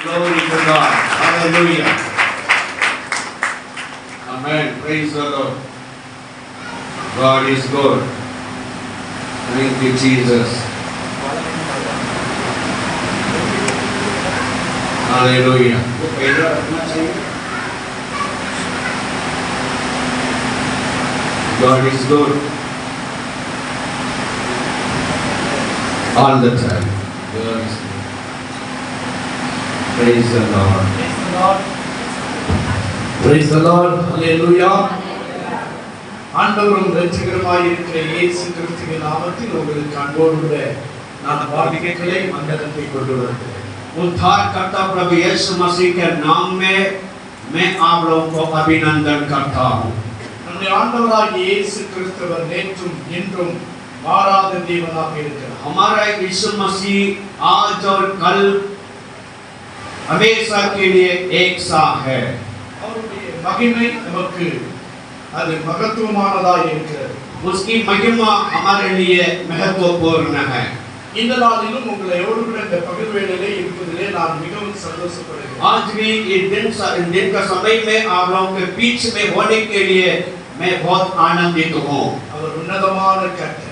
Glory to God. Hallelujah. Amen. Praise the Lord. God is good. Thank you, Jesus. Hallelujah. God is good all the time. God is good. Praise the Lord. Praise the Lord. Hallelujah. ஆண்டவரும் இரட்சகருமாய் இருக்கிற இயேசு கிறிஸ்துவின் நாமத்தில் உங்களுக்கு அன்போடு நான் வாழ்த்துக்களை வந்தனத்தை கொண்டு வருகிறேன். उद्धारकर्ता प्रभु यीशु मसीह के नाम में मैं आप लोगों को अभिनंदन करता हूँ. நம்முடைய ஆண்டவராகிய இயேசு கிறிஸ்துவர் நேற்றும் இன்றும் மாறாத தேவனாக இருக்கிறார். हमारा यीशु मसीह आज और कल हमेशा के लिए एक सा है. அவருடைய மகிமை நமக்கு அது மகத்துவமானதாக இருக்கிறது. उसकी महिमा हमारे लिए महत्वपूर्ण है. இந்த நாளிலும் உங்களை எவ்வளவு இந்த பகல் வேளையிலே இருப்பதிலே நான் மிகவும் சந்தோஷப்படுகிறேன். आज भी इस दिन का समय में आप लोगों के बीच में होने के लिए मैं बहुत आनंदित हूँ. அவர் உன்னதமான கர்த்தர்,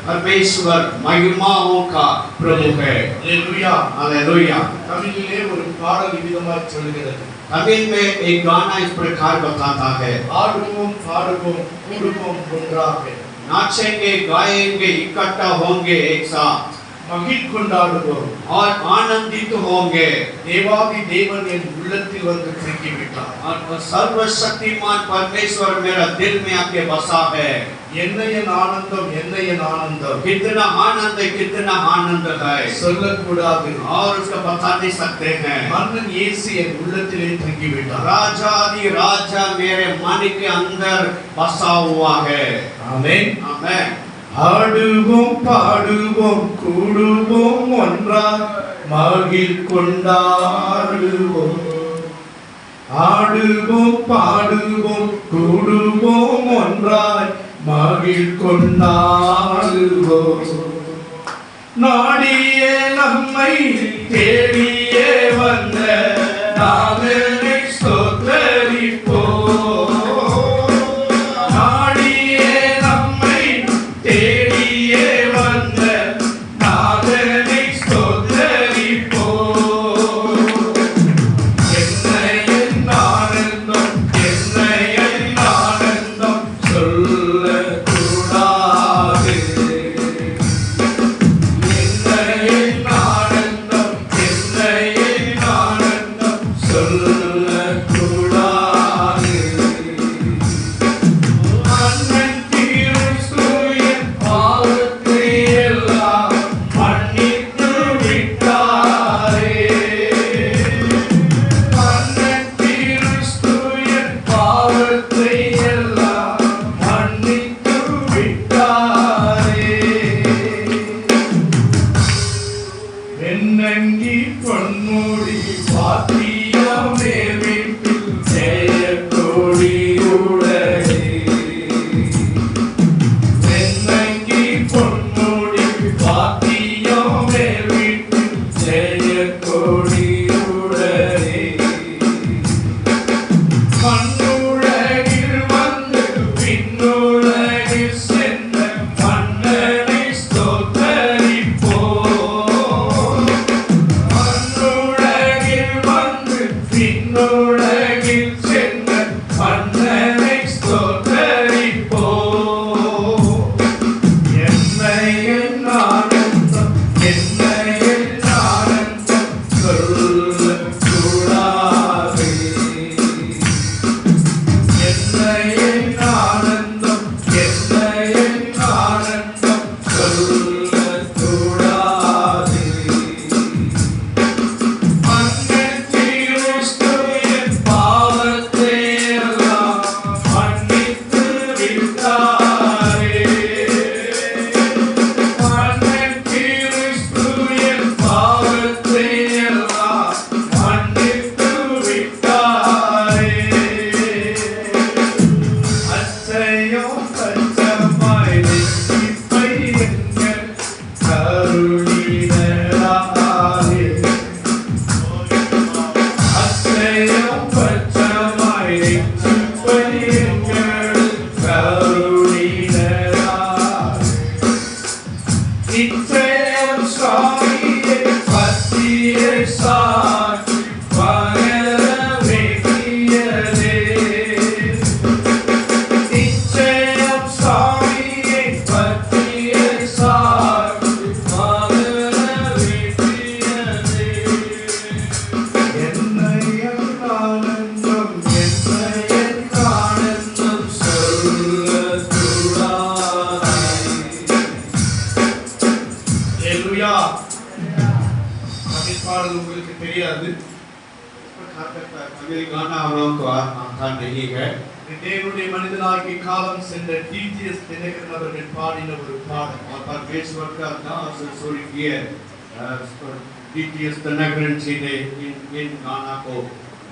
परमेश्वर महिमाओं का प्रभु है. Hallelujah hallelujah. தமிழிலே ஒரு பாடல் விதமாய் சொல்கிறது. तमिल में एक गाना इस प्रकार बताता है. ஆடுவோம் பாடுவோம் கூடுவோம் ஒன்றாக, नाचेंगे गाएंगे इकट्ठा होंगे एक साथ, மகிழ் கொண்டாடுவோம் और आनंदित होंगे. देवादि देवन என் உள்ளத்தில் வந்து தங்கி விட்டார். और सर्वशक्तिमान परमेश्वर मेरा दिल में आके बसा है. என்னைய ஆனந்தம் कितना आनंद है சொல்லக்கூடாது. और उसका बता नहीं सकते हैं. மன்னன் இயேசு என் உள்ளத்திலே தங்கி விட்டார். राजादि राजा मेरे मन के अंदर बसा हुआ है. आमेन आमेन. ஆடுவோம் பாடுவோம் கூடுவோம் ஒன்றாய் மகிழ் கொண்டாடுவோம். ஆடுவோம் பாடுவோம் கூடுவோம் ஒன்றாய் மகிழ் கொண்டாடுவோம். நாடியே நம்மை தேடியே வந்த நாமனை ஸ்தோத்தரிப்போம். நிச்சயம் பச்சமாய் நிற்பீர்கள் கருணினராய். நிச்சயம் சுவாமியை பற்றியை சாட்சி பகரவேண்டியதே. நிச்சயம் சுவாமியை பற்றியை சாட்சி பகரவேண்டியதே. என்னையன் ஆனந்தம் என்னையன் ஆனந்தம் சொல்லக்கூடாதே. ஹalleluya. பாடல் உங்களுக்கு தெரியாது. गाना हम लोग को आता नहीं है. தேவனுடைய மனிதனாகிய காலம் சென்ற டிடிஎஸ் தினகரன் அவர்கள் பாடின ஒரு பாடல். और परमेश्वर का दास स्वर्गीय டிடிஎஸ் தினகரன் जी ने इन गाना को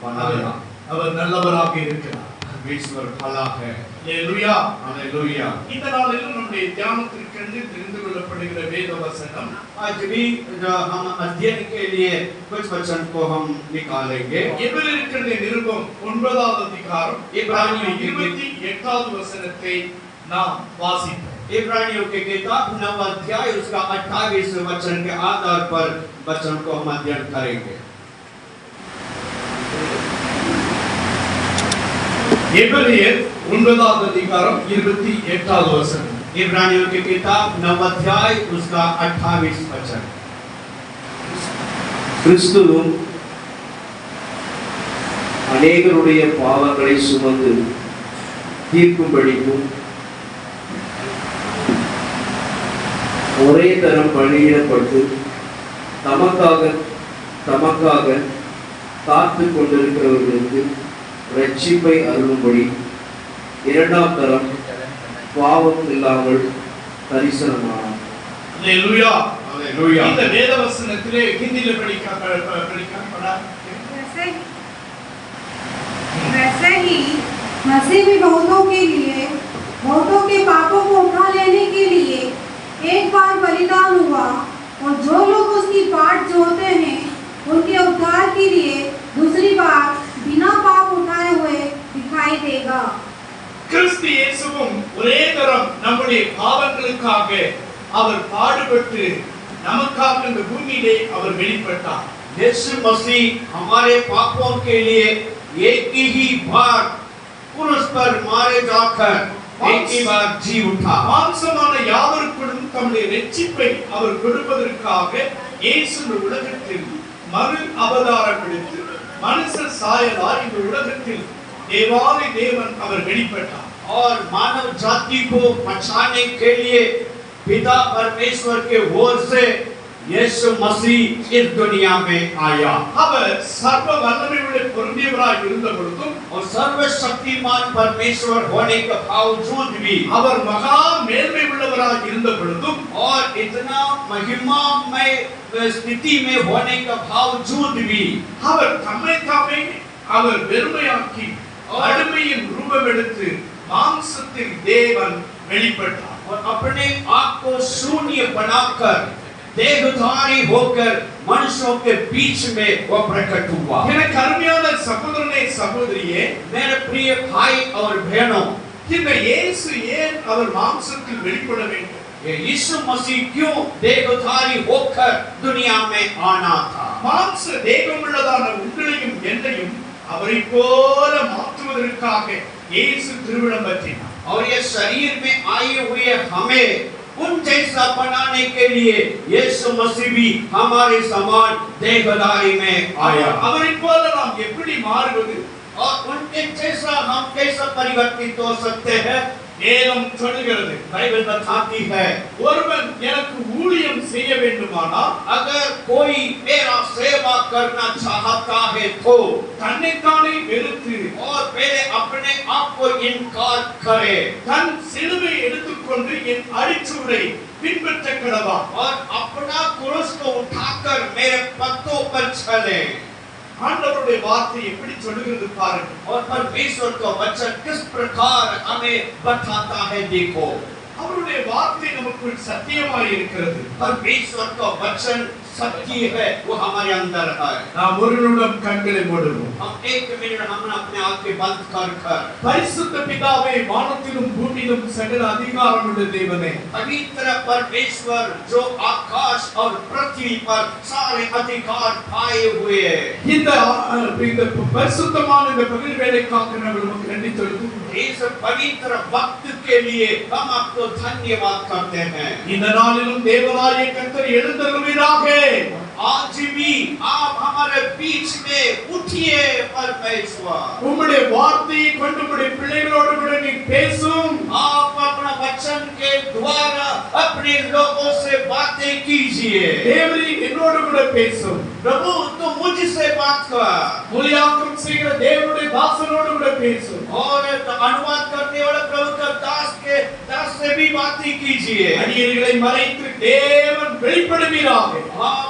बनाया. அவர் நல்லவராக இருக்கிறார். परमेश्वर भला है. Hallelujah hallelujah. இந்த நாளில் நம்முடைய தியானத்திற்கென்று தெரிந்து கொள்ளப்படுகிற வேத வசனம். आज भी हम अध्ययन के लिए कुछ वचन को हम निकालेंगे. எபிரேயர்களின் நிருபம் 9வது அதிகாரம் இப்ரானியர் 28வது வசனத்தை நாம் வாசிப்போம். इब्रानियों की किताब 9 अध्याय उसका 28वें वचन के आधार पर वचन को हम अध्ययन करेंगे. எபிரேயர் 9வது அதிகாரம் 28வது வசனம். इब्रानियों की किताब 9 अध्याय उसका 28वां वचन. கிறிஸ்துவும் அநேகருடைய பாவங்களை சுமந்து தீர்க்கும்படிக்கும் ஒரே தரம் பலியிடப்பட்டு தமக்காக காத்து கொண்டிருக்கிறவர்களுக்கு ரட்சிப்பை அருளும்படி இரண்டாம் தரம் பாவம் இல்லாமல் தரிசனமானார். ஹalleluya ஹalleluya. இந்த வேத வசனத்திலே ஹிந்தியில படிக்கப்படா. वैसे ही मसीह भी बहुतों के पापों को उठा लेने के लिए एक बार बलिदान हुआ और जो लोग उसकी बाट जोहते हैं उनके उद्धार के लिए दूसरी बार बिना पाप उठाए हुए दिखाई देगा. கிறிஸ்து இயேசுவும் ஒரே தரம் நம்முடைய பாவங்களுக்காக அவர் பாடுபட்டு நமக்காக இந்த பூமியிலே அவர் வெளிப்பட்டார். यीशु मसीह हमारे पापों के लिए एक ही बार क्रूस पर मारे जाकर एक ही बार जी उठा. மாம்சமான யாவருக்கும் தம்முடைய ரட்சிப்பை அவர் கொடுப்பதற்காக இயேசு இந்த உலகத்தில் மறு அவதாரம் எடுத்து மனுஷ சாயலாய் இந்த உலகத்தில் தேவாதி தேவன் அவர் வெளிப்பட்டார். और मानव जाति को बचाने के लिए पिता परमेश्वर के ओर से यीशु मसीह इस दुनिया में आया. அவர் சர்வ வல்லமையுள்ள பொருந்தியவராய் இருந்த பொழுதும் और सर्वशक्तिमान परमेश्वर होने के बावजूद भी அவர் மகா மேன்மை உள்ளவராய் இருந்த பொழுதும் और इतना महिमामय स्थिति में होने के बावजूद भी அவர் தம்மை தாமே அவர் வெறுமையாக்கி அடிமையின் ரூபம் எடுத்து மாம்சத்தில் தேவன் வெளிப்பட்டார். और अपने आप को शून्य बनाकर देहधारी होकर मनुष्यों के बीच में वो प्रकट हुआ. எனக்கு அருமையான சகோதரனே சகோதரியே, मेरे प्रिय भाई और बहनों, இந்த இயேசு ஏன் அவர் மாம்சத்தில் வெளிப்பட வேண்டும்? ये यीशु मसीह क्यों देहधारी होकर दुनिया में आना था? மாம்ச தேகமுள்ளதான உங்களையும் என்னையும் அவரை போல மாற்றுவதற்காக இயேசு திருவிழம் பற்றினார். और ये शरीर में आए हुए हमें उन जैसा बनाने के लिए यीशु मसीह भी हमारे समान देहधारी में आया. அவரை போல நாம் எப்படி மாறுவது? और उनके जैसा हम कैसे परिवर्तित हो सकते हैं? வேதம் சொல்கிறது, बाइबल बताती है, ஒருவன் எனக்கு ஊழியம் செய்ய வேண்டுமானால் अगर कोई मेरा सेवा करना चाहता है तो தன்னைத்தானே வெறுத்து और पहले अपने आप को इनकार करे தன் சிலுவை எடுத்துக்கொண்டு என் அடிச்சுவடை பின்பற்ற கடவான். और अपना क्रूस को उठाकर मेरे पत्तों पर चले. ஆண்டவருடைய வார்த்தை எப்படி சொல்கிறது பாருங்கள். और परमेश्वर का वचन किस प्रकार हमें बताता है देखो. அவருடைய வார்த்தை நமக்குள் சத்தியமாய் இருக்கிறது. परमेश्वर का वचन सच्ची है वो हमारे अंदर है। நாம் ஒரு நிமிடம் கண்களை மூடுவோம். हम एक मिनट हम अपने आँख के बंद कर பரிசுத்த பிதாவே, வானத்திலும் பூமியிலும் சகல அதிகாரமுள்ள தேவனே, पवित्र परमेश्वर जो आकाश और पृथ्वी पर सारे अधिकार पाए हुए இந்த பரிசுத்தமான இந்த பகல் வேளைக்காக நாங்கள் உமக்கு நன்றி சொல்லுகிறோம். इस पवित्र वक्त के लिए हम आपको धन्यवाद करते हैं। இந்த நாளிலும் தேவனாகிய கர்த்தர் எழுந்தருளுவீராக. आज भी आप हमारे बीच में उठिए परमेश्वर। உம்முடைய வார்த்தையை கொண்டு உம்முடைய பிள்ளைகளோடு கூட நீ பேசும். आप अपना वचन के द्वारा अपने लोगों से बातें कीजिए। தேவரீ என்னோடு கூட பேசும். प्रभु तो मुझसे बात कर। மொழியாக்கம் செய்கிற தேவனுடைய தாசனோடு கூட பேசும். और अनुवाद करने वाले प्रभु का दास से भी बातें कीजिए। அடியேங்களை மறைத்து தேவன் வெளிப்படுவீராக. आप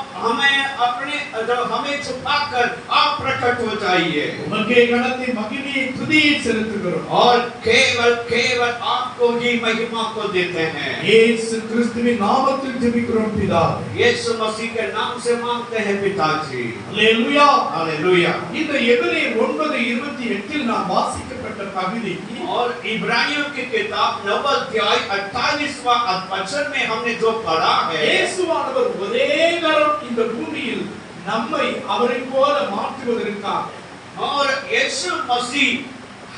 हमें छुपाकर आप प्रकट हो जाइए। உமக்கே கனத்தை மகிமையை துதியை செலுத்துகிறோம். और केवल आपको ही महिमा को देते हैं। இயேசு கிறிஸ்துவின் நாமத்தில் ஜெபிக்கிறோம் பிதாவே. यीशु मसीह के नाम से मांगते हैं पिताजी। அல்லேலூயா. हालेलुया। இந்த எபிரேயர் 9:28 நாம் வாசிக்கப்பட்ட பகுதி और इब्रानियों की किताब 9 अध्याय 48वां वचन में हमने जो पढ़ा है, இயேசுவானவர் ஒரே தரம் இந்த பூமியில் நம்மை அவரை போல மாற்றுவதற்காக और यीशु मसीह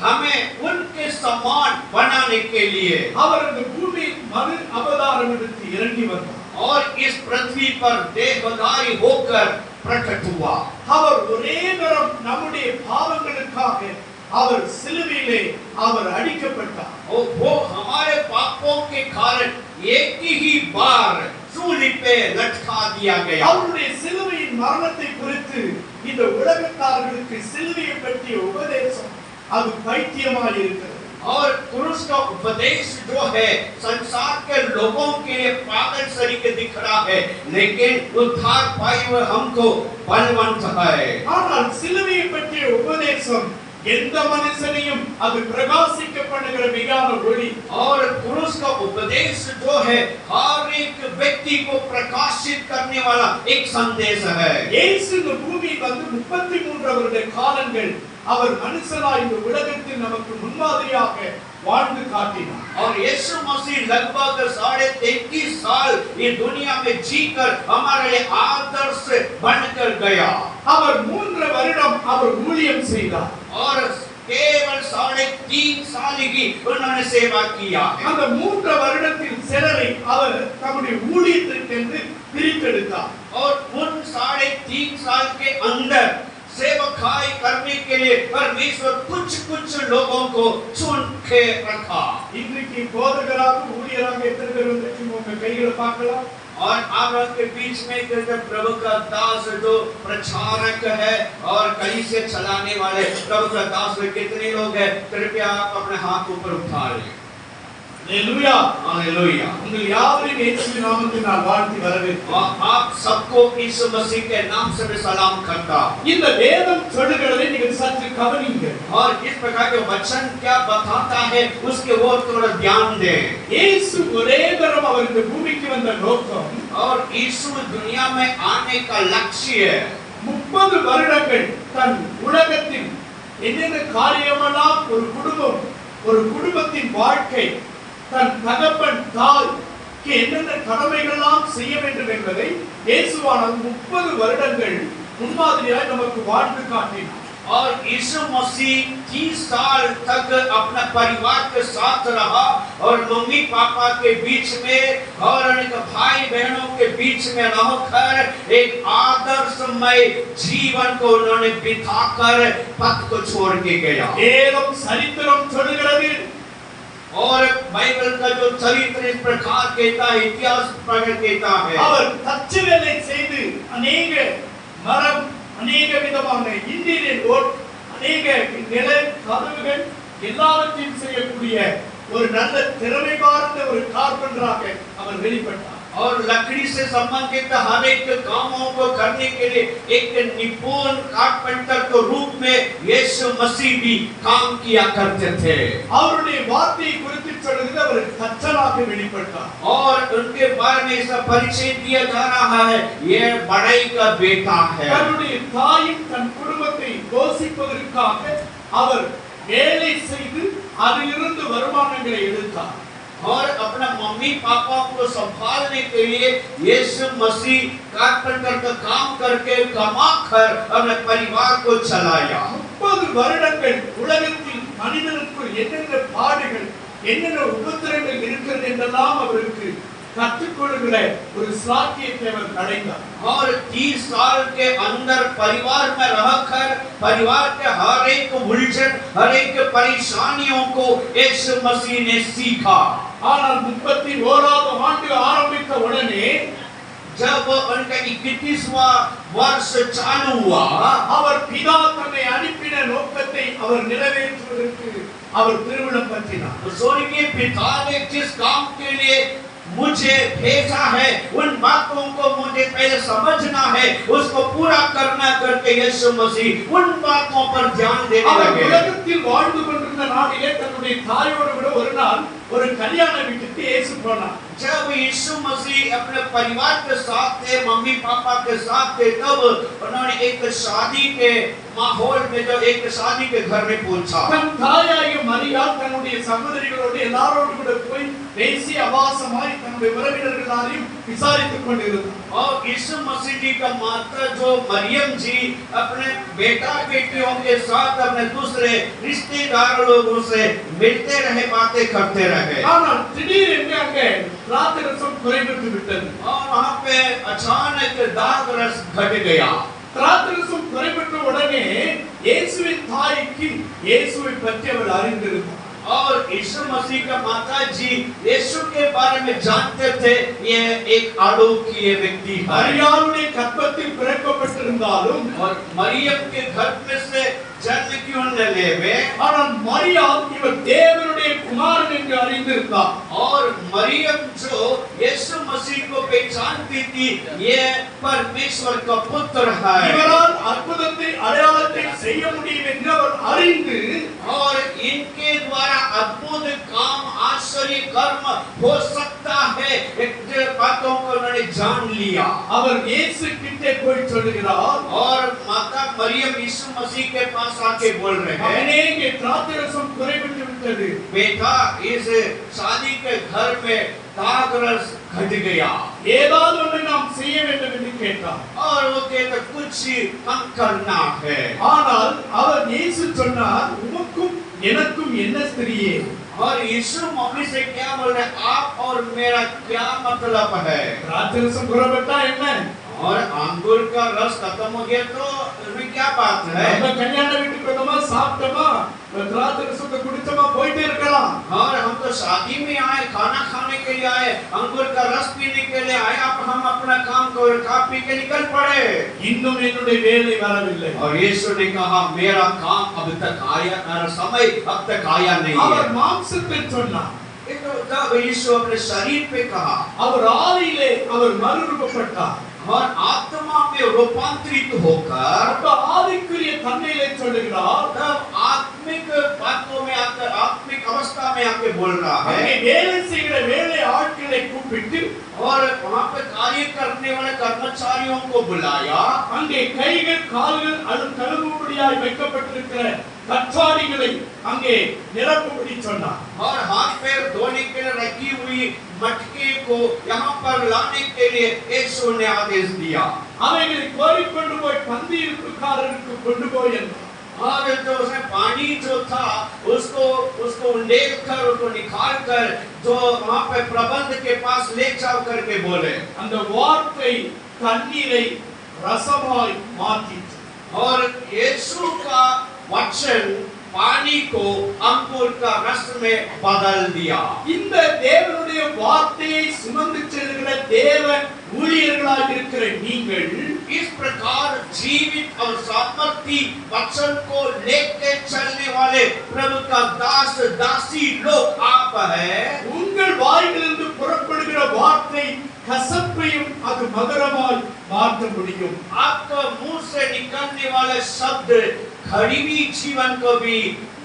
हमें उनके समान बनाने के लिए அவர் இந்த பூமியில் மறு அவதாரம் எடுத்து இறங்கி வந்தார். और इस पृथ्वी पर देहधारी होकर प्रकट हुआ। அவர் ஒரே தரம் நம்முடைய பாவங்களுக்காக அவர் சிலுவையிலே அவர் அடிக்கப்பட்டார். और वो हमारे पापों के कारण एक ही बार सूली पे लटका दिया गया। அவருடைய சிலுவையின் மரணத்தை குறித்து இந்த உலகத்தார்களுக்கு சிலுவையை பற்றிய உபதேசம் அது பைத்தியமாய் இருக்கிறது. और क्रूस का उपदेश जो है संसार के लोगों के लिए पागल तरीके दिख रहा है, लेकिन उद्धार पाए हुए हमको बलवंत है। ஆனால் சிலுவையை பற்றிய உபதேசம் எந்த மனுஷனையும் அது பிரகாசிக்க பண்ணுகிற மெய்யான ஒளி. और क्रूस का उपदेश जो है हर एक व्यक्ति को प्रकाशित करने वाला एक संदेश है। இயேசு இந்த பூமியில் வந்து 33 வருட காலங்கள் அவர் மனுஷனாய் இந்த உலகத்தில் நமக்கு முன்மாதிரியாக வாழ்ந்து காட்டினார். और यीशु मसीह लगभग 33.5 साल ये दुनिया में जीकर हमारे लिए आदर्श बनकर गया। அவர் 3 வருடம் அவர் ஊழியம் செய்தார். और केवल 3.5 साल ही उन्होंने सेवा किया है। அந்த 3 வருடத்தில் சிலரை அவர் தம்முடைய ஊழியத்திற்கென்று பிரித்தெடுத்தார். और उन 3.5 साल के अंदर सेवकाई करने के लिए परमेश्वर कुछ लोगों को चुन के रखा। இன்றைக்கு போதகராக ஊழியராக எத்தனை பேர் வந்திருக்கீங்க? உங்க கைகளை பார்க்கலாம். और आप लोग के बीच में प्रभु का दास जो प्रचारक है और कलीसिया चलाने वाले प्रभु का दास कितने लोग हैं? कृपया आप अपने हाथ ऊपर उठा लें। Hallelujah, hallelujah. உங்கள் யாவரையும் இயேசுவின் நாமத்தினால் வாழ்த்தி வரவேற்கிறேன். आप सबको यीशु मसीह के नाम से मैं सलाम करता हूं। இந்த வேதம் சொல்லுகிறதை நீங்கள் சற்று கவனிங்க. और इस प्रकार के वचन क्या बताता है उसके ओर थोड़ा ध्यान दें। இயேசு ஒரே தரம் அவர் இந்த பூமிக்கு வந்த நோக்கம் और यीशु दुनिया में आने का लक्ष्य 30 வருடங்கள் தன் உலகத்தில் என்னென்ன காரியமெல்லாம் ஒரு குடும்பத்தின் வாழ்க்கை தன் தகப்பன் தாய்க்கு என்னென்ன கடமைகளெல்லாம் செய்ய வேண்டும் என்பதை இயேசுவானவர் 30 வருடங்கள் முன்மாதிரியாய் நமக்கு வாழ்ந்து காட்டினார். और यीशु मसीह 30 साल तक अपना परिवार के साथ रहा और मम्मी पापा के बीच में और उनके भाई बहनों के बीच में रहकर एक आदर्शमय जीवन को उन्होंने बिताकर पथ को छोड़ के गया। வேதம் சரித்திரம் சொல்லுகிறது. और बाइबल का जो चरित्र इस प्रकार कहता है, इतिहास प्रकट कहता है। அவர் தச்சு வேலை செய்து अनेक மரம், अनेक விதமான இன்டீரியர் ஒர்க், अनेक நில கதவுகள் எல்லாவற்றையும் செய்யக்கூடிய ஒரு நல்ல திறமை வாய்ந்த ஒரு கார்பெண்டராக அவர் வெளிப்பட்டார். और लकड़ी से संबंधित हर एक कामों को करने के लिए एक निपुण कारपेंटर के रूप में यीशु मसीह भी काम किया करते थे। அவருடைய வார்த்தையை குறித்து சொல்லுகிறது, அவர் ஒரு கர்த்தராக வெளிப்பட்டார். और उनके बारे में इसका परिचय दिया जा रहा है, ये बड़ाई का बेटा है. தன்னுடைய தாயும் தன் குடும்பத்தை போஷிப்பதற்காக அவர் வேலை செய்து அதிலிருந்து வருமானங்களை எடுத்தார். और अपना मम्मी पापा को संभालने के लिए यीशु मसीह कारपेंटर का काम करके कमा कर अपने परिवार को चलाया. 30 வருடங்கள் உலகத்தில் மனிதனுக்குள் என்னென்ன பாடுகள் என்னென்ன உபத்திரங்கள் இருக்கிறது என்றெல்லாம் அவருக்கு கற்றுக்கொள்கிற ஒரு சாக்கியத்தை அவர் அடைந்தார். और 30 साल के अंदर परिवार में रहकर परिवार के हर एक उलझन हर एक परेशानियों को यीशु मसीह ने सीखा. ஆனால் 31வது ஆண்டு ஆரம்பித்த உடனே जब उनका 21वां वर्ष चालू हुआ, அவர் பிதா தன்னை அனுப்பின நோக்கத்தை அவர் நிறைவேற்றுவதற்கு அவர் திருவிழம் பற்றினார். स्वर्गीय पिता ने जिस काम के लिए मुझे भेजा है उन बातों को मुझे पहले समझना है, उसको पूरा करना करके यीशु मसीह उन बातों पर ध्यान देने அவர் लगे. உலகத்தில் வாழ்ந்து கொண்டிருந்த நாளிலே தன்னுடைய தாயோடு கூட ஒரு நாள் ஒரு கல்யாண வீட்டுக்கு இயேசு போனார். जब यीशु मसीह अपने परिवार के साथ थे, मम्मी पापा के साथ थे, तब उन्होंने एक शादी के माहौल में जो एक शादी के घर में पहुंचा. தன் தாயாகிய மரியாள் தன்னுடைய சகோதரிகளோடு எல்லாரோடு கூட போய் பேசி அவாசமாய் தன்னுடைய உறவினர்கள் எல்லாரையும் விசாரித்துக் கொண்டிருந்தார். और यीशु मसीह जी का माता जो मरियम जी अपने बेटा बेटियों के साथ अपने दूसरे रिश्तेदार लोगों से मिलते रहे, बातें करते रहे. ஆனால் திடீரென்று அங்கே திராட்சரசம் குறைந்து விட்டது. और वहां पे अचानक दाग रस घट गया. திராட்சரசம் குறைபட்ட உடனே இயேசுவின் தாய்க்கு இயேசுவை பற்றி அவள் அறிந்திருந்தார். और यीशु मसीह का माता जी यीशु के बारे में जानते थे, ये एक अलोकीय व्यक्ति है. மரியாளுடைய கர்ப்பத்தில் பிறக்கப்பட்டிருந்தாலும் और मरियम के गर्भ में से जन्म क्यों न लेवे, ஆனால் மரியாள் இவர் தேவனுடைய குமாரன் என்று அறிந்திருந்தார். और मरियम जो यीशु मसीह को पहचानती थी, ये परमेश्वर का पुत्र है. இவரால் அற்புதத்தை அடையாளத்தை செய்ய முடியும் என்று அவர் அறிந்து और इनके द्वारा अद्भुत काम आश्चर्य कर्म हो सकता है, एक बातों को उन्होंने जान लिया. அவர் இயேசு கிட்டே போய் சொல்கிறார். और माता मरियम यीशु मसीह के पास आके बोल रहे हैं, அநேக திராட்சரசம் குறைபட்டு விட்டது. बेटा इस शादी के घर में दाग रस घट गया. ஏதாவது ஒன்று நாம் செய்ய வேண்டும் என்று கேட்டார். और वो कहते कुछ हम करना है. ஆனால் அவர் இயேசு சொன்னார், உமக்கும் எனக்கும் என்ன ஸ்திரியே? और यीशु मसीह से क्या बोल रहे, आप और मेरा क्या मतलब है. திராட்சரசம் குறைபட்டா என்ன? और अंगूर का रस खत्म हो गया तो इसमें क्या बात है. நம்ம கல்யாண வீட்டுக்கு வந்தோமா, சாப்பிட்டோமா, திராட்சரசத்தை குடிச்சோமா, போயிட்டே இருக்கலாம். और हम तो शादी में आए, खाना खाने के लिए आए, अंगूर का रस पीने के लिए आए, अब हम अपना काम को खा पी के निकल पड़े. இன்னும் என்னுடைய வேலை வரவில்லை. और यीशु ने कहा मेरा काम अब तक आया, मेरा समय अब तक आया नहीं அவர் है. மாம்சத்தில் சொன்னார். तब यीशु अपने शरीर पे कहा, அவர் ஆவியிலே அவர் மறுரூபப்பட்டார். और आत्मा में रूपांतरित होकर அப்ப ஆவிக்குரிய தன்மையிலே சொல்லுகிறார். तब आत्मिक बातों में आकर आत्मिक अवस्था में आके बोल रहा அங்கே है. வேலை செய்கிற வேலை ஆட்களை கூப்பிட்டு और वहां पे कार्य करने वाले कर्मचारियों को बुलाया. அங்கே கைகள் கால்கள் கழுவும்படியாய் வைக்கப்பட்டிருக்கிற கற்றாடிகளை அங்கே நிரப்பும்படி சொன்னார். और हाथ पैर धोने के लिए रखी हुई मटके को यहाँ पर लाने के लिए यीशु ने आदेश दिया. அவைகளை கோரிக்கொண்டு போய் பந்தியிருப்புக்காரருக்கு கொண்டு போய் என்றார். और जो उसने पानी जो था उसको उंडेल कर उसको निकाल कर जो वहाँ पे प्रबंध के पास ले जाओ करके बोले. அந்த வார்த்தை தண்ணீரை ரசமாய் மாற்றிற்று. और यीशु का वचन पानी को अंकुर का रस में बदल दिया. இந்த தேவனுடைய வார்த்தையை சுமந்து செல்கிற தேவ ஊழியர்களாக இருக்கிற நீங்கள் इस प्रकार जीवित और सामर्थी वचन को लेके चलने वाले प्रभु का दास दासी लोग आप है. உங்கள் வாயிலிருந்து புறப்படுகிற வார்த்தை கசப்பையும் அது மதுரமாய் மாற்ற முடியும். आपका मुंह से निकलने वाला शब्द कड़वी जीवन को भी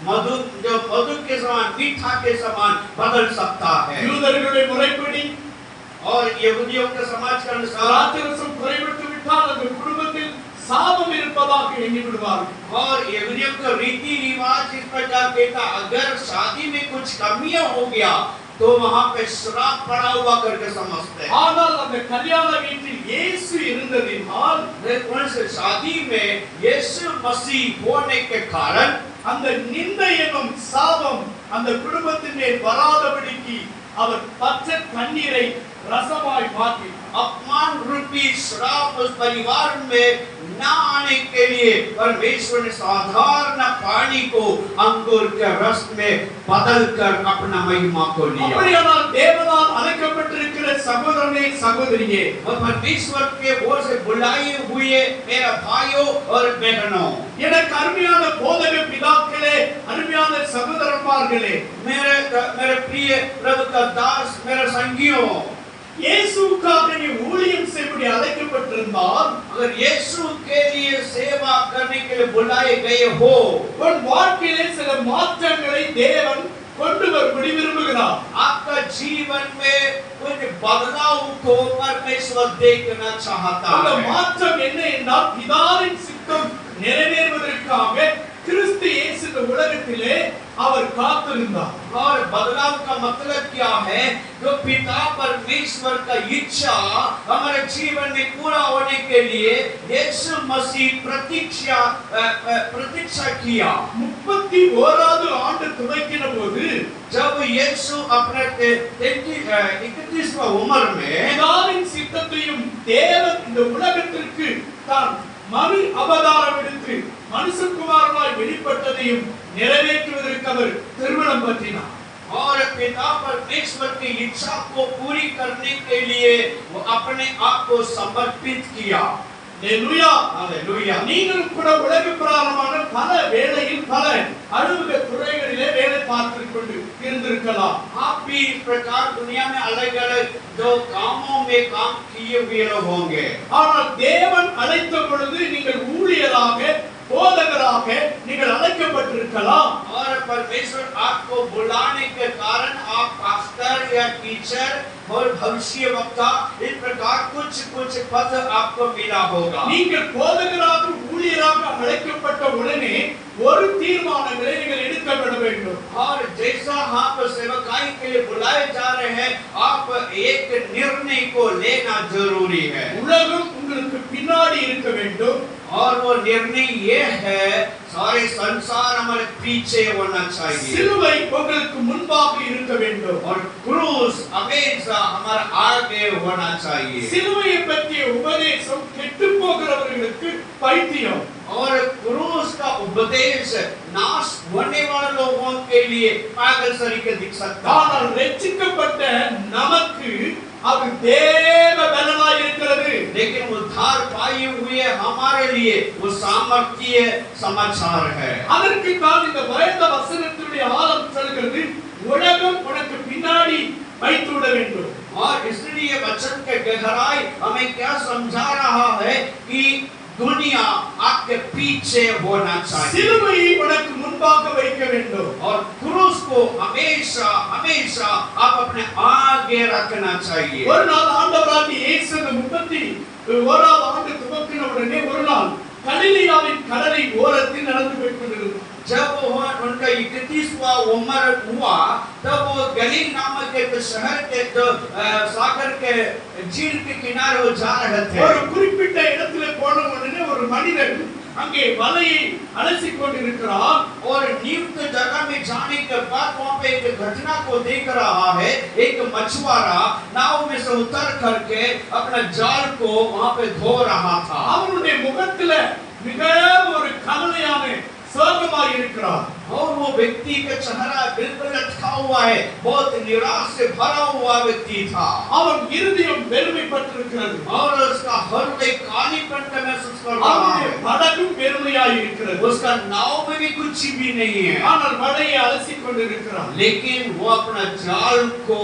मधु जो मधु के समान मीठा के समान बदल सकता है। யூதர்களுடைய முறைப்படி और यहूदियों के समाज के अनुसार திராட்சரசம் குறைவிட்டு விட்டால் அந்த குடும்பத்தில் சாபம் இருப்பதாக எண்ணி விடுவார்கள். और यहूदियों का रीति रिवाज इस प्रकार कहता, अगर शादी में कुछ कमियां हो गया तो वहां पे श्राप पड़ा हुआ करके समझते हैं। ஆனால் அந்த கல்யாண வீட்டில் இயேசு இருந்ததினால் शादी में यीशु मसीह होने के कारण அந்த நிந்தை எனும் சாபம் அந்த குடும்பத்தின் மேல் வராதபடிக்கு அவர் பச்சை தண்ணீரை रसमाई माटी अपमान रूपी श्राप उस परिवार में न आने के लिए परमेश्वर ने साधारण पानी को अंगूर के रस में बदलकर अपना महिमा को लिया। அப்படியானால் தேவனால் அழைக்கப்பட்டிருக்கிற சகோதரனே சகோதரியே और परमेश्वर के ओर से बुलाए हुए मेरा भाइयों और बहनों, எனக்கு அருமையான போதக பிதாக்களே, அருமையான சகோதரமார்களே, मेरे प्रिय प्रभु का दास, मेरे संगियों, இயேசுவுக்காக நீ ஊழியம் செய்யப்படி அழைக்கப்பட்டிருந்தால், अगर यीशु के लिए सेवा करने के लिए बुलाए गए हो, உன் வாழ்க்கையிலே சில மாற்றங்களை தேவன் கொண்டு வரும்படி விரும்புகிறார். आपका जीवन में कुछ बदलाव को परमेश्वर देखना चाहता அந்த है। மாற்றம் என்ன என்றால் பிதாவின் சித்தம் நிறைவேறுவதற்காக கிறிஸ்து இயேசு இந்த உலகத்திலே அவர் காத்திருந்தார். और बदलाव का मतलब क्या है? जो पिता परमेश्वर का इच्छा हमारे जीवन में पूरा होने के लिए यीशु मसीह प्रतीक्षा किया। 31வது ஆண்டு துவக்கின போது जब यीशु अपने 31वां उम्र में பிதாவின் சித்தத்தையும் தேவன் இந்த உலகத்திற்கு தான் மறு அவதாரம் எடுத்து மனுஷகுமாரனாய் வெளிப்பட்டதையும் நிறைவேற்றுவதற்கு அவர் திருமணம் பற்றினார். और पिता परमेश्वर की इच्छा को पूरी करने के लिए वो अपने आप को समर्पित किया। ஹalleluya हालेलुया। நீங்கள் கூட உலக பிரகாரமான பல வேளையில் பல அலுவலக துறைகளிலே வேலை பார்த்து கொண்டு இருந்திருக்கலாம். आप भी इस प्रकार दुनिया में अलग-अलग जो कामों में काम किए हुए होंगे। ஆனால் தேவன் அழைத்த பொழுது நீங்கள் ஊழியராக போதகராக நீங்கள் அழைக்கப்பட்டிருக்கலாம். और परमेश्वर आपको बुलाने के कारण आप पास्टर या टीचर और भविष्यवक्ता इस प्रकार कुछ पद आपको मिला होगा। நீங்கள் போதகராக ஊழியராக அழைக்கப்பட்ட உடனே ஒரு தீர்மானங்களை நீங்கள் எடுக்க வேண்டும். और जैसा आप सेवकाई के लिए बुलाए जा रहे हैं, आप एक निर्णय को लेना जरूरी है। உலகம் உங்களுக்கு பின்னாடி இருக்க வேண்டும். और वो निर्णय ये है, सारे संसार हमारे पीछे होना चाहिए। சிலுவை உங்களுக்கு முன்பாக இருக்க வேண்டும். और क्रूस हमेशा हमारे आगे होना चाहिए। சிலுவையை பற்றிய உபதேசம் கெட்டு போகிறவர்களுக்கு பைத்தியம். और क्रूस का उपदेश नाश होने वाले लोगों के लिए पागल तरीके दिख सकता है। ஆனால் ரட்சிக்கப்பட்ட நமக்கு அது தேவ பலனாய் இருக்கிறது. लेकिन उद्धार पाए हुए हमारे लिए वो सामर्थ्य समाचार है। அதற்கு தான் இந்த வேத வசனத்துடைய ஆழம் சொல்கிறது, உலகம் உனக்கு பின்னாடி வைத்து விட வேண்டும். और इसलिए वचन के गहराई हमें क्या समझा रहा है कि दुनिया आपके पीछे होना चाहिए। சிலுவையை உனக்கு முன்பாக வைக்க வேண்டும். और क्रूस को हमेशा हमेशा आप अपने आगे रखना चाहिए। ஒரு நாள் ஆண்டவராகிய இயேசு 31வது ஆண்டு துவக்கின உடனே ஒரு நாள் கலிலேயாவின் கடலை ஓரத்தில் நடந்து போய் கொண்டிருந்தார். जब उनका 31वां उम्र हुआ, तब वो गलील नामक एक शहर के सागर के झील के किनारे वो जा रहे थे। ஒரு குறிப்பிட்ட இடத்துல போன உடனே ஒரு மனிதன் அங்கே வலையை அலசிக் கொண்டிருக்கிறார். और नियुक्त जगह में जाने के बाद वहां पे एक घटना को देख रहा है। एक मछुआरा नाव में से उतर करके अपना जाल को वहां पे धो रहा था। அவனுடைய முகத்துல மிக ஒரு கவலையான சோகமாய் இருக்கிறார். और वो व्यक्ति का चेहरा बिल्कुल लटका हुआ है, बहुत निराश से भरा हुआ व्यक्ति था। அவன் இருதயம் வெறுமைப்பட்டிருக்கிறது. और उसका हृदय कालीपन का महसूस कर रहा அவனுடைய है। படகும் வெறுமையாய் இருக்கிறது. उसका नाव में भी कुछ भी नहीं है, ஆனால் வலையை அலசிக் கொண்டிருக்கிறார். लेकिन वो अपना जाल को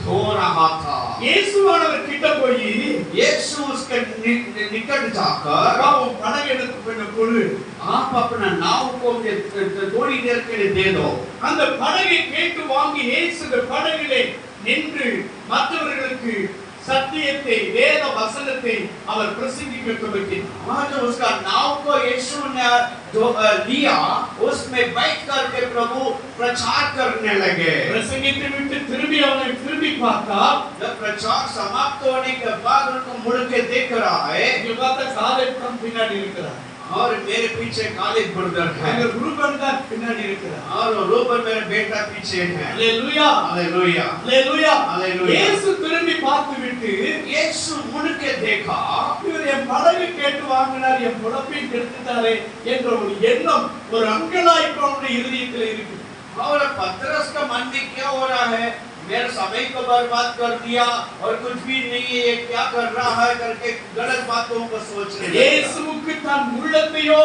धो रहा था। இயேசுவானவர் கிட்ட போய் यीशु उसके निकट जाकर உன் படகு எடுத்து கொஞ்சம் கொடு, आप अपना नाव को थोड़ी देर के लिए दे दो। அந்த படகை கேட்டு வாங்கி இயேசு இந்த படகிலே நின்று மற்றவர்களுக்கு சத்தியத்தை வேத வசனத்தை அவர் பிரசங்கிக்க துவங்கினார்। वहाँ जो उसका नाव को यीशु ने जो लिया उसमें बैठ करके प्रभु प्रचार करने लगे। பிரசங்கித்து விட்டு திரும்பி பார்த்தா जब प्रचार समाप्त होने के बाद उनको मुड़ के देख रहा है, இங்க பார்த்தா காலேஜ் பின்னாடி இருக்கிறார், और मेरे पीछे कालेज ब्रदर है, அங்க ரூபன் தான் பின்னாடி இருக்கிறார்। और रूबन मेरा बेटा पीछे है। அல்லேலூயா हालेलुया அல்லேலூயா हालेलुया। இயேசு திரும்பி பார்த்து விட்டு यीशु मुड़ के देखा, இவர் என் படகு கேட்டு வாங்கினார், என் பொழப்பை கெடுத்துட்டாரே என்ற ஒரு எண்ணம் ஒரு அங்கலாய்ப்பவனுடைய இதயத்தில் இருக்கு। और पतरस का मन में क्या हो रहा है, मेरे समय को बर्बाद कर दिया और कुछ भी नहीं है, ये क्या कर रहा है करके गलत बातों को सोच रहे हैं। இயேசுவுக்கு தன் உள்ளத்தையோ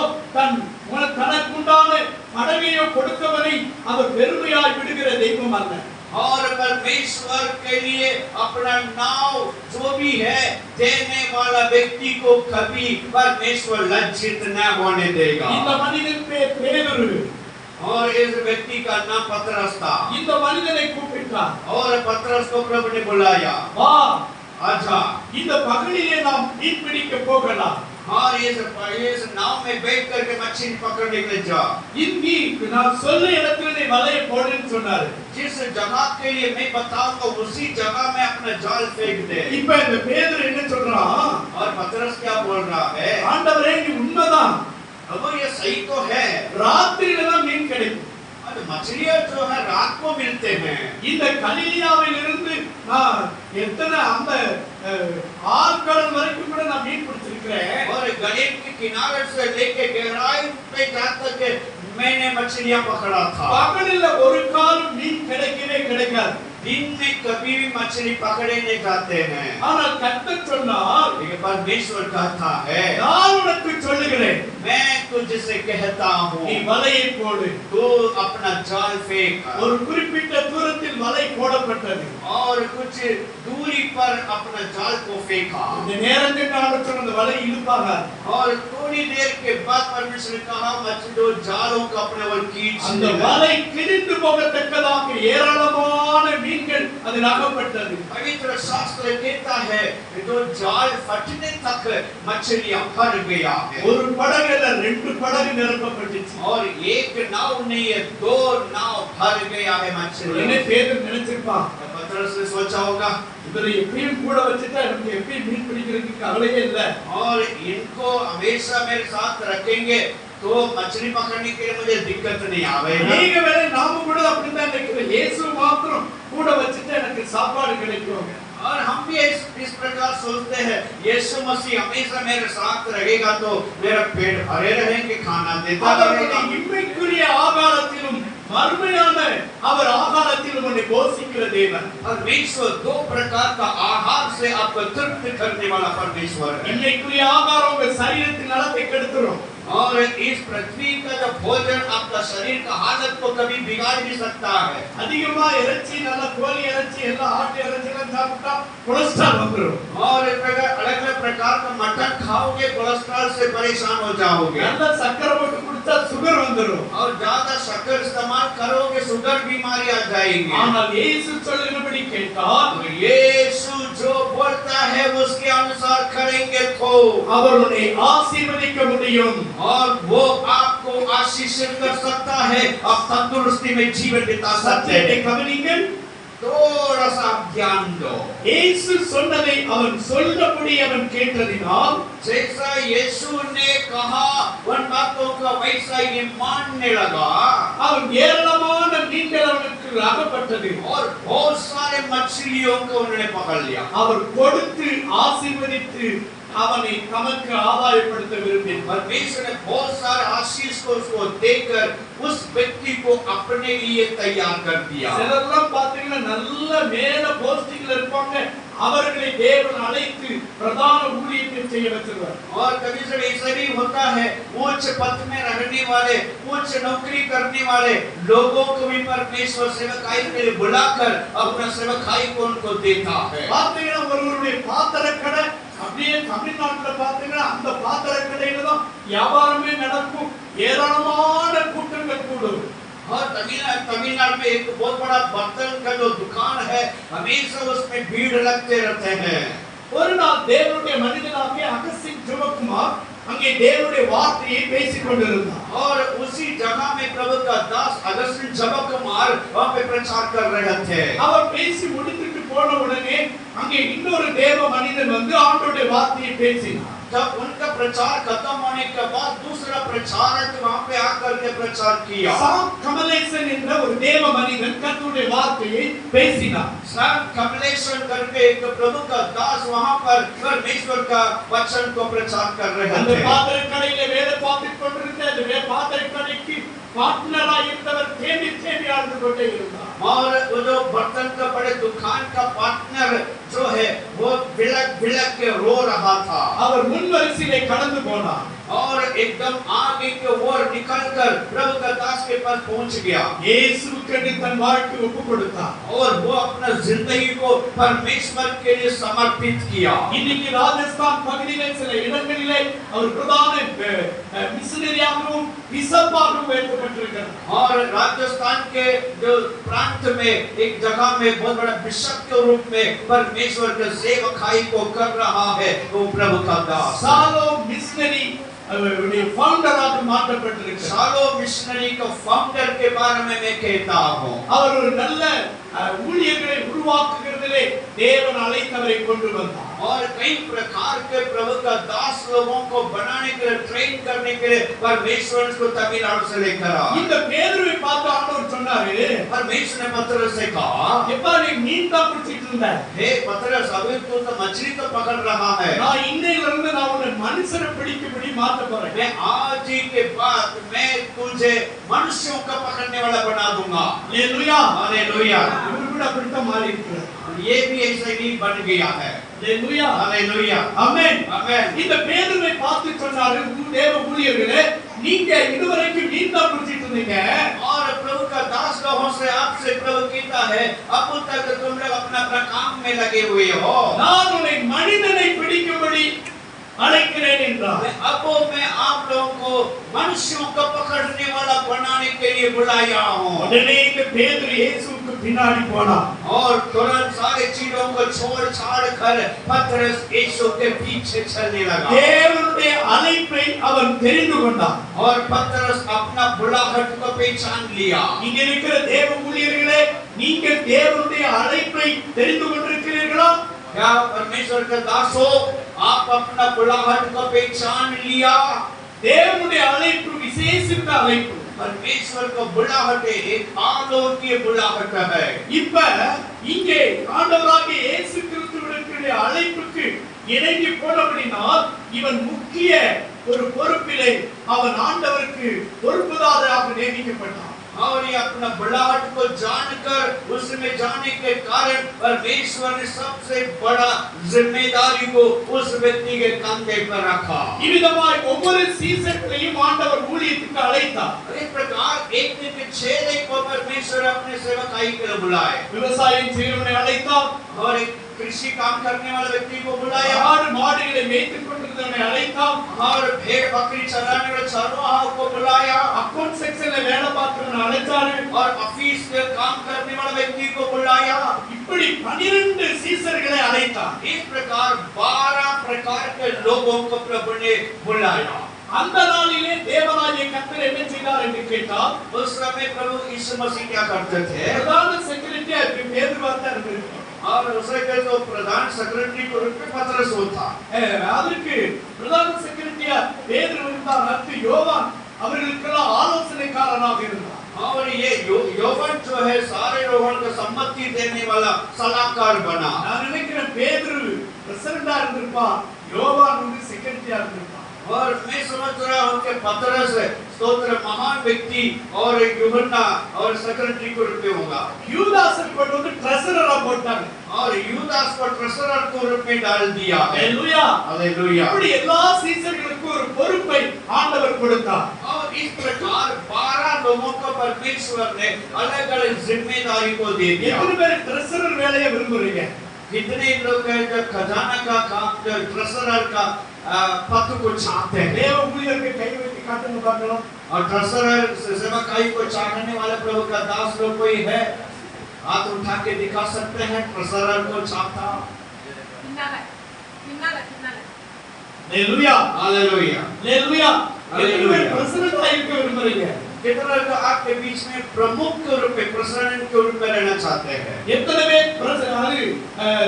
தனக்குண்டான படகையோ கொடுத்தவனை அவர் வெறுமையாய் விடுகிற தெய்வம் அல்ல। और परमेश्वर के लिए अपना नाव जो भी है देने वाला व्यक्ति को कभी परमेश्वर लज्जित न होने देगा। இந்த மனிதன் பேர் பேதுரு, और इस व्यक्ति का नाम पतरस था। இந்த மனிதனை கூப்பிட்டார், और पतरस को प्रभु ने बुलाया, வா अच्छा இந்த பகலிலே நாம் மீன் பிடிக்க போகலாம், और इस नाव में बैठ करके मछली पकड़ने के लिए जा। இந்தி நான் சொல்ல இடத்துல நீ வலையை போடுன்னு சொன்னாரு। जिस जगह के लिए मैं बताऊंगा उसी जगह में अपना जाल फेंक दे। இப்ப இந்த பேதுரு என்ன சொல்றான், और पतरस क्या बोल रहा है, ஆண்டவரே நீ உண்மைதான், अब ये सही तो है, ராத்திரியில தான் மீன் கிடைக்கும், और मछलियां जो है रात को मिलते हैं। இந்த கலிலியாவில் இருந்து நான் எத்தனை அந்த ஆழ்கடல் வரைக்கும் கூட நான் மீன் பிடிச்சிருக்கிறேன், और गलील के किनारे से लेके गहराई पे जहाँ तक मैंने मछलियां पकड़ा था। பகலில ஒரு காலம் மீன் கிடைக்கவே கிடைக்காது, दिन में कभी भी मछली पकड़े नहीं जाते हैं। ஆனால் கர்த்தர் சொன்னார், लेकिन परमेश्वर कहता है, நான் உனக்கு சொல்லுகிறேன், मैं तुझसे कहता हूँ நீ வலையை போடு। तू अपना जाल फेंक। ஒரு குறிப்பிட்ட தூரத்தில் வலை போடப்பட்டது, और कुछ दूरी पर अपना जाल को फेंका। இந்த நேரத்தில் நான் சொன்ன அந்த வலை இழுப்பாகாது, और थोड़ी देर के बाद परमेश्वर ने कहा मछलियों जालों को अपने ओर खींच அந்த ले। வலை கிழிந்து போகத்தக்கதாக ஏராளமான மீன்கள் அதில் அகப்பட்டது। पवित्र शास्त्र कहता है कि जो जाल फटने तक मछलियां भर गया है। ஒரு படகுல ரெண்டு படகு நிரப்பப்பட்டுச்சு। और एक नाव नहीं है, दो नाव भर गया है உடனே मछलियां। பேதுரு நினைச்சிருப்பான், पतरस ने सोचा होगा, இவரை எப்பயும் கூட வச்சுட்டா எனக்கு எப்பயும் மீன் பிடிக்கிறதுக்கு கவலையே இல்லை, और इनको हमेशा मेरे साथ रखेंगे तो मछली पकड़ने के लिए मुझे दिक्कत नहीं आवेगा। நீங்க வேற நாம கூட அப்படிதான் நினைக்கிறோம், இயேசு மாத்திரம் கூட வச்சுட்டு எனக்கு சாப்பாடு கிடைக்கும்। और हम भी इस प्रकार सोचते हैं, यीशु मसीह हमेशा मेरे साथ रहेगा तो मेरा पेट भरे रहेंगे, खाना देता அவருடைய रहेगा। இம்மைக்குரிய ஆகாரத்திலும் மறுமையான அவர் ஆகாரத்திலும் உன்னை போஷிக்கிற தேவன்। परमेश्वर दो प्रकार का आहार से आपको तृप्त करने वाला परमेश्वर है। இம்மைக்குரிய ஆகாரம் உங்க சரீரத்தின் நலத்தை கெடுத்துரும், और इस पृथ्वी का जो भोजन आपका शरीर का हालत को कभी बिगाड़ भी सकता है। அதிகமா இறைச்சி நல்ல கோழி இறைச்சி எல்லாம் ஆட்டு இறைச்சி எல்லாம் சாப்பிட்டா கொலஸ்ட்ரால் வந்துரும், और अलग अलग प्रकार का मटन खाओगे कोलेस्ट्रॉल से परेशान हो जाओगे। நல்ல சக்கரை போட்டு குடிச்சா சுகர் வந்துரும்। और ज्यादा शक्कर इस्तेमाल करोगे शुगर बीमारी आ जाएगी। ஆனால் இயேசு சொல்லுகிறபடி கேட்டால் तो यीशु जो बोलता है उसके अनुसार करेंगे तो அவர் உன்னை ஆசீர்வதிக்க முடியும், और वो आपको आशीषित कर सकता है, आप तंदुरुस्ती में जीवन बिता सकते சத்தியத்தை हैं। கவனிங்கள், थोड़ा सा ध्यान दो। இயேசு சொன்னதை அவன் சொல்லபடி அவன் கேட்டதினால் जैसा यीशु ने कहा उन बातों का वैसा ये मानने लगा, அவன் ஏராளமான மீன்கள் அவனுக்கு அகப்பட்டது, और बहुत सारे मछलियों को उन्होंने पकड़ लिया। அவர் கொடுத்து ஆசீர்வதித்து அவனை தமக்கு ஆதாயப்படுத்த விரும்பினார்। परमेश्वर ने बहुत सारे आशीष को उसको देकर उस व्यक्ति को अपने लिए तैयार कर दिया। சிலர்லாம் பாத்தீங்கன்னா நல்ல மேல போஸ்டிங்ல இருப்பாங்க, அவர்களை தேவன் அழைத்து பிரதான ஊழியத்தை செய்ய வைத்திருவார். और कभी कभी ऐसा भी होता है उच्च पद में रहने वाले उच्च नौकरी करने वाले लोगों को भी परमेश्वर सेवकाई के लिए बुलाकर अपना सेवकाई को उनको देता है. பாத்தீங்கன்னா ஒருவருடைய பாத்திரக்கடை அப்படியே தமிழ்நாட்டுல பாத்தீங்கன்னா அந்த பாத்திரக்கடையில தான் வியாபாரமே நடக்கும். ஏராளமான கூட்டங்கள் கூடும். और तमिलनाडु में एक बहुत बड़ा बर्तन का जो दुकान है हमेशा उसमें भीड़ लगते रहते हैं. ஒரு நாள் தேவனுடைய மனிதனாகிய அகஸ்தின் ஜெபக்குமார் அங்கே தேவனுடைய வார்த்தையை பேசிக் கொண்டிருந்தார். और उसी जगह में प्रभु का दास अगस्तिन जबकुमार वहां पे प्रचार कर रहे थे. அவர் பேசி முடித்துட்டு போன உடனே அங்கே இன்னொரு தேவ மனிதன் வந்து ஆண்டவருடைய வார்த்தையை பேசினார். जब उनका प्रचार खत्म होने के बाद दूसरा प्रचारक वहां पे आकर के प्रचार किया. சாம் கமலேசன் என்ற ஒரு தேவ மனிதன் கர்த்தருடைய வார்த்தையை பேசினார். साम कमलेश्वर करके एक प्रभु का दास वहां पर परमेश्वर का वचन को प्रचार कर रहे அந்த थे. பாத்திரக்கடையில வேலை பார்த்துக் கொண்டிருந்த அந்த பாத்திரக்கடைக்கு பார்ட்னரா இருந்தவர் தேம்பி தேம்பி அழுது கொண்டே இருந்தார். और वो जो बर्तन का बड़े दुकान का पार्टनर जो है वो बिलक बिलक के रो रहा था. அவர் முன் வரிசையிலே கடந்து போனார். और एकदम आगे की ओर निकलकर प्रभु का दास के पास पहुंच गया. இயேசுவுக்கு தன் வாழ்க்கையை ஒப்புக் கொடுத்தார். और वो अपना जिंदगी को परमेश्वर के लिए समर्पित किया. இன்னைக்கு ராஜஸ்தான் பகுதியிலே சில இடங்களிலே அவர் பிரதான மிஷனரியாகவும் பிஷப்பாகவும் வைக்கப்பட்டிருக்கிறார். और राजस्थान के जो प्रांत में एक जगह में बहुत बड़ा बिशप के रूप में परमेश्वर के सेवकाई को कर रहा है वो प्रभु का दास. சாலோ மிஷனரி அவருடைய ஃபவுண்டராக மாற்றப்பட்டிருக்கிறார். सालो मिशनरी का फाउंडर के बारे में मैं कहता हूं. அவர் ஒரு நல்ல ஊழியர்களை உருவாக்குகிறதிலே தேவன் அழைத்தவரை கொண்டு வந்தார். और कई प्रकार के प्रभु का दास लोगों को बनाने के लिए ट्रेन करने के लिए परमेश्वर को तमिलनाडु से लेकर आया. இந்த பேதுருவை பார்த்து ஆண்டவர் சொன்னாரு, परमेश्वर ने पतरस से कहा, எப்பா நீ மீன் தான் பிடிச்சிட்டு இருந்த, हे पतरस अभी तू तो मछली तो पकड़ रहा है. நான் இன்னையில இருந்து நான் உன்னை மனுஷரை பிடிக்கும்படி மாத்த போறேன். मैं आज ही के बाद मैं तुझे मनुष्यों का पकड़ने वाला बना दूंगा. ஹalleluya हालेलुया. இவர் கூட அப்படித்தான் மாறி இருக்கிறார். ये भी ऐसे ही बन गया है. ஹalleluya हालेलुया. ஆமென் आमेन. இந்த பேதுருவை பார்த்து சொன்னாரு, தேவ ஊழியர்களே நீங்க இதுவரைக்கும் மீன் தான் பிடிச்சிட்டு இருந்தீங்க. और प्रभु का दास लोगों से आपसे प्रभु कहता है अब तक तुम लोग अपना अपना काम में लगे हुए हो. நான் உன்னை மனிதனை பிடிக்கும்படி அழைக்கிறேன் என்றார். अब मैं आप लोगों को मनुष्यों को पकड़ने वाला बनाने के लिए बुलाया हूँ. உடனே இந்த பேதுரு இயேசுவுக்கு பின்னாடி போனான். और तुरंत सारे चीजों को छोड़ छाड़ कर पतरस यीशु के पीछे चलने लगा. தேவனுடைய அழைப்பை அவன் தெரிந்து கொண்டான். और पतरस अपना बुलाहट को पहचान लिया. இங்க இருக்கிற தேவ ஊழியர்களே நீங்கள் தேவனுடைய அழைப்பை தெரிந்து கொண்டிருக்கிறீர்களா? क्या परमेश्वर के दासों आप अपना बुलाहट को पहचान लिया? தேவனுடைய அழைப்பு விசேஷித்த அழைப்பு. परमेश्वर का बुलाहट एक आलोकीय बुलाहट है. இப்ப இங்கே ஆண்டவராகிய இயேசு கிறிஸ்துவினுடைய அழைப்புக்கு இணங்கி போனபடினால் இவன் முக்கிய ஒரு பொறுப்பிலே அவன் ஆண்டவருக்கு பொறுப்புதாரராக நியமிக்கப்பட்டான். और ये अपना बुलाहट को जानकर उसमें जाने के कारण परमेश्वर ने सबसे बड़ा जिम्मेदारी को उस व्यक्ति के कंधे पर रखा. இவ்விதமாய் ஒவ்வொரு சீசன்களையும் ஆண்டவர் ஊழியத்துக்கு அழைத்தார். इस प्रकार एक दिन के 6 को परमेश्वर अपने सेवकाई के लिए बुलाए. விவசாயம் செய்கிறவனை அழைத்தார். और एक कृषि काम करने वाले व्यक्ति को बुलाया. ஆடு மாடுகளை மேய்த்துக் கொண்டிருந்தவனை அழைத்தார். और भेड़ बकरी चराने वाले चरवाहों को बुलाया. அக்கவுண்ட் செக்ஷன்ல வேலை பார்க்கிறவனை அழைத்தாரு. और ऑफिस में काम करने वाले व्यक्ति को बुलाया. இப்படி 12 சீசர்களை அழைத்தார். इस प्रकार 12 प्रकार के लोगों को प्रभु ने बुलाया. அந்த நாளிலே தேவராஜ்ய கர்த்தர் என்ன செய்தார் என்று கேட்டால், उस समय प्रभु यीशु मसीह क्या करते थे? பிரதான செக்ரட்டரி பேதுருவா தான் இருந்தார். और उसे के तो प्रधान सेक्रेटरी के रूप में पतरस होता. அதற்கு பிரதான செக்ரட்டரியா பேதுரு இருந்தார். அடுத்து யோவான் அவர்களுக்கெல்லாம் ஆலோசனைக்காரனாக இருந்தார். और ये योवन जो है सारे लोगों को सम्मति देने वाला सलाहकार बना. நான் நினைக்கிறேன் பேதுரு பிரசிடண்டா இருந்திருப்பான், யோவான் வந்து செக்ரட்டரியா இருந்திருப்பான். और मैं समझ रहा हूँ कि पतरस स्तोत्र महान व्यक्ति और यूहन्ना और सेक्रेटरी को रूप में होगा। யூதாஸ் கொண்டு வந்து ட்ரெஷரரா போட்டாங்க और यूदास को ट्रेजरर को रूप में डाल दिया है। ஹalleluya हालेलुया। இப்படி எல்லா சீசர்களுக்கும் ஒரு பொறுப்பை ஆண்டவர் கொடுத்தார்। और इस प्रकार 12 लोगों को परमेश्वर ने अलग-अलग जिम्मेदारी को दे दिया। எத்தனை பேர் ட்ரெஷரர் வேலையை விரும்புறீங்க? कितने लोग हैं जो खजाना का काम, जो ट्रेजरर का पद को चाहते हैं? தேவ ஊழியருக்கு கை வைத்து காட்டுங்க பார்க்கலாம்। और ट्रेजरर सेवकाई को चाहने वाले प्रभु का दास लोग कोई है? हाथ उठा के दिखा सकते हैं ट्रेजरर को चाहता? ஹalleluya हालेलुया। ஹalleluya எத்தனை பேர் ஹalleluya। பிரசிடென்ட்டா இருக்க விரும்புறீங்க? कितना लोग आपके बीच में प्रमुख के रूप में, प्रेसिडेंट के रूप में रहना चाहते हैं? எத்தனை பேர்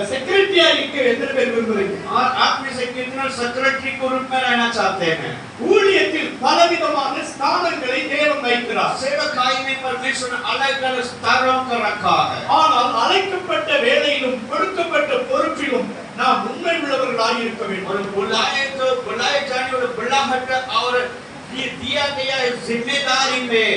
செக்ரட்டரியா இருக்க எத்தனை பேர் விரும்புறீங்க? और आप में से कितने सेक्रेटरी के रूप में रहना चाहते हैं? ஊழியத்தில் பலவிதமான ஸ்தானங்களை தேவன் வைக்கிறார்। सेवकाई में परमेश्वर ने अलग-अलग स्तरों को रखा है। ஆனால் அழைக்கப்பட்ட வேலையிலும் கொடுக்கப்பட்ட பொறுப்பிலும் நாம் உண்மை உள்ளவர்களாய் இருக்க வேண்டும்। और बुलाए जाने वाले बुलाहट और ये दिया गया जिम्मेदारी में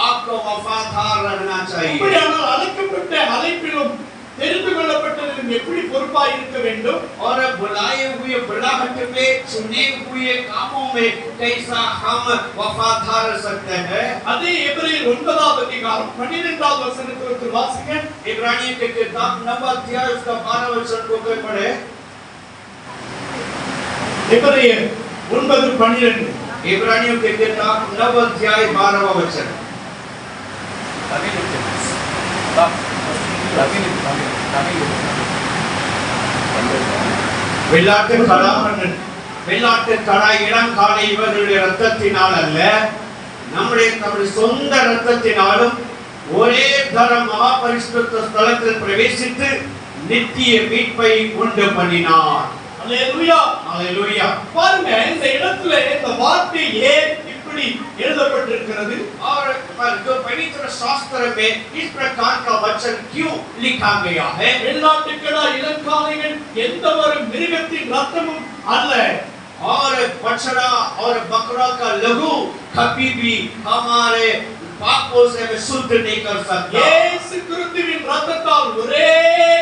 आपको वफादार रहना चाहिए। அப்படியானால் அழைக்கப்பட்ட அழைப்பிலும் தெரிந்து கொள்ளப்பட்டதிலும் எப்படி பொறுப்பாய் இருக்க வேண்டும்? और बुलाए हुए बुलाहट में, चुने हुए कामों में कैसा हम वफादार रह सकते हैं? அதே எபிரேயர் 9வது அதிகாரம் 12வது வசனத்திற்கு வாசிங்க। इब्रानियों के किताब 9 अध्याय उसका 12 वचन को कोई पढ़े। எபிரேயர் 9:12 इब्रानियों के किताब 9 अध्याय 12वां वचन। வெள்ளாட்டு கடா இளங்காலை இவர்களுடைய ரத்தத்தினால் அல்ல, நம்முடைய சொந்த ரத்தத்தினாலும் ஒரே தரம் மகாபரிசுத்த ஸ்தலத்தில் பிரவேசித்து நித்திய மீட்பை உண்டு பண்ணினார்। ஹalleluya हालेलुया। பாருங்க இந்த இடத்துல இந்த வார்த்தை ஏன் இப்படி எழுதப்பட்டிருக்கிறது? और जो पवित्र शास्त्र में इस प्रकार का वचन क्यों लिखा गया है? வெள்ளாட்டுக்கடா இளங்காளைகள் எந்த ஒரு மிருகத்தின் ரத்தமும் அல்ல। और बछड़ा और बकरा का लहू कभी भी हमारे पापों से शुद्ध नहीं कर सकता। இயேசு கிறிஸ்துவின் ரத்தத்தால் ஒரே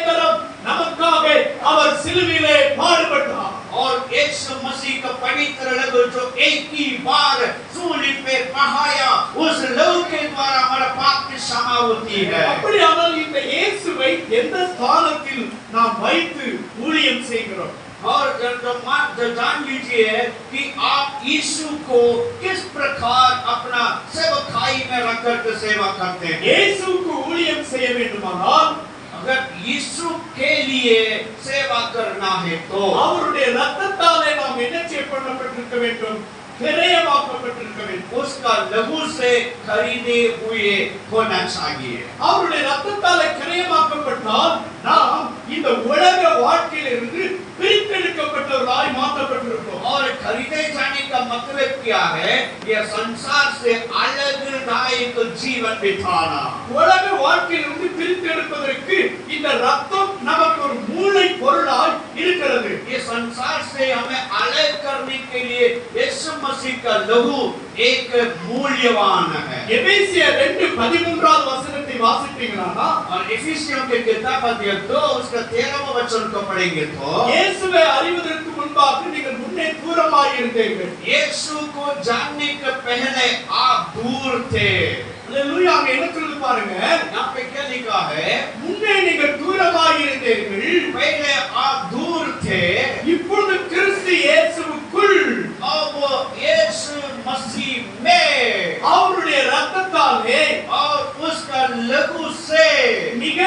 தரம் நமக்காக அவர் சிலுவையிலே பாடுபட்டார்। और यीशु मसीह का पवित्र लहू जो एक ही बार सूली पे बहाया, उस लहू के द्वारा हमारा पाप की क्षमा होती है। அப்படியானால் இந்த இயேசுவை எந்த ஸ்தானத்தில் நாம் வைத்து ஊழியம் செய்கிறோம்? और जो जान लीजिए कि आप यीशु को किस प्रकार अपना सेवकाई में रखकर के सेवा करते हैं। இயேசுவுக்கு ஊழியம் செய்ய வேண்டுமானால், अगर यीशु के लिए सेवा करना है तो அவருடைய ரத்தத்தாலே நாம் என்ன செய்யப்பட்டிருக்க வேண்டும்? கிரயமாக்கப்பட்டிருக்க வேண்டும்। उसका लहू से खरीदे हुए होना चाहिए। அவருடைய ரத்தத்தாலே கிரயமாக்கப்பட்டால் நாம் இந்த உலக வாழ்க்கையிலிருந்து பிரித்தெடுக்கப்பட்டவர்களாய் மாற்றப்பட்டிருக்கிறோம்। और खरीदे जाने का मतलब क्या है? यह संसार से अलग जीवन बिताना। உலக வாழ்க்கையிலிருந்து பிரித்தெடுப்பதற்கு இந்த ரத்தம் நமக்கு ஒரு மூளை பொருளாய் இருக்கிறது। ये संसार से हमें अलग करने के लिए यीशु मसीह का लहू एक मूल्यवान है। எபேசியர் 2:13வது வசனத்தை வாசிப்பீங்களானா, और इफिसियों के किताब अध्याय 2 उसका 13वां वचन को पढ़ेंगे तो இயேசுவை அறிவதற்கு முன்பாக நீங்கள் முன்னே தூரமாய் இருந்தீர்கள்। यीशु को जानने के पहले आप दूर थे। ஹalleluya அங்க என்ன சொல்லுது பாருங்க, यहाँ पे क्या लिखा है? முன்னே நீங்கள் தூரமாய் இருந்தீர்கள், पहले आप दूर थे, இப்பொழுது கிறிஸ்து இயேசுவுக்குள் अब यीशु मसीह में அவருடைய ரத்தத்தாலே और उसका लहू से மிக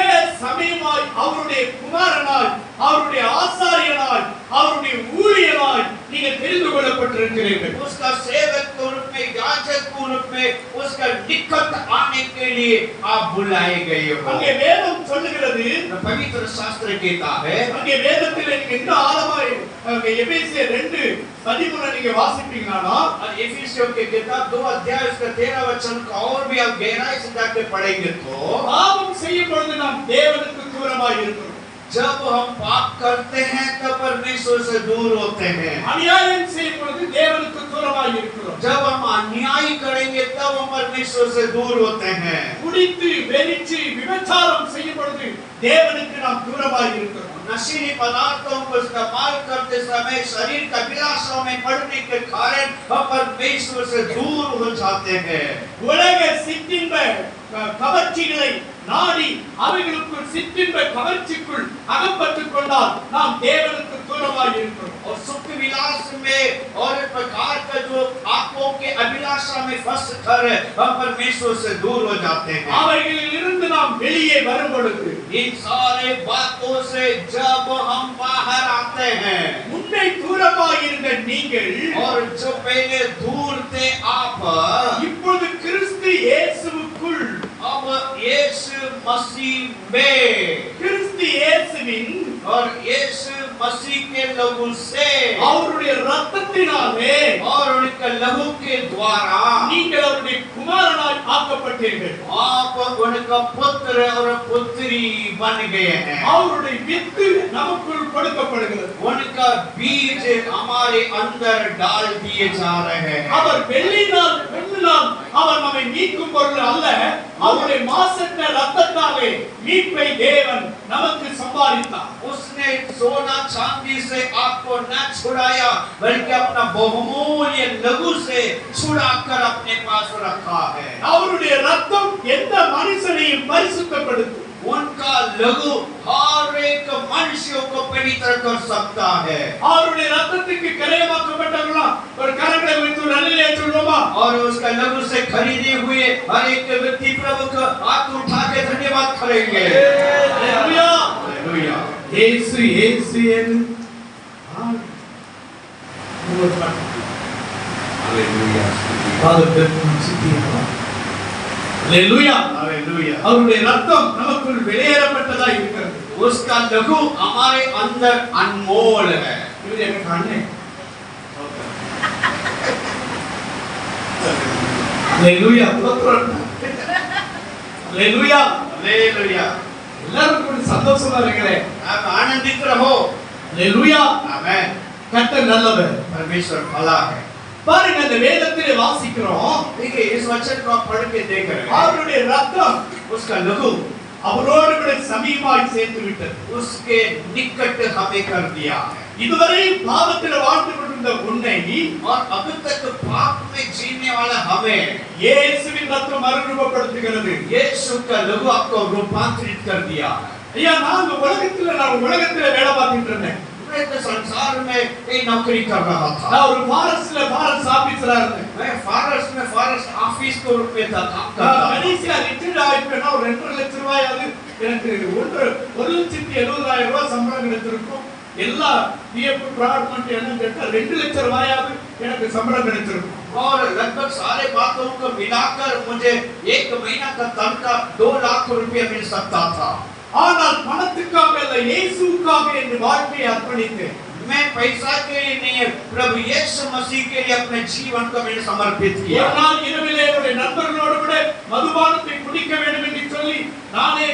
சமயமாய் அவருடைய குமாரனாய், அவருடைய ஆசாரியனாய், அவருடைய ஊழியனாய் நீங்கள் தெரிந்து கொள்ளப்பட்டிருக்கிறீர்கள்। उसका सेवक के रूप में, याजक के रूप में उसका निकट आने के लिए आप बुलाए गए हो। அங்கே வேதம் சொல்லுகிறது, पवित्र शास्त्र कहता है, அங்கே வேதத்தில் நீங்க இந்த ஆழமாய் எபேசியர் 2:13 நீங்க வாசிப்பீங்களானா, और इफिसियों के किताब 2 अध्याय उसका 13 वचन को और भी आप गहराई से जाकर पढ़ेंगे तो பாவம் செய்யும் பொழுது நாம் தேவனுக்கு தூரமாய் இருக்கிறோம்। जब हम पाप करते हैं तब परमेश्वर से दूर होते हैं। அநியாயம் செய்யும் பொழுது தேவனுக்கு தூரமாய் இருக்கிறோம். जब हम अन्याय करेंगे तब हम परमेश्वर से दूर होते हैं। குடித்து வெறிச்சு விபச்சாரம் செய்யும் பொழுது தேவனுக்கு நாம் தூரமாய் இருக்கிறோம். नशीली पदार्थों को इस्तेमाल करते समय शरीर की अभिलाषाओं में पड़ने के कारण हम परमेश्वर से दूर हो जाते हैं। உலக சிற்றின்ப கவர்ச்சிகளை நாடி அவைகளுக்குள் சிற்றின்ப கவர்ச்சிக்குள் அகப்பட்டுக் கொண்டால் நாம் தேவனுக்கு தூரமாய் இருக்கிறோம். और सुख विलास में और एक प्रकार का जो आंखों के अभिलाषा में फंस कर हम परमेश्वर से दूर हो जाते हैं। அவைகளில் இருந்து நாம் வெளியே வரும் பொழுது इन सारे बातों से जब हम बाहर आते हैं முன்னே தூரமாய் இருந்த நீங்கள் और जो पहले दूर थे आप இப்பொழுது கிறிஸ்து இயேசுவுக்குள் अब यीशु मसीह में கிறிஸ்து இயேசுவின் और यीशु मसीह के लहू से அவருடைய இரத்தத்தினாலே और उनके लहू के द्वारा நீங்கள் அவருடைய குமாரனாய் ஆக்கப்பட்டீர்கள். आप उनका पुत्र और पुत्री बन गए हैं। அவருடைய வித்து நமக்குள் கொடுக்கப்படுகிறது. उनका बीज हमारे अंदर डाल दिए जा रहे हैं। அவர் வெள்ளினால் அவர் நம்மை மீட்கும் பொருள் அல்ல, அவருடைய மாசற்ற இரத்தத்தாலே மீட்பை தேவன் நமக்கு சம்பாதித்தார். उसने सोना चांदी से आपको न छुड़ाया बल्कि अपना बहुमूल्य लहू से छुड़ाकर अपने पास रखा है। அவருடைய இரத்தம் எந்த மனுஷனையும் பரிசுத்தப்படுத்தும். उनका लहू हर एक मनुष्य को पवित्र कर सकता है। அவருடைய இரத்தத்துக்கு கிரயமாக்கப்பட்டவர்களா ஒரு கரங்களை வைத்து ஒரு அல்லேலூயா சொல்வோமா? और उसका लहू से खरीदे हुए हर एक व्यक्ति प्रभु को हाथ उठा के धन्यवाद करेंगे। அல்லேலூயா हालेलुया। இயேசு இயேசு என்று हालेलुया। அல்லேலூயா हालेलुया। அவருடைய இரத்தம் நமக்குள் வெளியேறப்பட்டதா இருக்கிறது. उसका लहू हमारे अंदर अनमोल है। இது எங்க கண்ணே. அல்லேலூயா அல்லேலூயா हालेलुया। எல்லாரும் கூட சந்தோஷமா இருக்கீங்களே. आप आनंदित रहो। அல்லேலூயா आमेन। கர்த்தர் நல்லவர். परमेश्वर भला है। பாருங்க அந்த வேதத்திலே வாசிக்கிறோம் देखिए इस वचन को आप पढ़ के देख रहे हैं। அவருடைய இரத்தம் उसका लहू அவரோடு கூட சமீபமாய் சேர்த்து விட்டது. उसके निकट हमें कर दिया है। இதுவரை பாவத்தில் வாழ்ந்து கொண்டிருந்த உன்னை और अब तक पाप में जीने वाला हमें இயேசுவின் இரத்தம் மறுரூபப்படுத்துகிறது. यीशु का लहू आपको रूपांतरित कर दिया है। ஐயா நான் உலகத்துல வேலை பார்த்துட்டு இருந்தேன். मैं तो संसार में एक नौकरी कर रहा था। நான் ஒரு ஃபாரஸ்ட் ஆபீசரா இருந்தேன். मैं फॉरेस्ट ऑफिस के रूप में था काम करता था। கடைசியா ரிட்டையர்ட் ஆயிட்டேன்னா ஒரு 2.5 லட்சம் ரூபாய் அது எனக்கு 1,70,000 ரூபாய் சம்பளம் கிடைச்சிருக்கும். எல்லா பிஎஃப் ப்ராடக்ட் என்ன கேட்டா 2 லட்சம் ரூபாயாவது எனக்கு சம்பளம் கிடைச்சிருக்கும். और लगभग सारे बातों को मिलाकर मुझे 1 महीना का तनख्वाह 2 लाख रुपया मिल सकता था। ஆனால் பணத்துக்காக அல்ல இயேசுவுக்காக என் வாழ்க்கையை அர்ப்பணித்தேன். मैं पैसा के लिए नहीं प्रभु यीशु मसीह के लिए अपने जीवन को मैंने समर्पित ஒரு किया। நாள் இரவிலே என்னுடைய நண்பர்களோடு கூட மதுபானத்தை குடிக்க வேண்டும் என்று சொல்லி நானே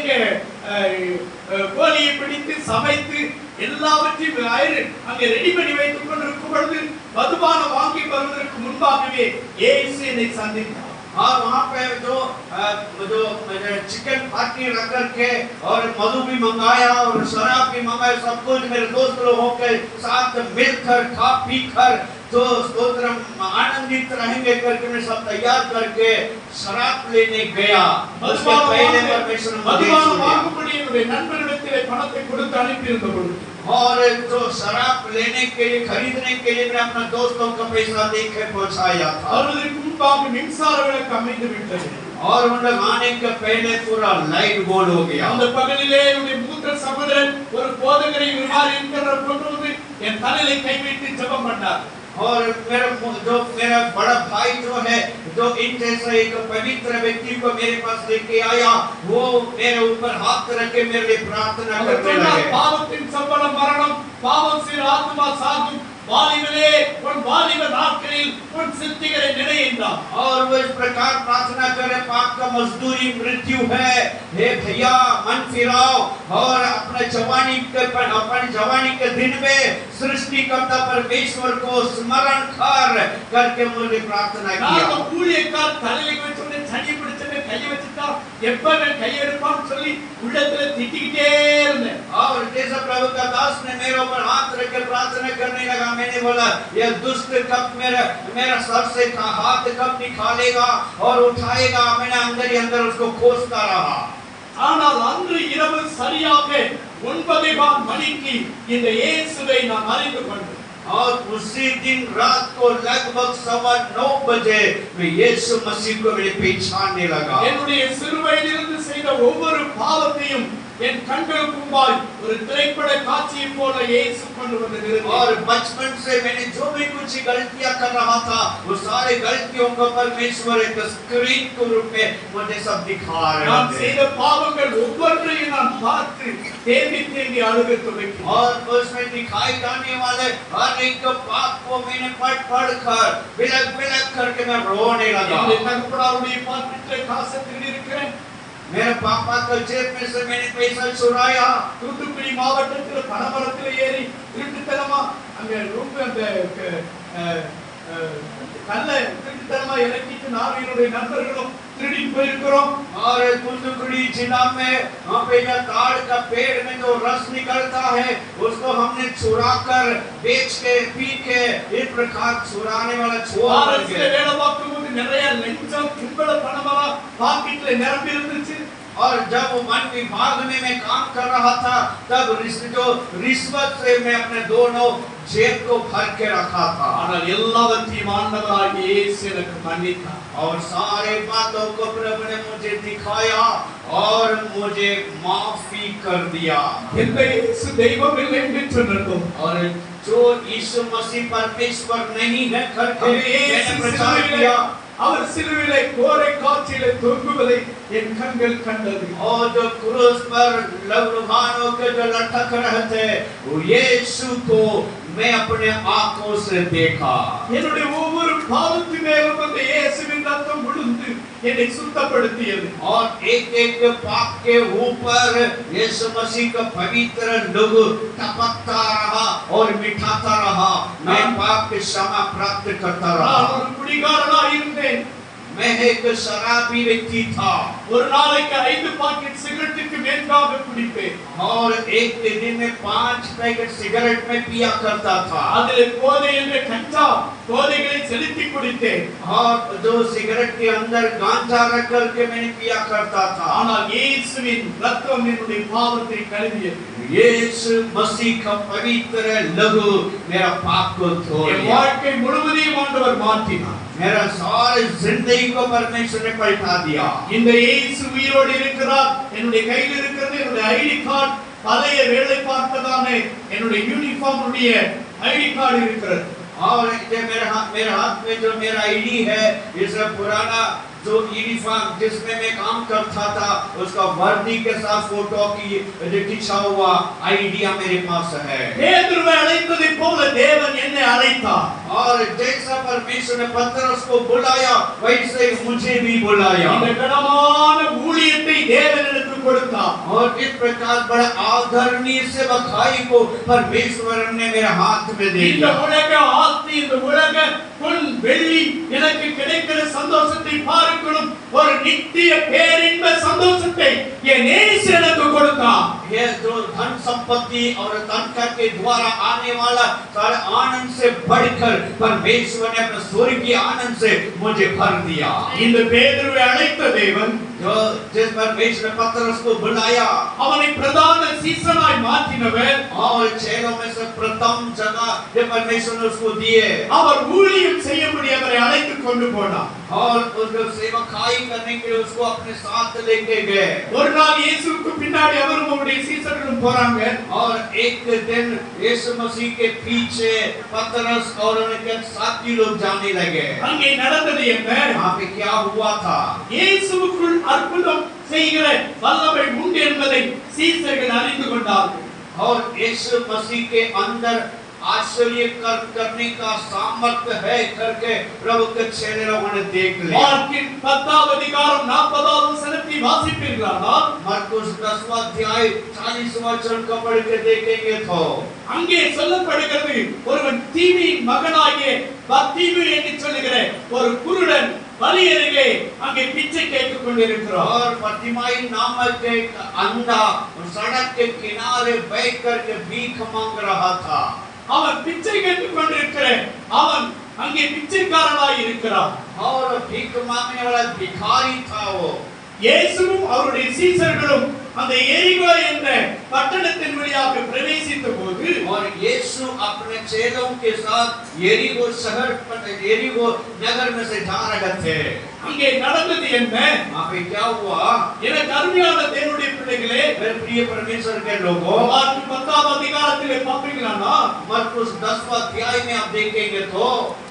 கோழியை பிடித்து சமைத்து எல்லாவற்றையும் அங்கே ரெடி பண்ணி வைத்துக் கொண்டிருக்கும் பொழுது மதுபானம் வாங்கி வருவதற்கு முன்பாகவே இயேசு என்னை சந்தித்தார். और वहाँ पे जो चिकन पार्टी रख करके और मधु भी मंगाया और शराब भी मंगाया, सब कुछ मेरे दोस्त लोगों के साथ मिलकर खा पी कर तो स्तोत्र आनंदित रहेंगे करके मैं सब तैयार करके शराब लेने गया। उसके पहले परमेश्वर மதுபானம் வாங்கும்படி என்னுடைய நண்பரிடத்திலே பணத்தை கொடுத்து அனுப்பியிருந்த பொழுது और जो शराब लेने के लिए खरीदने के लिए मैं अपना दोस्तों का पैसा देकर पहुंचाया था। அவர்களுக்கு முன்பாக மின்சார விளக்கு அமைந்து விட்டது. और उन लोग आने के पहले पूरा लाइट बोल हो गया। அந்த பகலிலே என்னுடைய மூத்த சகோதரன் ஒரு போதகரை விமாரி இருக்கிற கொண்டு வந்து என் தலையிலே கை வைத்து ஜெபம் பண்ணார். और मेरा बड़ा भाई जो है जो इन जैसा एक पवित्र व्यक्ति को मेरे पास लेके आया, वो मेरे ऊपर हाथ रख के मेरे लिए प्रार्थना करने लगे। பாவத்தின் சம்பளம் மரணம், பாவம் செய்த ஆத்மா சாகும், வாலிபனே உன் வாலிப நாட்களில் உன் சிருஷ்டிகரை நினை என்றார். और वो इस प्रकार प्रार्थना करे, पाप का मजदूरी मृत्यु है, हे भैया मन फिराओ और अपने जवानी के दिन में सृष्टिकर्ता परमेश्वर को स्मरण कर करके मुझे प्रार्थना किया। நான் ஊழியக்கார் தலையில வச்சு சனி பிடிச்சே கையை வச்சுட்டா எப்ப கையை எடுப்பான்னு சொல்லி உள்ளத்துல திட்டிக்கிட்டே இருந்தேன். और जैसा प्रभु का दास ने मेरे ऊपर हाथ रख के प्रार्थना करने लगा, मैंने बोला यह दुष्ट कब मेरा सर से हाथ कब निकालेगा और उठाएगा। मैंने अंदर ही अंदर उसको खोजता रहा। ஆனால் அன்று இரவு சரியாக 9:15 மணிக்கு இந்த இயேசுவை நான் அறிந்து கொண்டேன். और उसी दिन रात को लगभग 9:15 बजे मैं यीशु मसीह को मेरे पहचानने लगा। என்னுடைய சிறுவயதிலிருந்து செய்த ஒவ்வொரு பாவத்தையும் என் கண்களுக்கு முன்பாய் ஒரு திரைப்பட காட்சியை போல இயேசு கொண்டு வந்து நிறுத்தினார். और बचपन से मैंने जो भी कुछ गलतियां कर रहा था वो सारे गलतियों को परमेश्वर एक स्क्रीन के रूप में मुझे सब दिखा रहे நான் थे। செய்த பாவங்கள் ஒவ்வொன்றையும் நான் பார்த்து தேம்பி அழுகத் துவங்கினேன். और उसमें दिखाई जाने वाले हर एक पाप को मैंने पढ़ कर बिलख करके मैं रोने लगा। என்னுடைய தகப்பனாருடைய பாக்கெட்டில் காசை திருடி இருக்கிறேன். मेरे पापा के जेब में से मैंने पैसा चुराया। தூத்துக்குடி மாவட்டத்தில் பனமரத்தில் ஏறி திருட்டுத்தனமா அங்க ரொம்ப அந்த கல்ல திருட்டுத்தனமா இறக்கிட்டு நான் என்னுடைய நண்பர்களும் திருடி போயிருக்கிறோம். और तूतुकुड़ी जिला में वहाँ पे जो ताड़ का पेड़ में जो रस निकलता है उसको हमने चुरा कर बेच के पी के इस प्रकार चुराने वाला छोड़ அரசியல வேலை பார்க்கும்போது நிறைய லஞ்சம் கும்பல பணமெல்லாம் பாக்கெட்ல நிரம்பி இருந்துச்சு. और जब वन विभाग में मैं काम कर रहा था तब रिश्वत से मैं अपने दोनों जेब को भर के रखा था। ஆனால் எல்லாவற்றையும் ஆண்டவராகிய இயேசு எனக்கு மன்னித்தார். और सारे बातों को प्रभु ने मुझे दिखाया और मुझे माफी कर दिया। இந்த இயேசு தெய்வம் இல்லை என்று சொன்னோம். और जो यीशु मसीह परमेश्वर नहीं है करके मैंने प्रचार किया। அவர் சிலுவையிலே கோரை காட்சியிலே தொங்குவதை என் கண்கள் கண்டது. और जो क्रूस पर लहूलुहानों के जो लटक रहे थे वो यीशु को मैं अपने आंखों से देखा। என்னுடைய ஒவ்வொரு பாவத்தின் மேலும் அந்த இயேசுவின் ரத்தம் விழுந்து என்னை சுத்தப்படுத்தியது. और एक पाप के ऊपर यीशु मसीह का पवित्र लहू टपकता रहा और मिठाता रहा। मैं पाप की क्षमा प्राप्त करता रहा। நான் ஒரு குடிகாரனாய் இருந்தேன். मैं एक शराबी व्यक्ति था। ஒரு நாளைக்கு 5 பாக்கெட் சிகரெட்டுக்கு மேலாக குடிப்பேன். और एक दिन में 5 पैकेट सिगरेट में पिया करता था। அதில் போதை என்ற கஞ்சா போதைகளை செலுத்தி குடித்தேன். और जो सिगरेट के अंदर गांजा रख करके मैंने पिया करता था। ஆனால் இயேசுவின் ரத்தம் என்னுடைய பாவத்தை கழுவியது. यीशु मसीह का पवित्र लहू मेरा पाप को धो என் दिया। வாழ்க்கை முழுவதையும் ஆண்டவர் மாற்றினார். मेरा सारे जिंदगी को परमेश्वर ने पलटा दिया। இந்த இயேசு உயிரோடு இருக்கிறார். என்னுடைய கையில் இருக்கிறது என்னுடைய ஐடி கார்டு. பழைய வேலை பார்த்ததான என்னுடைய யூனிஃபார்ம் உடைய ஐடி கார்டு இருக்கிறது. और ये मेरे हाथ में जो मेरा आईडी है इसका पुराना जो यूनिफॉर्म जिसमें मैं काम करता था उसका वर्दी के साथ फोटो की खिंचा हुआ आईडिया मेरे पास है। பேதுருவை அழைத்ததை போல தேவன் என்னை அழைத்தார். और जैसा परमेश्वर ने पतरस को बुलाया वैसे मुझे भी बुलाया। இந்த கனமான ஊழியத்தை தேவன் எனக்கு கொடுத்தார். और इस प्रकार बड़ा आदरणीय सेवकाई को परमेश्वर ने मेरे हाथ में दे இந்த दिया। உலக ஆஸ்தி இந்த உலக பொன் வெள்ளி எனக்கு கிடைக்கிற சந்தோஷத்தை பார்க்கணும் ஒரு நித்திய பேரின்ப சந்தோஷத்தை என் இயேசு எனக்கு கொடுத்தார். ये जो धन संपत्ति और तनखा के द्वारा आने वाला सारे आनंद से बढ़कर परमेश्वर ने अपने स्वर्गीय आनंद से मुझे भर दिया। இந்த பேதுருவை அழைத்த தேவன் जो जिस परमेश्वर ने पतरस को बुलाया அவனை பிரதான சீசனாய் மாற்றினவர் और चेलों में से प्रथम जगह जो परमेश्वर ने उसको दिए அவர் ஊழியம் செய்யும்படி அவரை அழைத்து கொண்டு போனார். और उसको सेवकाई करने के लिए उसको अपने साथ लेके गए। ஒரு நாள் இயேசுவுக்கு பின்னாடி அவரும் அவருடைய சீசர்களும் போறாங்க. और एक दिन यीशु मसीह के पीछे पतरस और उनके साथी लोग जाने लगे। அங்கே நடந்தது என்ன? वहाँ पे क्या हुआ था? இயேசுவுக்குள் அற்புதம் செய்கிற வல்லமை உண்டு என்பதை சீசர்கள் அறிந்து கொண்டார்கள். और यीशु मसीह के अंदर आश्चर्य करने का सामर्थ्य है करके प्रभु के चेले लोगों ने देख लिया। மார்க்கின் 10வது அதிகாரம் 40வது வசனத்தை வாசிப்பீர்களானால் मरकुस 10वां अध्याय 40वां वचन को पढ़ के देखेंगे तो அங்கே சொல்லப்படுகிறது ஒருவன் தீமையின் மகனாகிய பத்தீமு என்று சொல்லுகிற ஒரு குருடன் வழி அருகே அங்கே பிச்சை கேட்டுக் கொண்டிருக்கிறார். और पतिमाई नामक एक अंधा सड़क के किनारे बैठ करके भीख मांग रहा था। அவன் பிச்சை கேட்டுக் கொண்டிருக்கிற அவன் அங்கே பிச்சைக்காரனாய் இருக்கிறான். और भीख मांगने वाला भिखारी था वो। இயேசுவும் அவருடைய சீசர்களும் அந்த எரிகோ என்ற பட்டணத்தின் வழியாக பிரவேசித்த போது और यीशु अपने चेलों के साथ यरीहो शहर यरीहो नगर में से जा रहे थे। அங்கே நடந்தது என்ன? वहां पे क्या हुआ? எனக்கு அருமையான தேவனுடைய பிள்ளைகளே, मेरे प्रिय परमेश्वर के लोगों, மார்க் 10வது அதிகாரத்திலே பாப்பீங்களானா मरकुस 10वां अध्याय में आप देखेंगे तो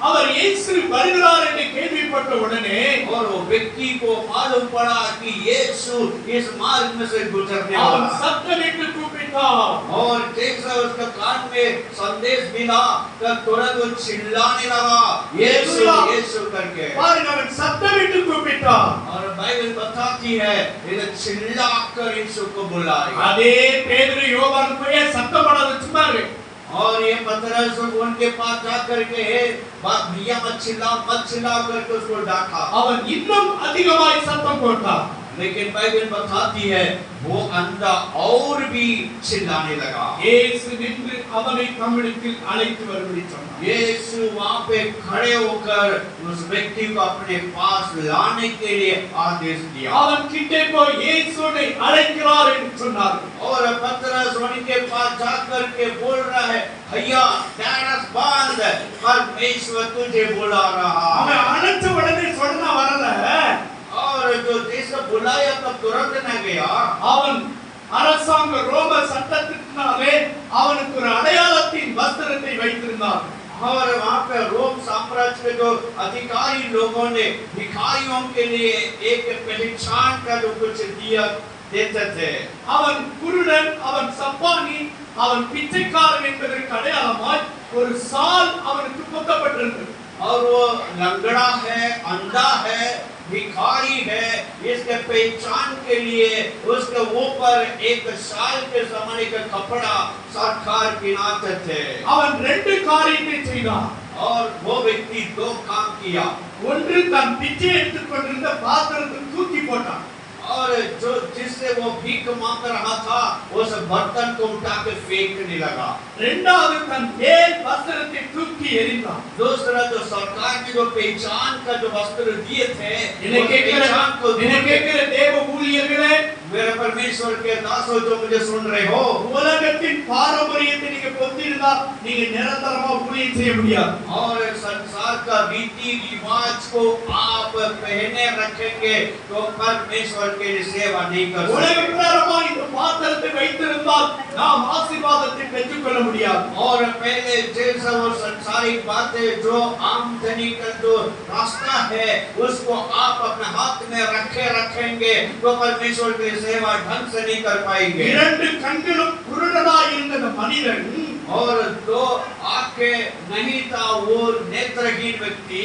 அவர் இயேசு வருகிறார் என்று கேள்விப்பட்ட உடனே और वो व्यक्ति को मालूम पड़ा कि यीशु इस मार्ग में से गुजरने அவன் वाला। சத்தமிட்டு கூப்பிட்டான். और जैसा उसका कान में संदेश मिला तब तुरंत वो चिल्लाने लगा यीशु यीशु करके। பாருங்க, அவன் சத்தமிட்டு கூப்பிட்டான். और बाइबल बताती है ये चिल्लाकर यीशु को बुलाया। அதே பேதுரு யோவான் போய் சத்தம் போட வச்சுட்டாரு. और ये पतरस उनके पास जा करके बात भैया मत चिल्लाओ करके उसको डांटा। அவன் இன்னும் அதிகமாய் சத்தம் போட்டான். लेकिन बाइबल बताती है वो अंधा और भी चिल्लाने लगा। இயேசு நின்று அவனை தம்மிடத்தில் அழைத்து வரும்படி சொன்னார். यीशु वहां पे खड़े होकर उस व्यक्ति को अपने पास लाने के लिए आदेश दिया। அவன் கிட்டே போய் இயேசுவை அழைக்கிறார் என்று சொன்னார். और पतरस उनके पास जाकर के बोल रहा है भैया डांस बंद, परमेश्वर तुझे बुला रहा அவன் है। அழைச்ச உடனே சொன்னா வரல. और जो जैसे बुलाया तब तुरंत न गया। அவன் அரசாங்க ரோம சட்டத்தினாலே அவனுக்கு ஒரு அடையாளத்தின் வஸ்திரத்தை வைத்திருந்தான். और वहां पे रोम साम्राज्य के जो अधिकारी लोगों ने भिखारियों के लिए एक पहचान का जो कुछ दिया देते थे। அவன் குருடன், அவன் சப்பானி, அவன் பிச்சைக்காரன் என்பதற்கு அடையாளமாய் ஒரு சால் அவனுக்கு பொத்தப்பட்டிருந்தது. और वो लंगड़ा है, अंधा है, भिखारी है, इसके पहचान के लिए उसके ऊपर एक साल के जमाने का कपड़ा सरकार पहनाते थे। அவன் ரெண்டு காரியத்தை செய்தான். और वो व्यक्ति दो काम किया। ஒன்று, தன் பிச்சை எடுத்துக் கொண்டிருந்த பாத்திரத்தை தூக்கி போட்டான். और जो जिससे वो भीख मांग रहा था उस बर्तन को उठा के फेंकने लगा। இரண்டாவது, தன் மேல் வஸ்திரத்தை தூக்கி எறிந்தான். दूसरा, जो सरकार ने जो पहचान का जो वस्त्र दिए थे इन्हें पहचान को கேட்கிற தேவ ஊழியர்களே, मेरे परमेश्वर के दासों जो मुझे सुन रहे हो, உலகத்தின் பாரம்பரியத்தை நீங்க பொத்திருந்தா நீங்க நிரந்தரமா ஊழியம் செய்ய முடியாது. और संसार का रीति रिवाज को आप पहने रखेंगे तो परमेश्वर के लिए सेवा नहीं कर सकते। உலகப்பிரகாரமா இந்த பாத்திரத்தை வைத்திருந்தால் நாம் ஆசீர்வாதத்தை பெற்றுக்கொள்ள முடியாது. और पहले जैसा वो संसारिक बातें जो आमदनी का जो रास्ता है उसको आप अपने हाथ में रखेंगे तो परमेश्वर की सेवा ढंग से नहीं कर पाएंगे। இரண்டு கண்களும் குருடனாய் இருந்த அந்த மனிதன், और दो आंखें नहीं था वो नेत्रहीन व्यक्ति,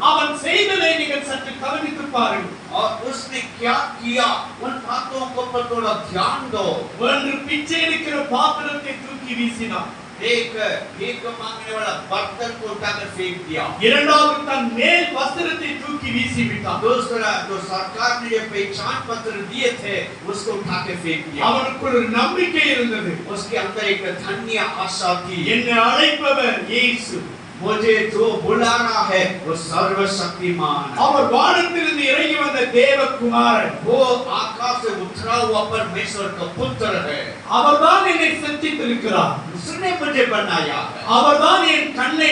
அவன் செய்ததை நீங்கள் சற்று கவனித்து பாருங்கள். और उसने क्या किया उन बातों को पर थोड़ा ध्यान दो। ஒன்று, பிச்சை எடுக்கிற பாத்திரத்தை தூக்கி வீசினான். एक भीख मांगने वाला बर्तन को उठाकर फेंक दिया। இரண்டாவது, தன் மேல் வஸ்திரத்தை தூக்கி வீசி விட்டான். दूसरा, जो सरकार ने जो पहचान पत्र दिए थे उसको उठा के फेंक दिया। அவனுக்கு ஒரு நம்பிக்கை இருந்தது. उसके अंदर एक धन्य आशा थी, என்னை அழைப்பவர் இயேசு, मुझे जो बुला रहा है वो सर्वशक्तिमान है। அவர் வானத்திலிருந்து இறங்கி வந்த தேவகுமாரன், वो आकाश से उतरा हुआ परमेश्वर का पुत्र है। அவர்தான் என்னை சந்தித்திருக்கிறார். उसने मुझे बनाया है। அவர்தான் என் கண்ணை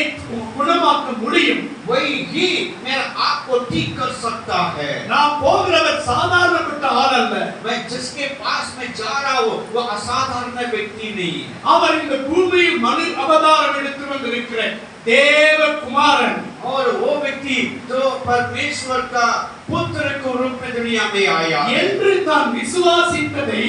குணமாக்க முடியும். वही ही मेरा आँख को ठीक कर सकता है। நான் போகிறவர் சாதாரணப்பட்ட ஆள் அல்ல. मैं जिसके पास में जा रहा हूँ वो असाधारण व्यक्ति नहीं है। அவர் இந்த பூமியில் மனு அவதாரம் எடுத்து வந்திருக்கிற தேவகுமாரன். और वो व्यक्ति जो परमेश्वर का पुत्र के रूप में दुनिया में आया है என்று தான் விசுவாசித்ததை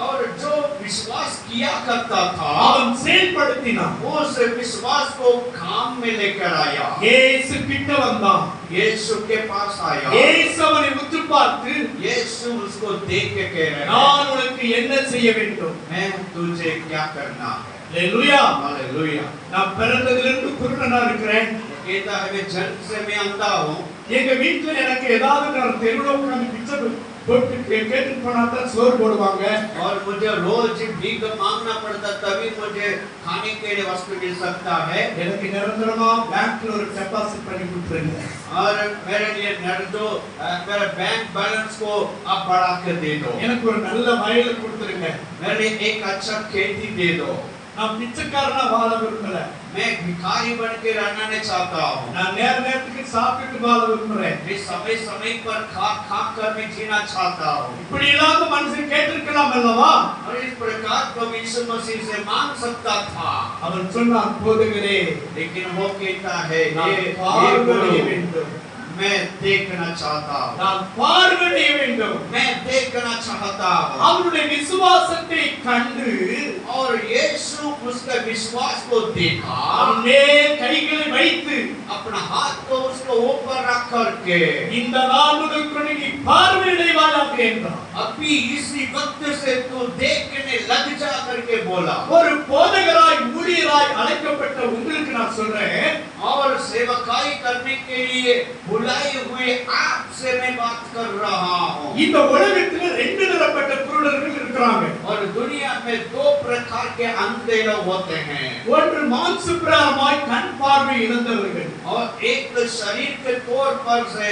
और जो विश्वास किया किया करता था, அவன் செயல்படுத்தினான். उस विश्वास को काम में लेकर आया। இயேசு கிட்ட வந்தான். यीशु के पास आया। இயேசு அவனை உற்று பார்த்து, यीशु उसको देख के कह रहे हैं, நான் உனக்கு என்ன செய்ய வேண்டும்? मैं तुझे क्या करना है? ஹalleluya. हालेलुया। நான் பிறந்ததிலிருந்து குருடனா இருக்கிறேன். कहता है मैं जन्म से मैं अंधा हूँ। எங்க வீட்டுல எனக்கு ஏதாவது நான் தெருவுல உட்கார்ந்து பிச்சை போட்டு கேட்டு போனா தான் சோறு போடுவாங்க. और मुझे रोज भीख मांगना पड़ता तभी मुझे खाने के लिए वस्तु मिल सकता है। எனக்கு நிரந்தரமா பேங்க்ல ஒரு டெபாசிட் பண்ணி கொடுத்துருங்க. और मेरे लिए मेरे बैंक बैलेंस को आप बढ़ा के दे दो। எனக்கு ஒரு நல்ல வயல் கொடுத்துருங்க. मेरे लिए एक अच्छा खेती दे दो। நான் பிச்சைக்காரனா வாழ விரும்பல. मैं भिखारी बन के रहना नहीं चाहता हूँ। நான் நேரத்துக்கு சாப்பிட்டு வாழ விரும்புறேன். मैं समय समय पर खा कर मैं जीना चाहता हूँ। இப்படி இல்லாத மனுஷன் கேட்டிருக்கலாம் அல்லவா? और इस प्रकार प्रभु यीशु मसीह से मांग सकता था, அவன் சொன்னான், போதுகிறே, लेकिन वो कहता है நான் ये பார்வையிட गुरु, வேண்டும். मैं देखना चाहता हूँ, நான் பார்வையிட வேண்டும். मैं देखना चाहता हूँ। அவனுடைய விசுவாசத்தை கண்டு और यीशु उसके विश्वास को देखा, அவனே கைகளை வைத்து अपना हाथ को उसको ऊपर रख करके இந்த நாள் முதல் கொண்டு நீ பார்வையிடைவாயாக என்றான். अभी इसी वक्त से तू देखने लग जा करके बोला। ஒரு போதகராய் ஊழியராய் அழைக்கப்பட்ட உங்களுக்கு நான் சொல்றேன், और सेवकाई करने के लिए बुलाए हुए आपसे मैं बात कर रहा हूँ। இந்த உலகத்துல ரெண்டு தரப்பட்ட குருடர்கள் இருக்கிறாங்க. और दुनिया में दो प्रकार के अंधे लोग होते हैं। ஒன்று மாம்சப்பிரகாரமாய் கண் பார்வை இழந்தவர்கள், और एक तो शरीर के तौर पर से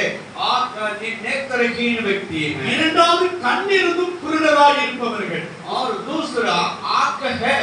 आप नेत्रहीन व्यक्ति हैं। இரண்டாவது கண்ணிருந்தும் குருடராய் இருப்பவர்கள். और दूसरा आंख है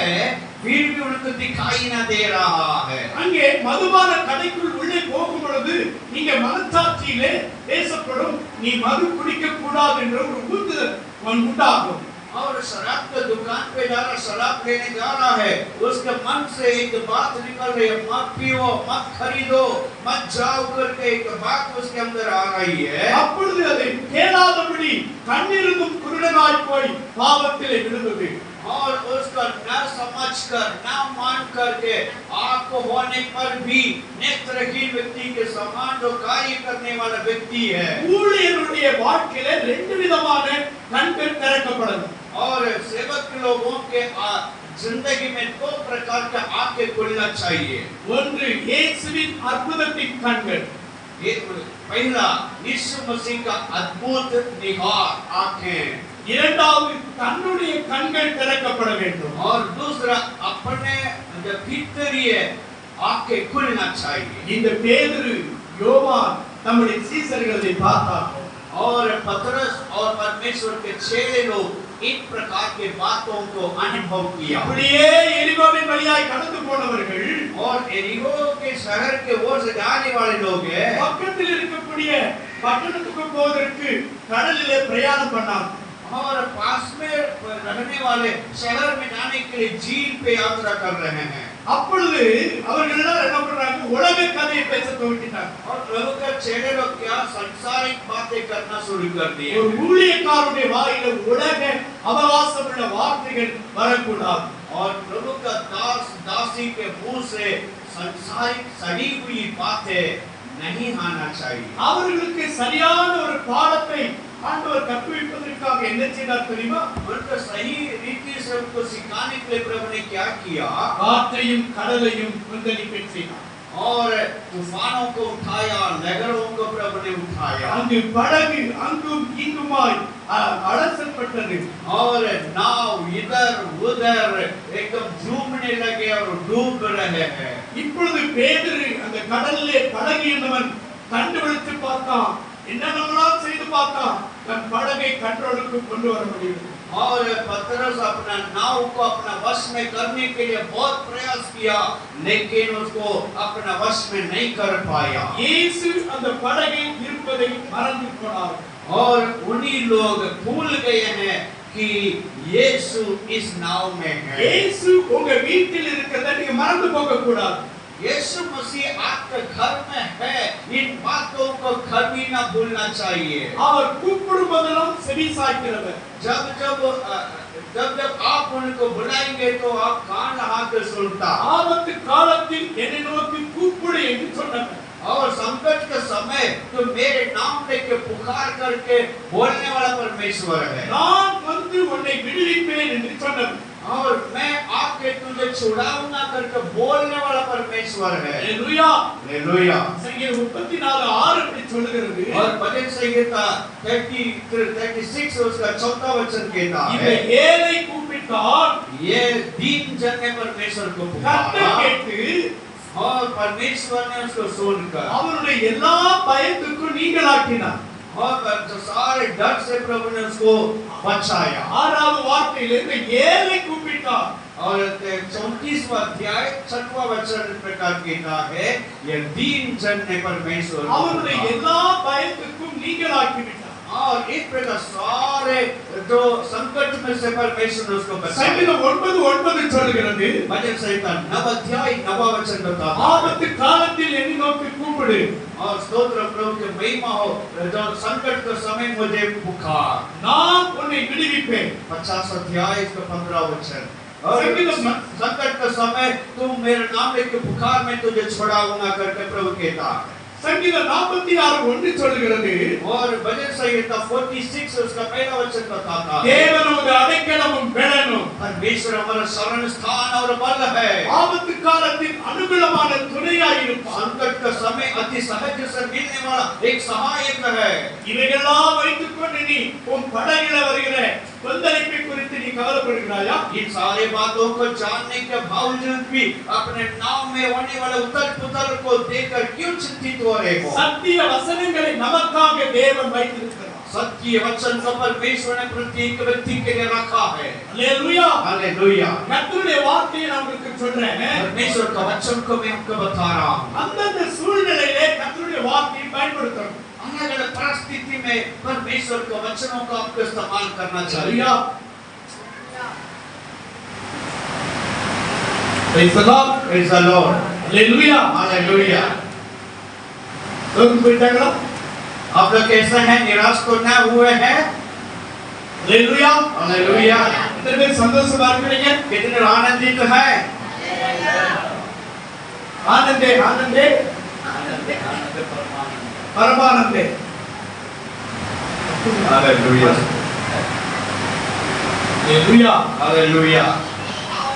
फिर भी उनको दिखाई ना दे रहा है। அங்கே மதுபான கடைக்குள் உள்ளே போகும் பொழுது இங்க மனசாட்சியிலே பேசப்படும், நீ மது குடிக்க கூடாது என்ற ஒரு ஊந்துதல் உண்டாகும். और शराब के दुकान पे जा रहा, शराब लेने जा रहा है, उसके मन से एक बात निकल रही है, मत पियो, मत खरीदो, मत जाओ करके एक बात उसके अंदर आ रही है। அப்பொழுது அதை கேளாதபடி கண்ணிருந்தும் குருடனாய் போய் பாவத்திலே விழுந்தது. और उसका न समझकर न मान करके आपको होने पर भी नेत्रहीन व्यक्ति के समान जो कार्य करने वाला व्यक्ति है। ஊழியருடைய வாழ்க்கையில ரெண்டு விதமான கண்கள் திறக்கப்படணும். और सेवक लोगों के जिंदगी में दो प्रकार के आंखें खुलना चाहिए। ஒன்று இயேசுவின் அற்புதத்தின் கண்கள், पहला यीशु मसीह का अद्भुत निगाह आंखें, இரண்டாவது தன்னுடைய கண்கள் திறக்கப்பட வேண்டும். और दूसरा अपने भीतरीय आंखें खुलना चाहिए। இந்த பேதுரு யோவான் நம்முடைய சீசர்களை பார்த்தார்கள். और पतरस और परमेश्वर के चेले लोग इन प्रकार के बातों को अनुभव किया। அப்படியே எரிகோவின் வழியாய் கடந்து போனவர்கள் और एरिको के शहर के ओर से जाने वाले लोग हैं, பக்கத்தில் இருக்கக்கூடிய பட்டணத்துக்கு போவதற்கு கடலிலே பிரயாணம் பண்ணாங்க. और पास में रहने वाले शहर में जाने के लिए झील पे यात्रा कर रहे हैं। அப்பொழுது அவர்கள் எல்லாம் என்ன பண்றாங்க, உலக கதையை பேச துவங்கிட்டாங்க. और प्रभु के चेले लोग क्या सांसारिक बातें करना शुरू कर दिए। ஒரு ஊழியக்காரனுடைய வாயில உலக அவகாசமுள்ள வார்த்தைகள் வரக்கூடாது. और प्रभु का दास दासी के मुंह से सांसारिक सड़ी हुई बातें नहीं आना चाहिए। அவர்களுக்கு சரியான ஒரு பாடத்தை ஆண்டவர் கற்பிப்பதற்காக என்ன செய்தார் தெரியுமா? उनको सही रीति से उनको सिखाने के लिए प्रभु ने क्या किया? காற்றையும் கடலையும் கொந்தளிக்கச் செய்தார். और तूफानों को उठाया, लहरों को प्रभु ने उठाया। அங்கு படகு அங்கும் இங்குமாய் அலசப்பட்டது. और नाव इधर उधर एकदम झूमने लगे और डूब रहे हैं। இப்பொழுது பேதுரு அந்த கடலிலே படகு என்னவன் கண்டுபிடித்து பார்த்தான், என்னென்னலாம் செய்து பார்த்தான், தன் படகை கண்ட்ரோலுக்கு கொண்டு வர முடியும். और पतरस अपना नाव को अपना वश में करने के लिए बहुत प्रयास किया, लेकिन उसको अपना वश में नहीं कर पाया। இயேசு அந்த படகில் இருப்பதை மறந்து போனார். और उन्हीं लोग भूल गए हैं कि यीशु इस नाव में है। இயேசு உங்க வீட்டில் இருக்கிறத நீங்க மறந்து போக கூடாது. यीशु मसीह आपके घर में है, इन बातों को कभी ना भूलना चाहिए। அவர் கூப்பிடுவதெல்லாம் செவி சாய்க்கிறவர். जब जब आप उनको बुलाएंगे तो आप कान लगाकर सुनता। ஆபத்து காலத்தில் என்னை நோக்கி கூப்பிடு என்று சொன்னவர். और संकट के समय तो मेरे नाम लेके पुकार करके बोलने वाला परमेश्वर है। நான் வந்து உன்னை விடுவிப்பேன் என்று சொன்னவர். और मैं आके तुझे छुड़ाऊंगा करके बोलने वाला परमेश्वर है। ஹalleluya. हालेलुया। சங்கீதம் 34:6 இப்படி சொல்லுகிறது. और भजन संहिता 36 उसका चौथा वचन कहता இதை है, ஏழை கூப்பிட்டால் ये दीन जन ने परमेश्वर को கர்த்தர் पुकारा கேட்டு और परमेश्वर ने उसको सुनकर அவருடைய எல்லா பயத்துக்கும் நீங்களாக்கினார். और जो सारे डर से प्रभु ने उसको बचाया। ஆறாவது வார்த்தையில இந்த ஏழை கூப்பிட்டார். और 34वां अध्याय 6वां वचन इस प्रकार कहता है, ये दीन जन ने परमेश्वर को அவருடைய पुकारा। எல்லா பயத்துக்கும் நீங்களாக்கி விட்டார். और इस प्रकार सारे जो संकट में से परमेश्वर ने उसको बचाया। சங்கீதம் 9:9 சொல்லுகிறது. भजन संहिता 9 अध्याय 9वां वचन बताता है, ஆபத்து காலத்தில் என்னை நோக்கி கூப்பிடு. और स्तोत्र प्रभु की महिमा हो, जो संकट के समय मुझे पुकार। நான் உன்னை விடுவிப்பேன். 50 अध्याय इसका 15 वचन, और संकट संकट के समय तुम मेरे नाम लेके पुकार, मैं तुझे छुड़ाऊंगा करके प्रभु कहता है। சங்கீதம் 46:1 சொல்லுகிறது. और भजन संहिता 46 उसका पहला वचन बताता है, தேவன் உமது அடைக்கலமும் பெலனும் परमेश्वर हमारा शरण स्थान और बल है। ஆபத்து காலத்தில் அனுகூலமான துணையாய் இருப்பார். संकट का समय अति सहज से मिलने वाला एक सहायक है। இவைகளெல்லாம் வைத்துக்கொண்டு நீ உன் படகில வருகிற கொந்தளிப்பை குறித்து நீ கவலைப்படுகிறாயா? इन सारे बातों को जानने के बावजूद भी अपने नाव में होने वाले उथल पुथल को देखकर क्यों चिंतित हो रहे हो? சத்திய வசனங்களை நமக்காக தேவன் வைத்திருக்கிறார். सत्य वचन को परमेश्वर ने प्रत्येक व्यक्ति के लिए रखा है। அல்லேலூயா. हालेलुया। கர்த்தருடைய வார்த்தையை நான் உங்களுக்கு சொல்றேன். परमेश्वर का वचन को मैं आपको बता रहा हूँ। அந்தந்த சூழ்நிலையிலே கர்த்தருடைய வார்த்தையை பயன்படுத்தணும். अलग अलग परिस्थिति में परमेश्वर के वचनों का आपको इस्तेमाल करना चाहिए। சரியா? Praise the Lord. Praise the Lord। Hallelujah. Hallelujah. தோத்து போயிட்டாங்களா? आप लोग कैसे हैं? निराश तो न हुए हैं? அல்லேலூயா. हालेलुया। எத்தனை பேர் சந்தோஷமா இருக்கிறீங்க? कितने आनंदित है? ஆனந்தே ஆனந்தே பரமானந்தே. हालेलुया। அல்லேலூயா. हालेलुया।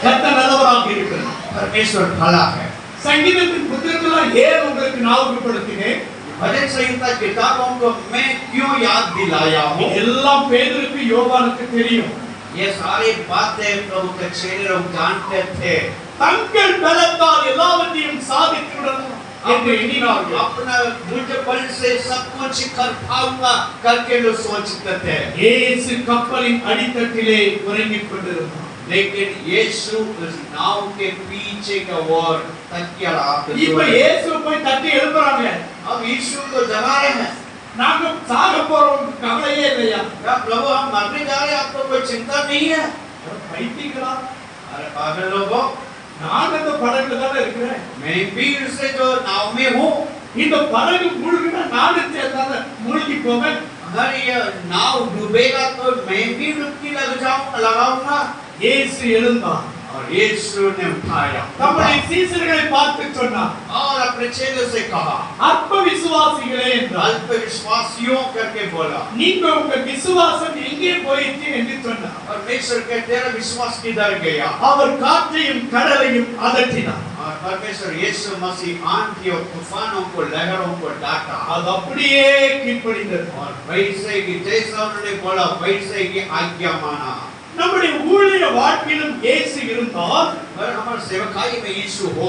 கர்த்தர் நல்லவராக இருக்கிறார். परमेश्वर भला है। சங்கீதத்தின் புத்தகத்தில் ஏன் உங்களுக்கு ஞாபகப்படுத்தினேன்? भजन संहिता किताबों को मैं क्यों याद दिलाया हूँ? எல்லாம் பேதுருக்கு யோவானுக்கு தெரியும். ये सारी बातें प्रभु के चेले लोग जानते थे। தங்கள் பலத்தால் எல்லாவற்றையும் சாதித்து விடலாம் என்று எண்ணினார்கள். अपना मुझ बल से सब कुछ कर पाऊंगा करके लोग सोचते थे। இயேசு கப்பலின் அடித்தட்டிலே உறங்கிக் கொண்டிருந்தார். लेकिन यीशु उस नाव के पीछे की ओर तकिया लगाकर இப்ப இயேசு போய் தட்டி எழுப்புறாங்க. अब यीशु को जगा रहे हैं। நாங்க சாக போறோம் கவலையே இல்லையா? क्या प्रभु हम मरने जा रहे हैं, आपको कोई चिंता नहीं है? பைத்தியங்களா? अरे पागल लोगों, நான் இந்த படகுல தானே இருக்கிறேன். मैं भी उससे जो नाव में हूँ, இந்த படகு மூழ்கினா நானும் சேர்ந்தால மூழ்கி போவேன். अगर ये नाव डूबेगा तो मैं भी डुबकी लगाऊंगा। இயேசு எழுந்தார். और यीशु ने उठाया தம்முடைய சீசர்களை பார்த்து சொன்னார், और अपने चेलों से कहा, அற்ப விசுவாசிகளே என்றார். अल्प विश्वासियों करके बोला। நீங்க உங்க விசுவாசம் எங்கே போயிற்று என்று சொன்னார். परमेश्वर के तेरा विश्वास किधर गया? அவர் காற்றையும் கடலையும் அதட்டினார். और परमेश्वर यीशु मसीह आंधी और तूफानों को, लहरों को डांटा। அது அப்படியே கீழ்ப்படிந்தது. और वैसे ही जैसा उन्होंने बोला वैसे ही आज्ञा माना। நம்முடைய ஊழிய வாழ்க்கையிலும் இயேசு இருந்தால் अगर हमारे सेवकाई में यीशु हो,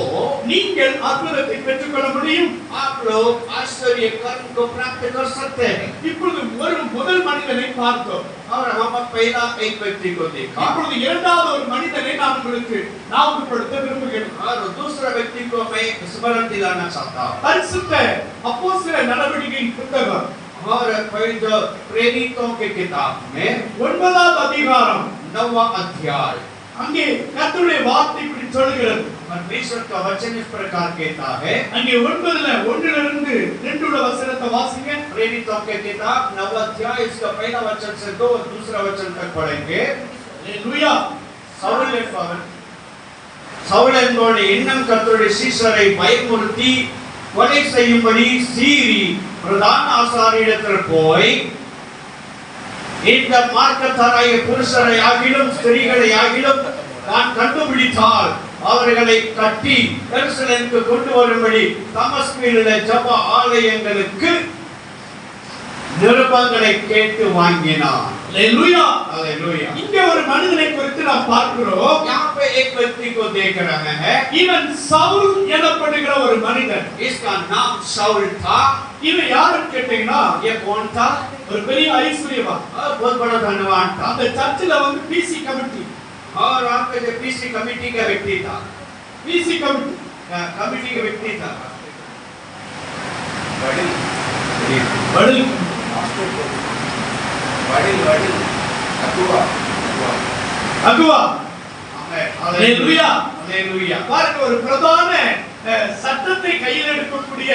நீங்கள் அற்புதத்தை பெற்றுக்கொள்ள முடியும். आप लोग आश्चर्य कर्म को प्राप्त कर सकते हैं। இப்பொழுது ஒரு முதல் மனிதனை பார்த்தோம். और हम पहला एक व्यक्ति को देखा இப்பொழுது இரண்டாவது ஒரு मनिதனை நான் உங்களுக்கு ஞாபகப்படுத்த விரும்புகிறேன். और दूसरा व्यक्ति को मैं स्मरण दिलाना चाहता हूँ। பரிசுத்த அப்போஸ்தலர் நடவடிக்கையின் புத்தகம் और फिर जो प्रेरितों के किताब में 9வது அதிகாரம் 9वां अध्याय அங்கே கர்த்தருடைய வார்த்தை இப்படி சொல்கிறது. परमेश्वर का वचन इस प्रकार कहता है, அங்கே 1:1 2 வசனத்தை வாசிங்க. प्रेरितों के किताब 9 अध्याय इसका पहला वचन से 2 और दूसरा वचन तक पढ़ेंगे. ஹalleluya. சவுல் என்பவனை இன்னும் கர்த்தருடைய சீஷரை பயமுறுத்தி கொலை செய்யும்படி சீறி பிரதான ஆசாரியரிடத்தில் போய், இந்த மார்க்கத்தாராய புருஷரை ஆகிலும் ஸ்திரீகளை ஆகிலும் நான் கண்டுபிடித்தால் அவர்களை கட்டி எருசலேமுக்கு கொண்டு வரும்படி தமஸ்குவில் உள்ள ஜெப ஆலயங்களுக்கு நிருபங்களை கேட்டு வாங்கினார். ஹalleluya. हालेलुया. இங்க ஒரு மனிதனை குறித்து நாம் பார்க்கிறோம். यहाँ पे एक व्यक्ति को देख रहे हैं. இவன் சவுல் எனப்படுகிற ஒரு மனிதன். इसका नाम शाऊल था. இவன் யாருன்னு கேட்டீங்கன்னா, ये कौन था? ஒரு பெரிய ஐஸ்வர்யவான். बहुत बड़ा धनवान था. அந்த சர்ச்சில வந்து பிசி கமிட்டி, और वहाँ पे जो पीसी कमेटी का व्यक्ति था, பிசி கமிட்டி कमेटी का व्यक्ति था. வடில் அகுவா. ஹalleluya. हालेलुया. பாருங்க, ஒரு பிரதான சட்டத்தை கையில் எடுக்கக்கூடிய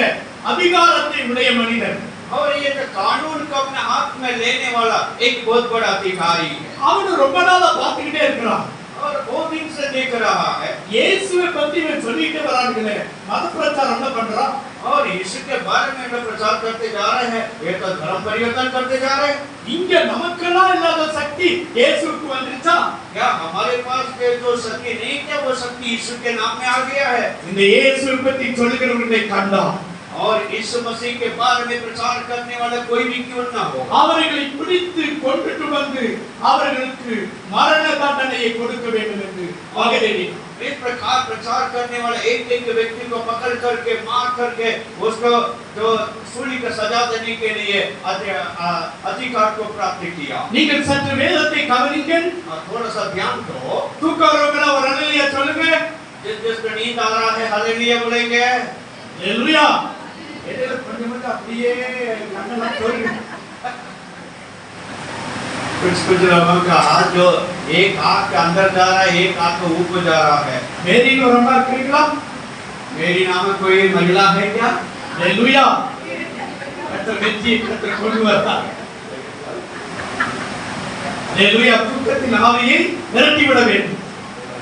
அதிகாரத்தை உடைய மனிதன். और ये जो कानून को अपने हाथ में लेने वाला एक बहुत बड़ा अधिकारी है. அவனு ரொம்ப நாளா பார்த்துக்கிட்டே இருக்கிறான். और बहुत दिन से देख रहा है. இயேசுவை பத்தி இவன் சொல்லிட்டே வரானுங்களே, மத பிரச்சாரம் என்ன பண்றான்? और यीशु के बारे में वे प्रचार करते जा रहे हैं. ये तो धर्म परिवर्तन करते जा रहे हैं. இங்க நமக்கெல்லாம் இல்லாத சக்தி இயேசுவுக்கு வந்துருச்சா? क्या हमारे पास के जो शक्ति नहीं, क्या वो शक्ति यीशु के नाम में आ गया है? இந்த இயேசுவை பத்தி சொல்லுகிறவர்களை கண்டா और यीशु मसीह के बारे में प्रचार करने वाला कोई भी क्यों ना हो, அவர்களை பிடித்து கொண்டுட்டு வந்து அவர்களுக்கு மரண தண்டனையை கொடுக்க வேண்டும் என்று வாக்குறுதினார். इस प्रकार प्रचार करने वाला एक एक व्यक्ति को पकड़ करके मार करके उसको जो सूली का सजा देने के लिए अधिकार को प्राप्त किया. நீங்கள் சற்று வேதத்தை கவனிங்கள். थोड़ा सा ध्यान दो. தூக்கம் வரவங்களா ஒரு அல்லேலூயா சொல்லுங்க. जिसको नींद आ रहा है हालेलुया बोलेंगे. ஹalleluya. இடையில கொஞ்சம் மட்டும் அப்படியே கண்ணெல்லாம் சொல்லுங்க. कुछ लोगों का हाथ जो एक आंख के अंदर जा रहा है, एक आंख के ऊपर जा रहा है. மேரின்னு ஒரு அம்மா இருக்கீங்களா? मेरी नाम में कोई महिला है क्या? ஹalleluya. கர்த்தர் வெற்றி கர்த்தர் கொண்டு வந்தார். ஹalleluya. தூக்கத்தின் ஆவியை விரட்டி விட வேண்டும்.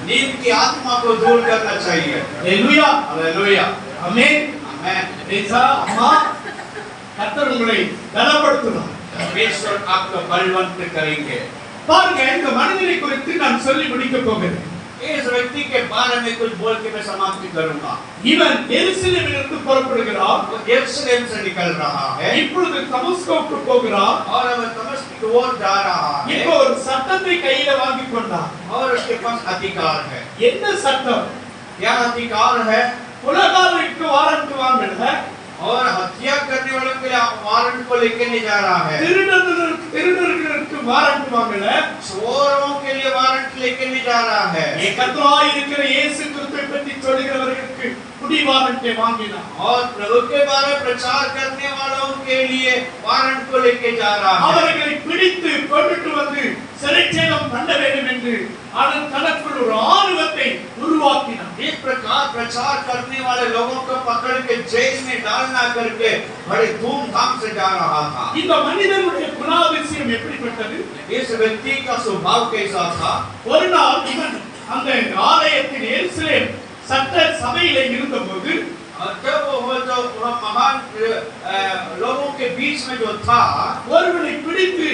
नींद की आत्मा को दूर करना चाहिए. ஹalleluya. हालेलुया. ஆமென். आमेन. தேசா அம்மா கர்த்தர் உங்களை பலப்படுத்துவார். परमेश्वर आपको बलवंत करेंगे. பாருங்க, இந்த மனிதனை குறித்து நான் சொல்லி முடிக்க போகிறேன். इस व्यक्ति के बारे में कुछ बोल के मैं समाप्ति करूंगा. இவன் எருசலேமிலிருந்து புறப்படுகிறான். वो यरूशलेम से निकल रहा है இப்பொழுது தமஸ்குவுக்கு போகிறான். और वह दमिश्क की ओर जा रहा है. இப்போ ஒரு சட்டத்தை கையில வாங்கி கொண்டான். और उसके पास अधिकार है. என்ன சட்டம்? क्या अधिकार है? கொலைகாரனுக்கு வாரண்ட் வாங்கல, और हत्या करने वालों के लिए वारंट को लेके नहीं जा रहा है. திருடர்களுக்கு வாரண்ட் வாங்கல, चोरों के लिए वारंट लेके नहीं जा रहा है. கர்த்தராய் இருக்கிற இயேசு கிறிஸ்துவை பற்றி சொல்லுகிறவர்களுக்கு குடி வாரண்டை வாங்கினான். और प्रभु के बारे में प्रचार करने वालों के लिए वारंट को लेके जा रहा है. அவர்களை பிடித்து கொண்டுட்டு வந்து சிறைச்சேதம் பண்ண வேண்டும் என்று அவன் தனக்குள் ஒரு ஆர்வத்தை உருவாக்கினான். इस प्रकार प्रचार करने वाले लोगों को पकड़ के जेल में डालना करके बड़े धूमधाम से जा रहा था. இந்த மனிதனுடைய குணாதிசயம் எப்படிப்பட்டது? इस व्यक्ति का स्वभाव कैसा था? ஒரு நாள் இவன் அந்த ஆலயத்தின் எருசலேம் சட்ட சபையில இருந்தபோது जब वो जो महान लोगों के बीच में जो था, ஒருவனை பிடித்து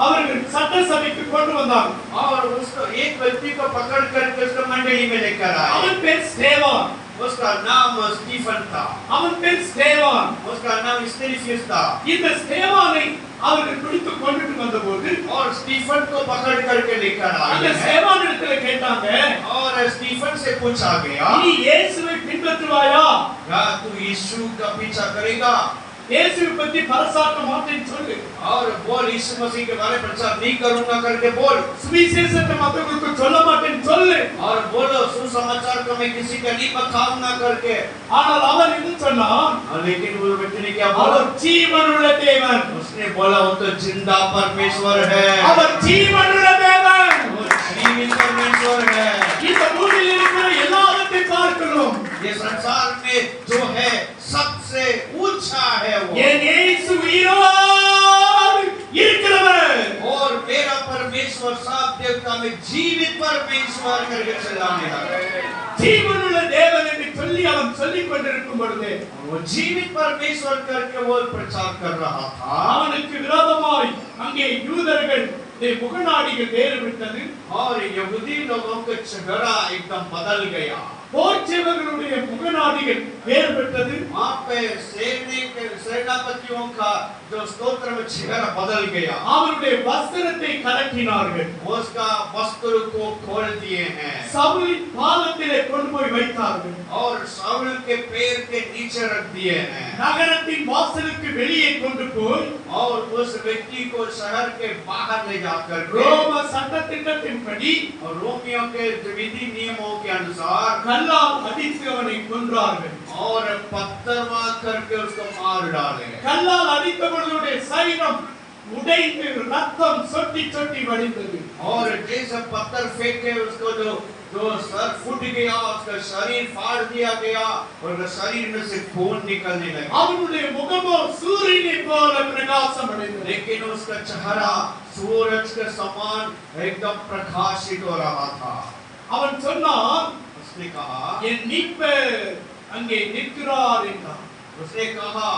அவர்கள் சட்ட சபைக்கு கொண்டு வந்தாங்க. और उसको एक व्यक्ति को पकड़ करके उसको मंडली में लेकर आए. அவன் பேர் ஸ்தேவான். उसका नाम स्टीफन था. அவன் பேர் ஸ்தேவான். उसका नाम स्टेफियस था. இந்த ஸ்தேவானை அவர்கள் பிடித்து கொண்டுட்டு வந்தபோது और स्टीफन को पकड़ करके लेकर அந்த आए. ஸ்தேவானிடத்தில் கேட்டாங்க, और स्टीफन से पूछा गया, நீ இயேசுவை பின்பற்றுவாயா? क्या तू यीशु का पीछा करेगा? இயேசுவை பத்தி பரசாட்ட மாட்டேன்னு சொல்லு. और बोल, यीशु मसीह के बारे में प्रचार नहीं करूंगा करके बोल. சுவிசேஷத்தை மத்தவங்களுக்கு சொல்ல மாட்டேன்னு சொல்லு. और बोलो, सुसमाचार को मैं किसी का नहीं बताऊंगा करके. ஆனால் அவர் என்ன சொன்னான்? लेकिन वो व्यक्ति ने क्या बोला? அவர் ஜீவனுள்ள தேவன். उसने बोला, वो तो जिंदा परमेश्वर है. அவர் ஜீவனுள்ள தேவன். वो जीवित परमेश्वर है. परमेश्वर सब देवता में जीवित परमेश्वर करके चिल्लाने लगा। ஜீவனுள்ள தேவன் என்று சொல்லி அவன் சொல்லிக் கொண்டிருக்கும் பொழுது वो जीवित परमेश्वर करके वो प्रचार कर रहा था। அவனுக்கு விரோதமாய் அங்கே யூதர்கள் முகநாடிகள் வேறுபட்டது और यहूदी लोगों का चेहरा एकदम बदल गया। போர்ச்சேவர்களுடைய முகநாடிகள் வேறுபட்டது वहाँ पे सेनापतियों का जो स्तोत्र में चेहरा बदल गया। அவருடைய வஸ்திரத்தை கலக்கினார்கள் उसका वस्त्र को खोल दिए हैं சவுலின் பாதத்திலே கொண்டு போய் வைத்தார்கள் और शाऊल के पैर के नीचे रख दिए हैं நகரத்தின் வாசலுக்கு வெளியே கொண்டு போய் और उस व्यक्ति को शहर के बाहर ले जाकर ரோம சட்டத்திட்டத்தின்படி और रोमियों के विधि नियमों के अनुसार கல்லால் அடித்து அவனை கொன்றார்கள் और पत्थर मार करके उसको मार डाले। கல்லால் அடித்த பொழுதுடைய சரீரம் உடைந்து ரத்தம் சொட்டி சொட்டி வடிந்தது और जैसे पत्थर फेंके उसको जो सर फूट गया, उसका शरीर फाड़ दिया गया और उसका शरीर में से खून निकलने लगा। அவனுடைய முகமோ சூரியனை போல பிரகாசம் அடைந்தது लेकिन उसका चेहरा सूरज के समान एकदम प्रकाशित हो रहा था। அவன் சொன்னான் उसने कहा என் மீட்பர் அங்கே நிற்கிறார் என்றான் उसने कहा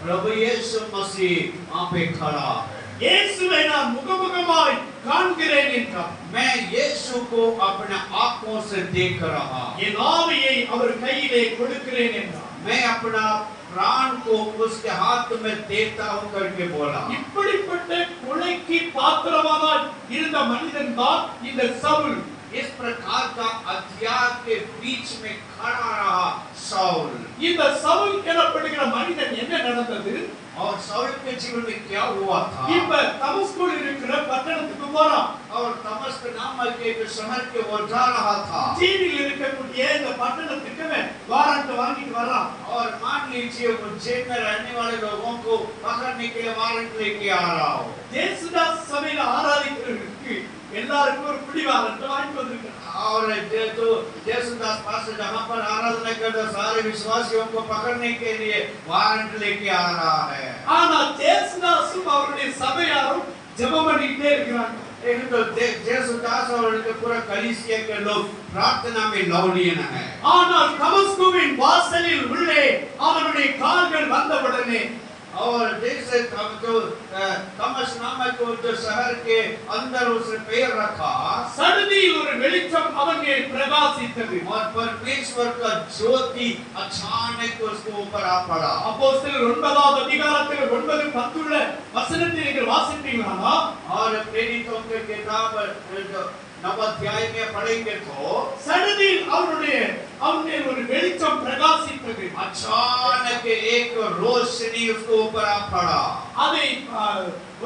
प्रभु यीशु मसीह वहाँ पे खड़ा है। இயேசுவை நான் முகமுகமாய் காண்கிறேன் என்றான் मैं यीशु को अपने आंखों से देख रहा। என் ஆவியை அவர் கையிலே கொடுக்கிறேன் என்றான் मैं अपना प्राण को उसके हाथ में देता हूँ करके बोला। இப்படிப்பட்ட கொலைக்கு பாத்திரமானாய் இருந்த மனிதன் தான் இந்த சவுல் इस प्रकार का हथियार के बीच में खड़ा रहा शाऊल। இந்த சவுல் எனப்படுகிற மனிதன் என்ன நடந்தது और शाऊल के जीवन में क्या हुआ था? இப்ப தமஸ்குல இருக்கிற பட்டணத்துக்கு போறான் और दमिश्क नामक एक शहर के ओर जा रहा था। சீனில் இருக்கக்கூடிய இந்த பட்டணத்துக்கு வாரண்ட் வாங்கிட்டு வரான் और मान लीजिए वो जेल में रहने वाले लोगों को पकड़ने के लिए वारंट लेके आ रहा हो। தேசுதாஸ் சபையில ஆராதிக்கிறவர்களுக்கு எல்லாருக்கும் ஒரு பிடி வாரண்ட் வாங்கிட்டு வந்திருக்கான் और जो जयसुदास पास जहाँ पर आराधना करते सारे विश्वासियों को पकड़ने के लिए वारंट लेके आ रहा है। ஆனா தேசுதாசும் அவருடைய சபையாரும் ஜெபம் பண்ணிட்டே இருக்காங்க लेकिन तो जयसुदास और उनके पूरा कलीसिया के लोग प्रार्थना में लौलीन है। ஆனால் தமஸ்குவின் வாசலில் உள்ளே அவருடைய கால்கள் வந்தவுடனே और जैसे जो तमस नामक जो शहर के अंदर उसने पैर रखा சடுதியில் ஒரு வெளிச்சம் அவன் மேல் பிரகாசித்தது और परमेश्वर का ज्योति अचानक उसके ऊपर आ पड़ा। அப்போஸ்தலர் 9வது அதிகாரத்தில் 9-10 உள்ள வசனத்தை நீங்கள் வாசிப்பீங்களா और प्रेरितों के किताब 9 अध्याय में पढ़ेंगे तो சடுதியில் அவன் மேல் ஒரு வெளிச்சம் பிரகாசித்தது अचानक एक रोशनी उसके ऊपर आ पड़ा। அதை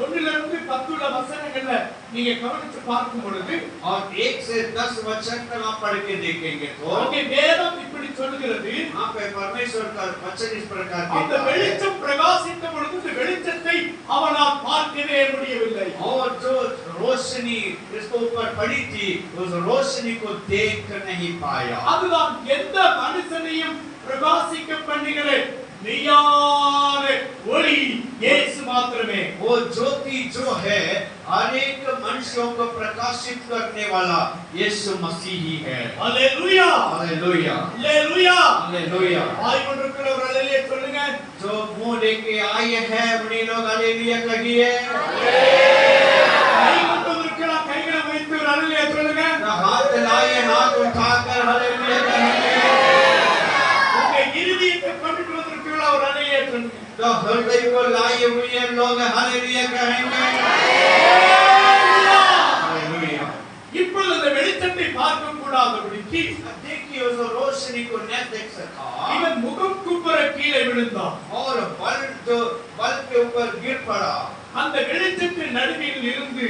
1 to 10 உள்ள வசனங்கள்ல நீங்க கவனிச்சு பார்க்கும் பொழுது और 1 से 10 वचन तक आप पढ़ के देखेंगे तो அங்கே வேதம் இப்படி சொல்கிறது वहाँ पे परमेश्वर का वचन इस प्रकार அந்த कहता है। வெளிச்சம் பிரகாசித்த பொழுது இந்த வெளிச்சத்தை அவனால் பார்க்கவே முடியவில்லை और जो रोशनी इसके ऊपर पड़ी थी उस रोशनी को देख नहीं पाया। அதுதான் எந்த மனுஷனையும் பிரகாசிக்க பண்ணுகிற மெய்யான ஒளி இயேசு மாத்திரமே। वो ज्योति जो है हर एक मनुष्यों को प्रकाशित करने वाला यीशु मसीह ही है। அல்லேலூயா हालेलुया அல்லேலூயா हालेलुया। வாய் கொண்டிருக்கிற ஒரு அல்லேலூயா சொல்லுங்க जो मुंह लेके आए हैं उन्हीं लोग हालेलुया कहिए। கை கொண்டிருக்கிற கைகளை வைத்து ஒரு அல்லேலூயா சொல்லுங்க हाथ लाए हाथ उठाकर हालेलुया कहेंगे। உங்க இருதயத்தை கொண்டு வந்திருக்கிற ஒரு அல்லேலூயா சொல்லுங்க तो हृदय को लाए हुए लोग हालेलुया कहेंगे। हालेलुया। இப்பொழுது அந்த வெளிச்சத்தை பார்க்க கூடாதபடிக்கு देखिए उस रोशनी को न देख सका இவன் முகம் குப்புற கீழே விழுந்தான் और बल के ऊपर गिर पड़ा। அந்த வெளிச்சத்தின் நடுவில் இருந்து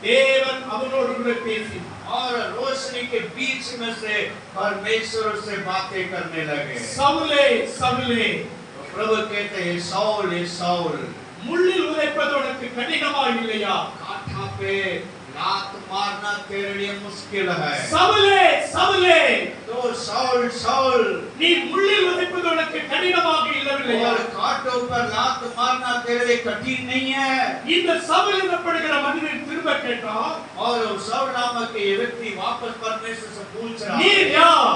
தேவன் அவனோடு கூட பேசினார் और रोशनी के बीच में से परमेश्वर से बातें करने लगे। சவுலே சவுலே तो प्रभु कहते हैं शाऊल शाऊल முள்ளில் உதைப்பது உனக்கு கடினமா இல்லையா कांटा पे लात मारना तेरे लिए मुश्किल है। சவுலே சவுலே तो शाऊल शाऊल நீ முள்ளில் உதைப்பது உனக்கு கடினமாக இல்லவில்லையா? और कांटों पर लात मारना तेरे लिए कठिन नहीं है। இந்த சவுல் எனப்படுகிற மனிதன் திரும்ப கேட்டான், और शाऊल नामक ये व्यक्ति वापस परमेश्वर से पूछ रहा நீர் है, யார்?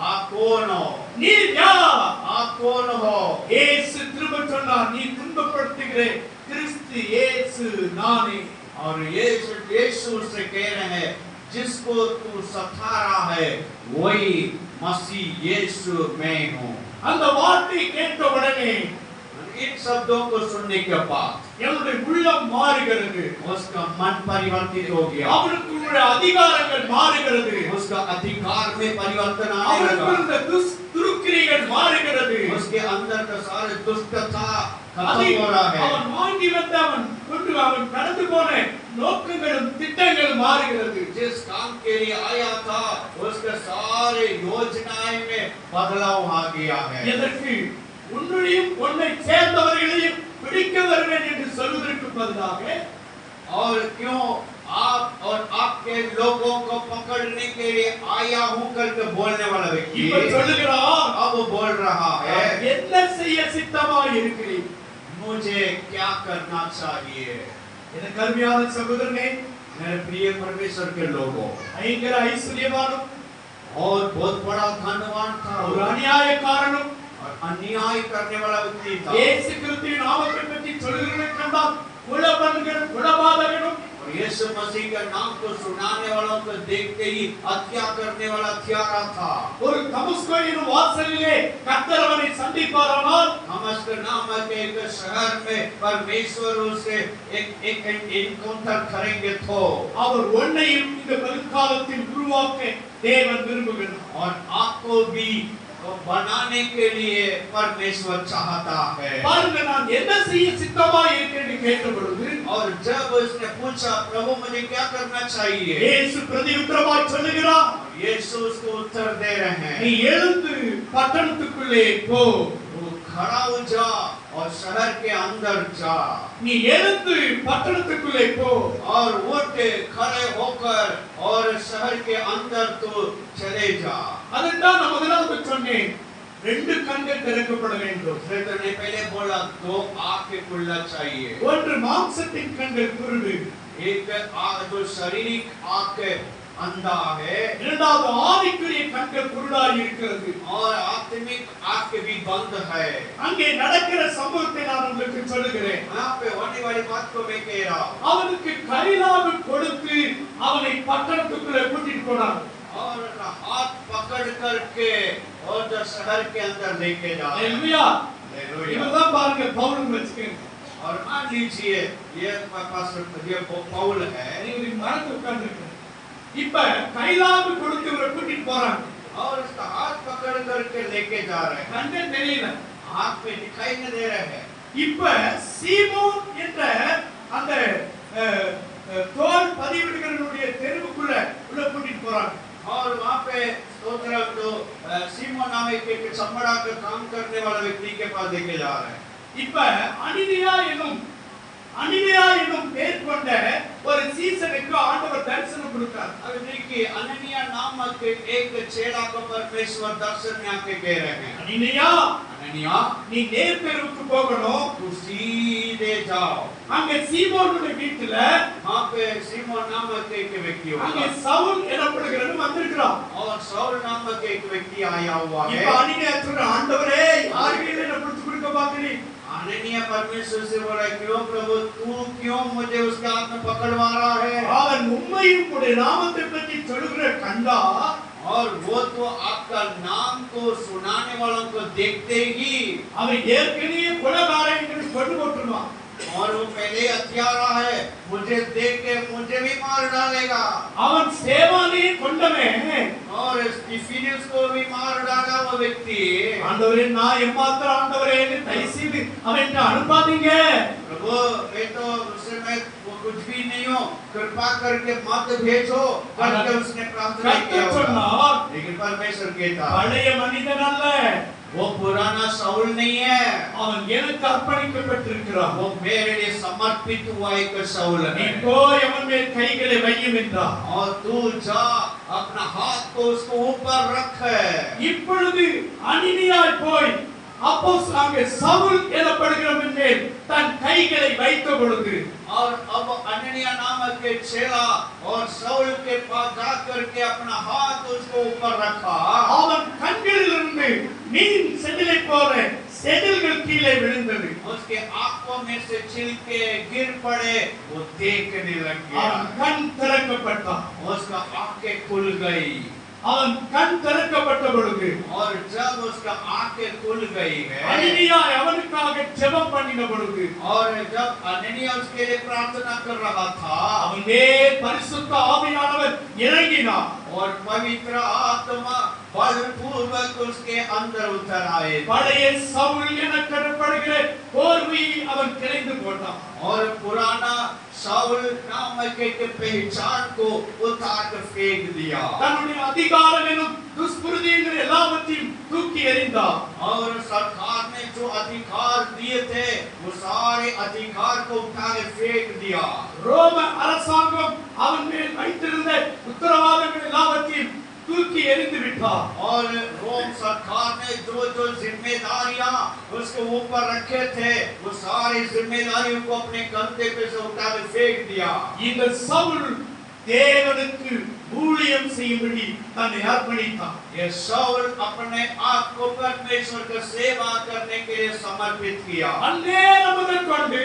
आप कौन हो? நீர் யார்? आप कौन हो? இயேசு திரும்ப சொன்னார், நீ துன்பப்படுத்துகிற கிறிஸ்து இயேசு நானே. और यीशु से कह रहे हैं, जिसको तू सता रहा है वही मसीह यीशु मैं हूँ। அந்த வார்த்தை கேட்ட உடனே इन शब्दों को सुनने के बाद என்னுடைய உள்ளம் மாறுகிறது, उसका मन परिवर्तित हो गया, அவனுக்கு உள்ள அதிகாரங்கள் மாறுகிறது, उसका अधिकार में परिवर्तन आने அவனுக்கு लगा, இருந்த துருக்கிரிகள் மாறுகிறது. उसके अंदर का सारे दुष्टता அதை खत्म हो रहा है। அவன் வாங்கி வந்த அவன் கடந்து போன நோக்கங்களும் திட்டங்களும் மாறுகிறது. जिस काम के लिए आया था उसके सारे योजनाएं में बदलाव आ गया है। எதற்கு? உன்னையும் உன்னை சேர்ந்தவர்களையும் பிடிக்க வருவேன் என்று சொல்வதற்கு பதிலாக, और क्यों आप और आपके लोगों को पकड़ने के लिए आया हूं करके बोलने वाला व्यक्ति இப்ப சொல்லுகிறார், अब वो बोल रहा है, என்ன செய்ய சித்தமாய் இருக்கிறீர்? मुझे क्या करना चाहिए। என் கருமையான சகோதரனே, मेरे प्रिय परमेश्वर के लोगों, பயங்கர ஐஸ்வர்யவானும் और बहुत बड़ा धनवान था ஒரு அநியாயக்காரனும் और अन्याय करने वाला व्यक्ति था, இயேசு கிறிஸ்துவின் நாமத்தை பற்றி சொல்கிறவனை கண்டால் குலபாதகனும் और यीशु मसीह के नाम को सुनाने वालों को देखते ही हत्या करने वाला हत्यारा था। ஒரு தமஸ்கோயின் வாசலிலே கர்த்தர் அவனை சந்திப்பாரானால், दमिश्क नामक एक शहर में परमेश्वर उसे एक एनकाउंटर करेंगे तो, அவர் உன்னையும் இந்த வருங்காலத்தில் உருவாக்க தேவன் விரும்புகிறார். और आपको भी बनाने के लिए परमेश्वर चाहता है। பாருங்க, நான் என்ன செய்ய சித்தமாய் இருக்கிறேன்னு கேட்ட பொழுது, और जब उसने पूछा प्रभु मुझे क्या करना चाहिए, இயேசு பிரதியுத்தரமாய் சொல்லுகிறார், यीशु उसको उत्तर दे रहे நீ हैं, எழுந்து பட்டணத்துக்குள்ளே போ. वो खड़ा हो जा और शहर के अंदर जा, நீ எழுந்து பட்டணத்துக்குள்ளே போ. और उठ खड़े होकर और शहर के अंदर तो चले जा। அதுதான் நான் முதலாவது சொன்னேன், ரெண்டு கண்கள் திறக்கப்பட வேண்டும். फिर तुमने पहले बोला दो आंखें खुलना चाहिए, ஒன்று மாம்சத்தின் கண்கள் குருடு, एक आंख जो शारीरिक आंख अंधा है, இரண்டாவது ஆவிக்குரிய கண்கள் குருடாய் இருக்கிறது. और आत्मिक आंख भी बंद है। அங்கே நடக்கிற சம்பவத்தை நான் உங்களுக்கு சொல்லுகிறேன். यहाँ पे होने वाली बात को मैं कह रहा हूँ, அவனுக்கு கைலாகு கொடுத்து அவனை பட்டணத்துக்குள்ளே கூட்டிட்டு போனார். और हाथ पकड़ करके और जो शहर के अंदर लेके जा रहे हैं। ஹalleluya. हालेलुया। இதுதான் பாருங்க பவுல் வச்சுக்கங்க. और मान लीजिए ये पौल है, நீங்க மரத்து உட்கார்ந்திருக்கீங்க. இப்ப கைலாகு கொடுத்து இவரை கூட்டிட்டு போறாங்க. और उसका हाथ पकड़ करके लेके जा रहे हैं, கண்ணே தெரியல. हाथ में दिखाई नहीं दे रहे हैं। இப்ப சீமோன் என்ற அந்த தோல் பதிவிடுகிறவனுடைய தெருவுக்குள்ள உள்ள கூட்டிட்டு போறாங்க. और वहाँ पे स्तोत्र जो सीमोन नामक एक चमड़ा का काम करने वाला व्यक्ति के पास लेके जा रहे हैं। இப்ப அனினியா என்னும் பேர் கொண்ட ஒரு சீசனுக்கு ஆண்டவர் தரிசனம் கொடுத்தார். अब देखिए अननिया नामक एक चेला को परमेश्वर दर्शन में आके कह रहे हैं, அனினியா, अननिया நீ நேர் தெருவுக்கு போகணும். तू सीधे जाओ, அங்க சீமோனுடைய வீட்டுல वहाँ पे सीमोन नामक एक व्यक्ति அங்கே होगा, சவுல் எனப்படுகிறவன் வந்திருக்கிறான். और शाऊल नामक एक व्यक्ति आया हुआ है। இப்ப அனினியா சொல்ற, ஆண்டவரே யாருக்கு என்ன பிடிச்சு கொடுக்க பாக்குறீங்க? अननिया परमेश्वर से बोला, क्यों प्रभु तू क्यों मुझे उसके हाथ में पकड़वा रहा है? அவன் உம்மையும் உடைய நாமத்தை பற்றி சொல்லுகிற கண்டா, और वो तो आपका नाम को सुनाने वालों को देखते ही, அவன் ஏற்கனவே கொலைகாரன் என்று கொண்டு போட்டுருவான். और वो पहले हत्यारा है, मुझे देख के मुझे भी मार डालेगा। அவன் சேவானை கொண்டவன். और स्टीफेनस को भी मार डाला वो व्यक्ति। ஆண்டவரே, நான் எம்மாத்திர ஆண்டவரே தயவு செய்து அவன் அனுப்பாதீங்க. प्रभु मैं तो उससे मैं वो कुछ भी नहीं हूँ, कृपा करके मत भेजो करके उसने प्रार्थना किया होगा। சொன்னார், लेकिन परमेश्वर कहता பழைய மனிதன் அல்ல, वो पुराना शाऊल नहीं है, அவன் எனக்கு அர்ப்பணிக்கப்பட்டிருக்கிறான். वो मेरे लिए समर्पित हुआ एक शाऊल நீ है। போய் அவன் மேல் கைகளை வையும் வேண்டும் என்றார். और तू जा अपना हाथ को उसको ऊपर रख. இப்பொழுது அனனியாய் போய் அப்போஸ்தலனாகிய சவுல் எனப்படுகிறவன் மேல் தன் கைகளை வைத்த பொழுது और अब अननिया नामक के चेला और शाऊल के पास जाकर के अपना हाथ उसको ऊपर रखा. அவன் கண்களிலிருந்து மீன் செதிலை போல செதில்கள் கீழே விழுந்தது. उसके आंखों में से छिलके गिर पड़े. वो देखने लग गया. அவன் கண் திறக்கப்பட்டான். उसका आंखें खुल गई. அவன் கண் திறக்கப்பட்ட பொழுது और जब उसका आंखें खुल गई है அனனியாய் அவனுக்காக ஜெபம் பண்ணின பொழுது और जब अननिया उसके लिए प्रार्थना कर रहा था அவன் மேல் பரிசுத்த ஆவியானவர் இறங்கினார். और पवित्र आत्मा बलपूर्वक उसके अंदर उतर आए. பழைய சவுல் எனப்படுகிற போர்வையை அவன் கிழிந்து போட்டான். और पुराना शाऊल नामक के पहचान को उतार कर फेंक दिया. தன்னுடைய அதிகாரம் எனும் துஷ்பிரதி என்கிற எல்லாவற்றையும் தூக்கி எறிந்தான். और सरकार ने जो अधिकार दिए थे वो सारे अधिकार को उठा के फेंक दिया. ரோம அரசாங்கம் அவன் மேல் வைத்திருந்த உத்தரவாதங்கள் எல்லாவற்றையும் தூக்கி எறிந்து விட்டார். और रोम सरकार ने जो जो जिम्मेदारियां उसके ऊपर रखे थे वो सारी जिम्मेदारियों को अपने कंधे पे से उठा के फेंक दिया. இந்த சவுல் தேவனுக்கு ஊழியம் செய்யும்படி தன்னை அர்ப்பணித்தான். ये शाऊल अपने आप को परमेश्वर की सेवा करने के लिए समर्पित किया. அந்நேரம் முதல் கொண்டு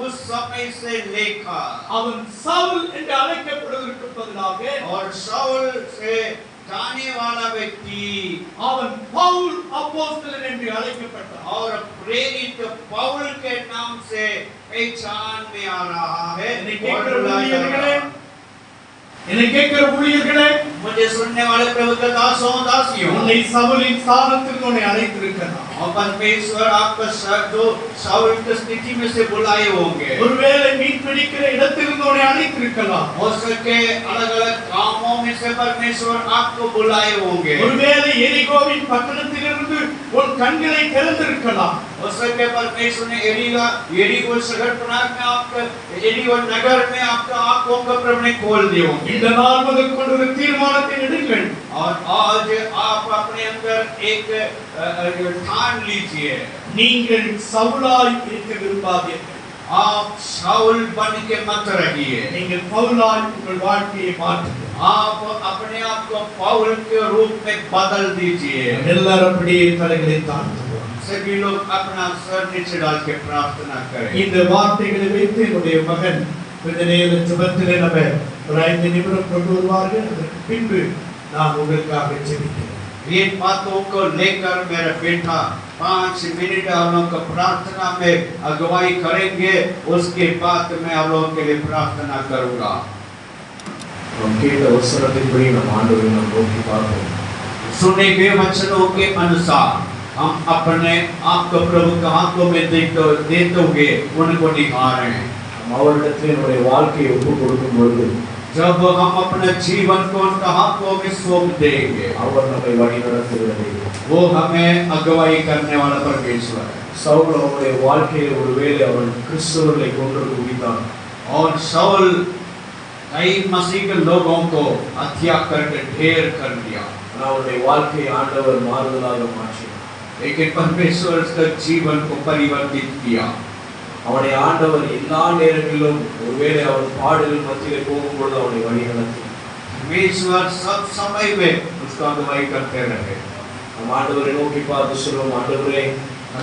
उस समय से लेकर அவன் சவுல் என்று அழைக்கப்படுவதற்கு பதிலாக और शाऊल से जाने वाला व्यक्ति அவன் பவுல் அப்போஸ்தலன் என்று அழைக்கப்பட்டான். और प्रेरित पौल के नाम से पहचान में आ रहा है. என்னை கேட்கிற ஊழியர்களே, मुझे सुनने वाले प्रभु के दासों दासियों, உன்னை சவுலின் ஸ்தானத்திற்கு உன்னை அழைத்திருக்கிறார். और परमेश्वर आपका जो शाऊल की स्थिति में से बुलाए होंगे. ஒருவேளை மீன் பிடிக்கிற இடத்திலிருந்து உன்னை அழைத்திருக்கலாம். हो सके अलग अलग कामों में से परमेश्वर आपको बुलाए होंगे. ஒருவேளை எரிகோவின் பட்டணத்திலிருந்து உன் கண்களை திறந்திருக்கலாம். हो सके परमेश्वर ने एरिगो शहर में आपका एरिगो नगर में आपका आंखों का प्रभु ने खोल दिए होंगे. இந்த நாள் முதல் கொண்டு ஒரு தீர்மானத்தை எடுங்கள். और आज आप अपने अंदर एक ठान लीजिए. நீங்கள் சவுலாய் இருக்க விரும்பாதீர்கள். आप शाऊल बन के मत रहिए. நீங்கள் பவுலாய் உங்கள் வாழ்க்கையை மாற்றுங்கள். आप अपने आप को पौल के रूप में बदल दीजिए. எல்லாரும் அப்படியே தலைகளை தாழ்த்துவோம். सभी लोग अपना सर नीचे डाल के प्रार्थना करें. இந்த வார்த்தைகளை வைத்து என்னுடைய மகன் இந்த நேர ஜெபத்திலே நம்ம ஒரு 5 நிமிடம் கொண்டு வருவார்கள். அதற்கு பின்பு நான் உங்களுக்காக ஜெபிக்கிறேன். इन बातों को लेकर मेरा बेटा 5 मिनट आप लोगों को प्रार्थना में अगुवाई करेंगे. उसके बाद मैं आप लोगों के लिए प्रार्थना करूंगा. हम கேட்ட வசனத்தின்படி நம் ஆண்டவரை நாம் நோக்கி பார்ப்போம். सुने गए वचनों के अनुसार हम अपने आप को प्रभु के हाथों में देते हुए उनको निहारें. हम அவரிடத்தில் நம்முடைய வாழ்க்கையை ஒப்புக் கொடுக்கும் பொழுது जब हम अपने जीवन को उनके हाथों में सौंप देंगे அவர் நம்மை வழி நடத்துகிறது. वो हमें अगुवाई करने वाला परमेश्वर है. சவுல் அவருடைய வாழ்க்கையில் ஒருவேளை அவன் கிறிஸ்தவர்களை கொன்று குவித்தான். और शाऊल कई मसीह के लोगों को हत्या करके ढेर कर दिया. ஆனால் அவருடைய வாழ்க்கையை ஆண்டவர் மாறுதலாக மாற்றினார். लेकिन परमेश्वर उसका जीवन को परिवर्तित किया. அவனை ஆண்டவர் எல்லா நேரங்களிலும் ஒருவேளை அவன் பாடுகள் மத்தியிலே போகும்பொழுது அவனை வழி நடத்தினார். परमेश्वर सब समय में उसका अगुवाई करते रहे. நம் ஆண்டவரை நோக்கி பார்த்து சொல்லுவோம், ஆண்டவரே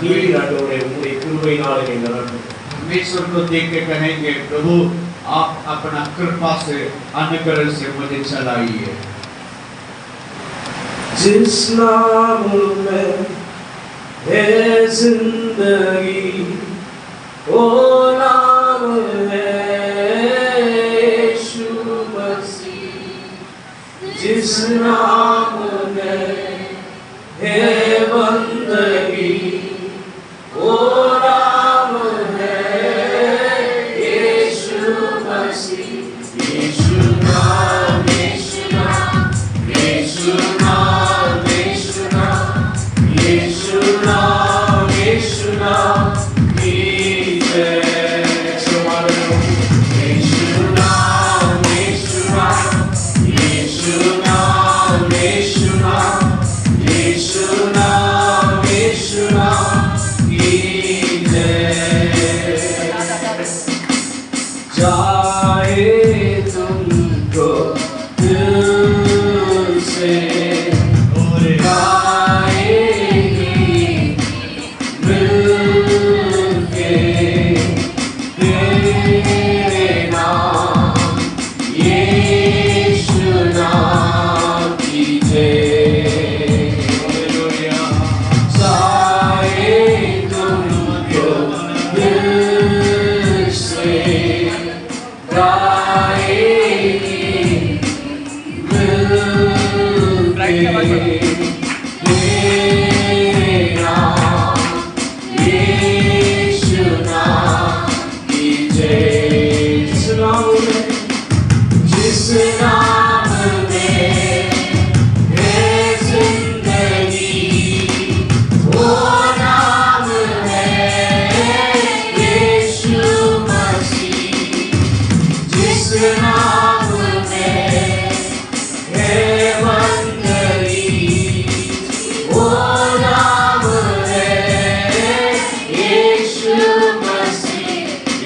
நீர் ஆண்டவரே உம்முடைய கிருபையினாலே என்னை நடத்தும். परमेश्वर को देख के कहेंगे, प्रभु आप अपना कृपा से अनुग्रह से मुझे चलाइए. जिस नाम में है जिंदगी ओ नाम है यीशु मसीह. जिस नाम में है बंदगी ओ नाम है यीशु मसीह. यीशु नाम यीशु नाम यीशु नाम यीशु नाम यीशु नाम यीशु नाम Jesus. यीशु नाम यीशु नाम नाम में है जिंदगी, वो नाम है यीशु मसीह। जिस नाम में है बंदगी, वो नाम है यीशु मसीह।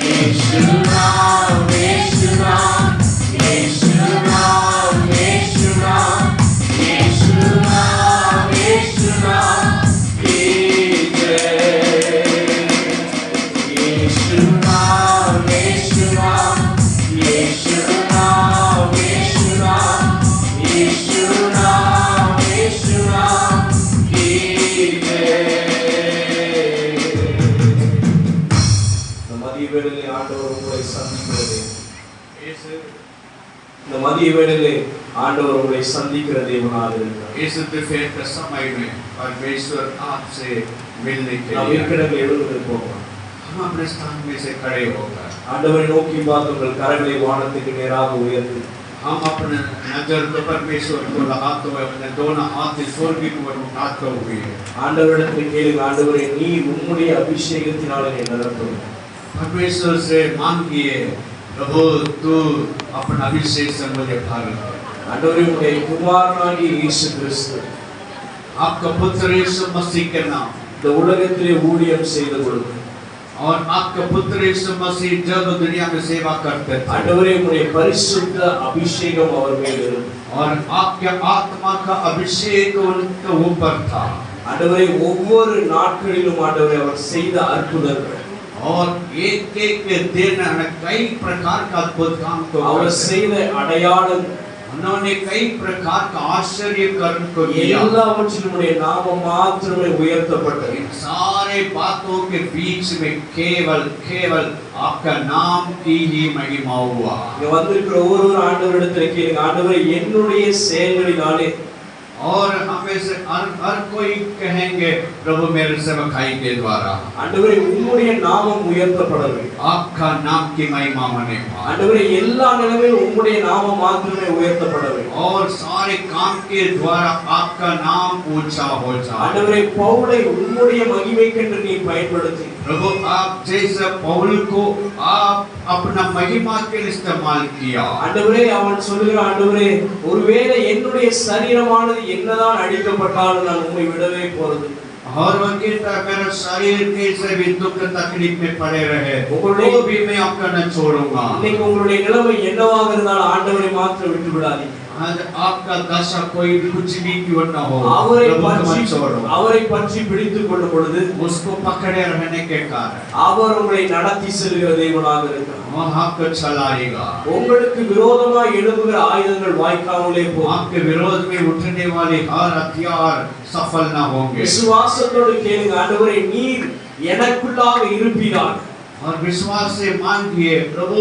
यीशु नाम, यीशु नाम, यीशु नाम, यीशु नाम, यीशु नाम, यीशु नाम की जय। यीशु नाम, यीशु नाम, यीशु नाम, यीशु नाम, यीशु नाम, यीशु नाम की जय। இந்த மதிய வேளையிலே ஆண்டவர் உங்களை சந்திக்கிறது. இந்த மதிய வேளையிலே ஆண்டவர் உங்களை சந்திக்கிற தேவனாக இருக்கிறார். इस दोपहर के समय में परमेश्वर आपसे मिलने के நாம் लिए இருக்கிற எழுந்து போவோம். हम अपने स्थान में से खड़े होकर ஆண்டவரை நோக்கி பார்த்து உங்கள் கரங்களை வானத்துக்கு நேராக உயர்த்தி हम अपने नजर को परमेश्वर को लगाते हुए अपने दोनों हाथ स्वर्ग की ओर उठाते हुए ஆண்டவரிடத்தில் கேளுங்க, ஆண்டவரே நீர் உம்முடைய அபிஷேகத்தினால் என்னை நிரப்பும். परमेश्वर से मांगिए, प्रभु तू अपना अभिषेक से मुझे भर। ஆண்டவரே உம்முடைய குமாரனாகிய இயேசு கிறிஸ்து आपका पुत्र यीशु मसीह के नाम இந்த உலகத்திலே ஊழியம் செய்த பொழுது और आपका पुत्र यीशु मसीह जब दुनिया में सेवा करते थे ஆண்டவரே உம்முடைய பரிசுத்த அபிஷேகம் அவர் மேல் இருந்தது. और आपके आत्मा का अभिषेक उनके ऊपर था ஆண்டவரே ஒவ்வொரு நாட்களிலும் ஆண்டவரே அவர் செய்த அற்புதங்கள் और एक एक दिन कई प्रकार का अद्भुत काम को அவர் செய்த அடையாளம் उन्होंने कई प्रकार का आश्चर्य कर्म को किया। எல்லாவற்றிலும் உம்முடைய நாமம் மாத்திரமே உயர்த்தப்பட்டது. इन सारे बातों के बीच में केवल केवल आपका नाम की ही महिमा हुआ। இங்க வந்திருக்கிற ஒவ்வொரு ஆண்டவரிடத்தில் கேளுங்க, ஆண்டவரே என்னுடைய செயல்களினாலே और हमें से हर कोई कहेंगे प्रभु मेरे सेवकाई के द्वारा ஆண்டவரே உம்முடைய நாமம் உயர்த்தப்பட வேண்டும். आपका नाम की महिमा होने पाए ஆண்டவரே எல்லா நிலைமையிலும் உம்முடைய நாமம் மாத்திரமே உயர்த்தப்பட வேண்டும். और सारे काम के द्वारा आपका नाम ऊंचा हो जाए। ஆண்டவரே பவுலை உம்முடைய மகிமைக்கென்று நீ பயன்படுத்தி प्रभु आप जैसे पौल को आप अपना महिमा के लिए इस्तेमाल किया। ஆண்டவரே அவன் சொல்லுகிறான், ஆண்டவரே ஒருவேளை என்னுடைய சரீரமானது என்னதான் அழிக்கப்பட்டாலும் நான் உம்மை விடவே போறது. और वो कहता मेरा शरीर कैसे भी दुख तकलीफ में पड़े रहे वो भी मैं आपका न छोड़ूंगा। இன்னைக்கு உங்களுடைய நிலைமை என்னவாக இருந்தாலும் ஆண்டவரை மாத்திரம் விட்டு விடாதீங்க. आज आपका दशा कोई कुछ भी क्यों न हो அவரை प्रभु को பற்றி मत छोड़ो। அவரை பற்றி பிடித்துக் கொள்ளும் பொழுது उसको पकड़े रहने के कारण அவர் உங்களை நடத்தி செல்கிற தேவனாக இருக்கிறார். वो आपको चलाएगा। உங்களுக்கு விரோதமாய் எழும்புகிற ஆயுதங்கள் வாய்க்காமலே போகும். आपके विरोध में उठने वाले हर हथियार सफल न होंगे। விசுவாசத்தோடு கேளுங்க, ஆண்டவரே நீர் எனக்குள்ளாக இருப்பீராக. और विश्वास से मांगिए, प्रभु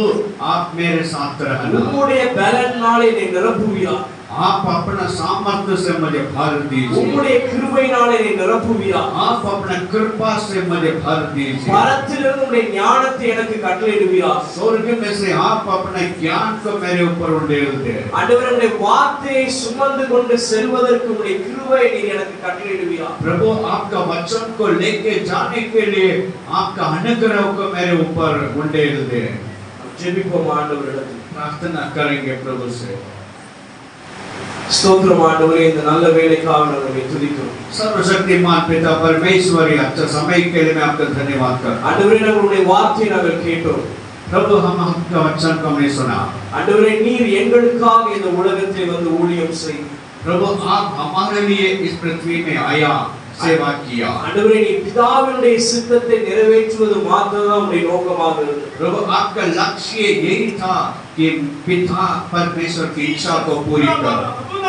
आप मेरे साथ रहना। உம்முடைய பலனாலே என்னை நிரப்புவீராக. आप अपना सामर्थ्य से मुझे भर दीजिए। உம்முடைய கிருபையினாலே என்னை நிரப்புவீராக. आप अपना कृपा से मुझे भर दीजिए। பரத்திலிருந்து உம்முடைய ஞானத்தை எனக்கு கட்டளையிடுவீராக. स्वर्ग में से आप अपने ज्ञान को मेरे ऊपर उंडेल दे। ஆண்டவரே உம்முடைய வார்த்தையை சுமந்து கொண்டு செல்வதற்கு உம்முடைய கிருபையை நீர் எனக்கு கட்டளையிடுவீராக. प्रभु आपका वचन को लेके जाने के लिए आपका अनुग्रह को मेरे ऊपर उंडेल दे। ஜெபிப்போம் ஆண்டவரிடத்தில். प्रार्थना करेंगे प्रभु से। ஸ்தோத்திரம் ஆண்டவரே, இந்த நல்ல வேளைக்காக நாங்கள் துதிக்கிறோம். सर्वशक्तिमान पिता परमेश्वर अच्छा समय के लिए मैं आपका धन्यवाद करता हूं। ஆண்டவரே நம்முடைய வார்த்தையை நாங்கள் கேட்டோம். प्रभु हम आपका वचन को हमने सुना। ஆண்டவரே நீர் எங்களுக்காக இந்த உலகத்தில் வந்து ஊழியம் செய். प्रभु आप हमारे लिए इस पृथ्वी में आया, सेवा किया। ஆண்டவரே நீ பிதாவினுடைய சித்தத்தை நிறைவேற்றுவது மாத்திரம்தான் உம்முடைய நோக்கமாக இருந்தது. प्रभु आपका लक्ष्य यही था कि पिता परमेश्वर की इच्छा को पूरी कर।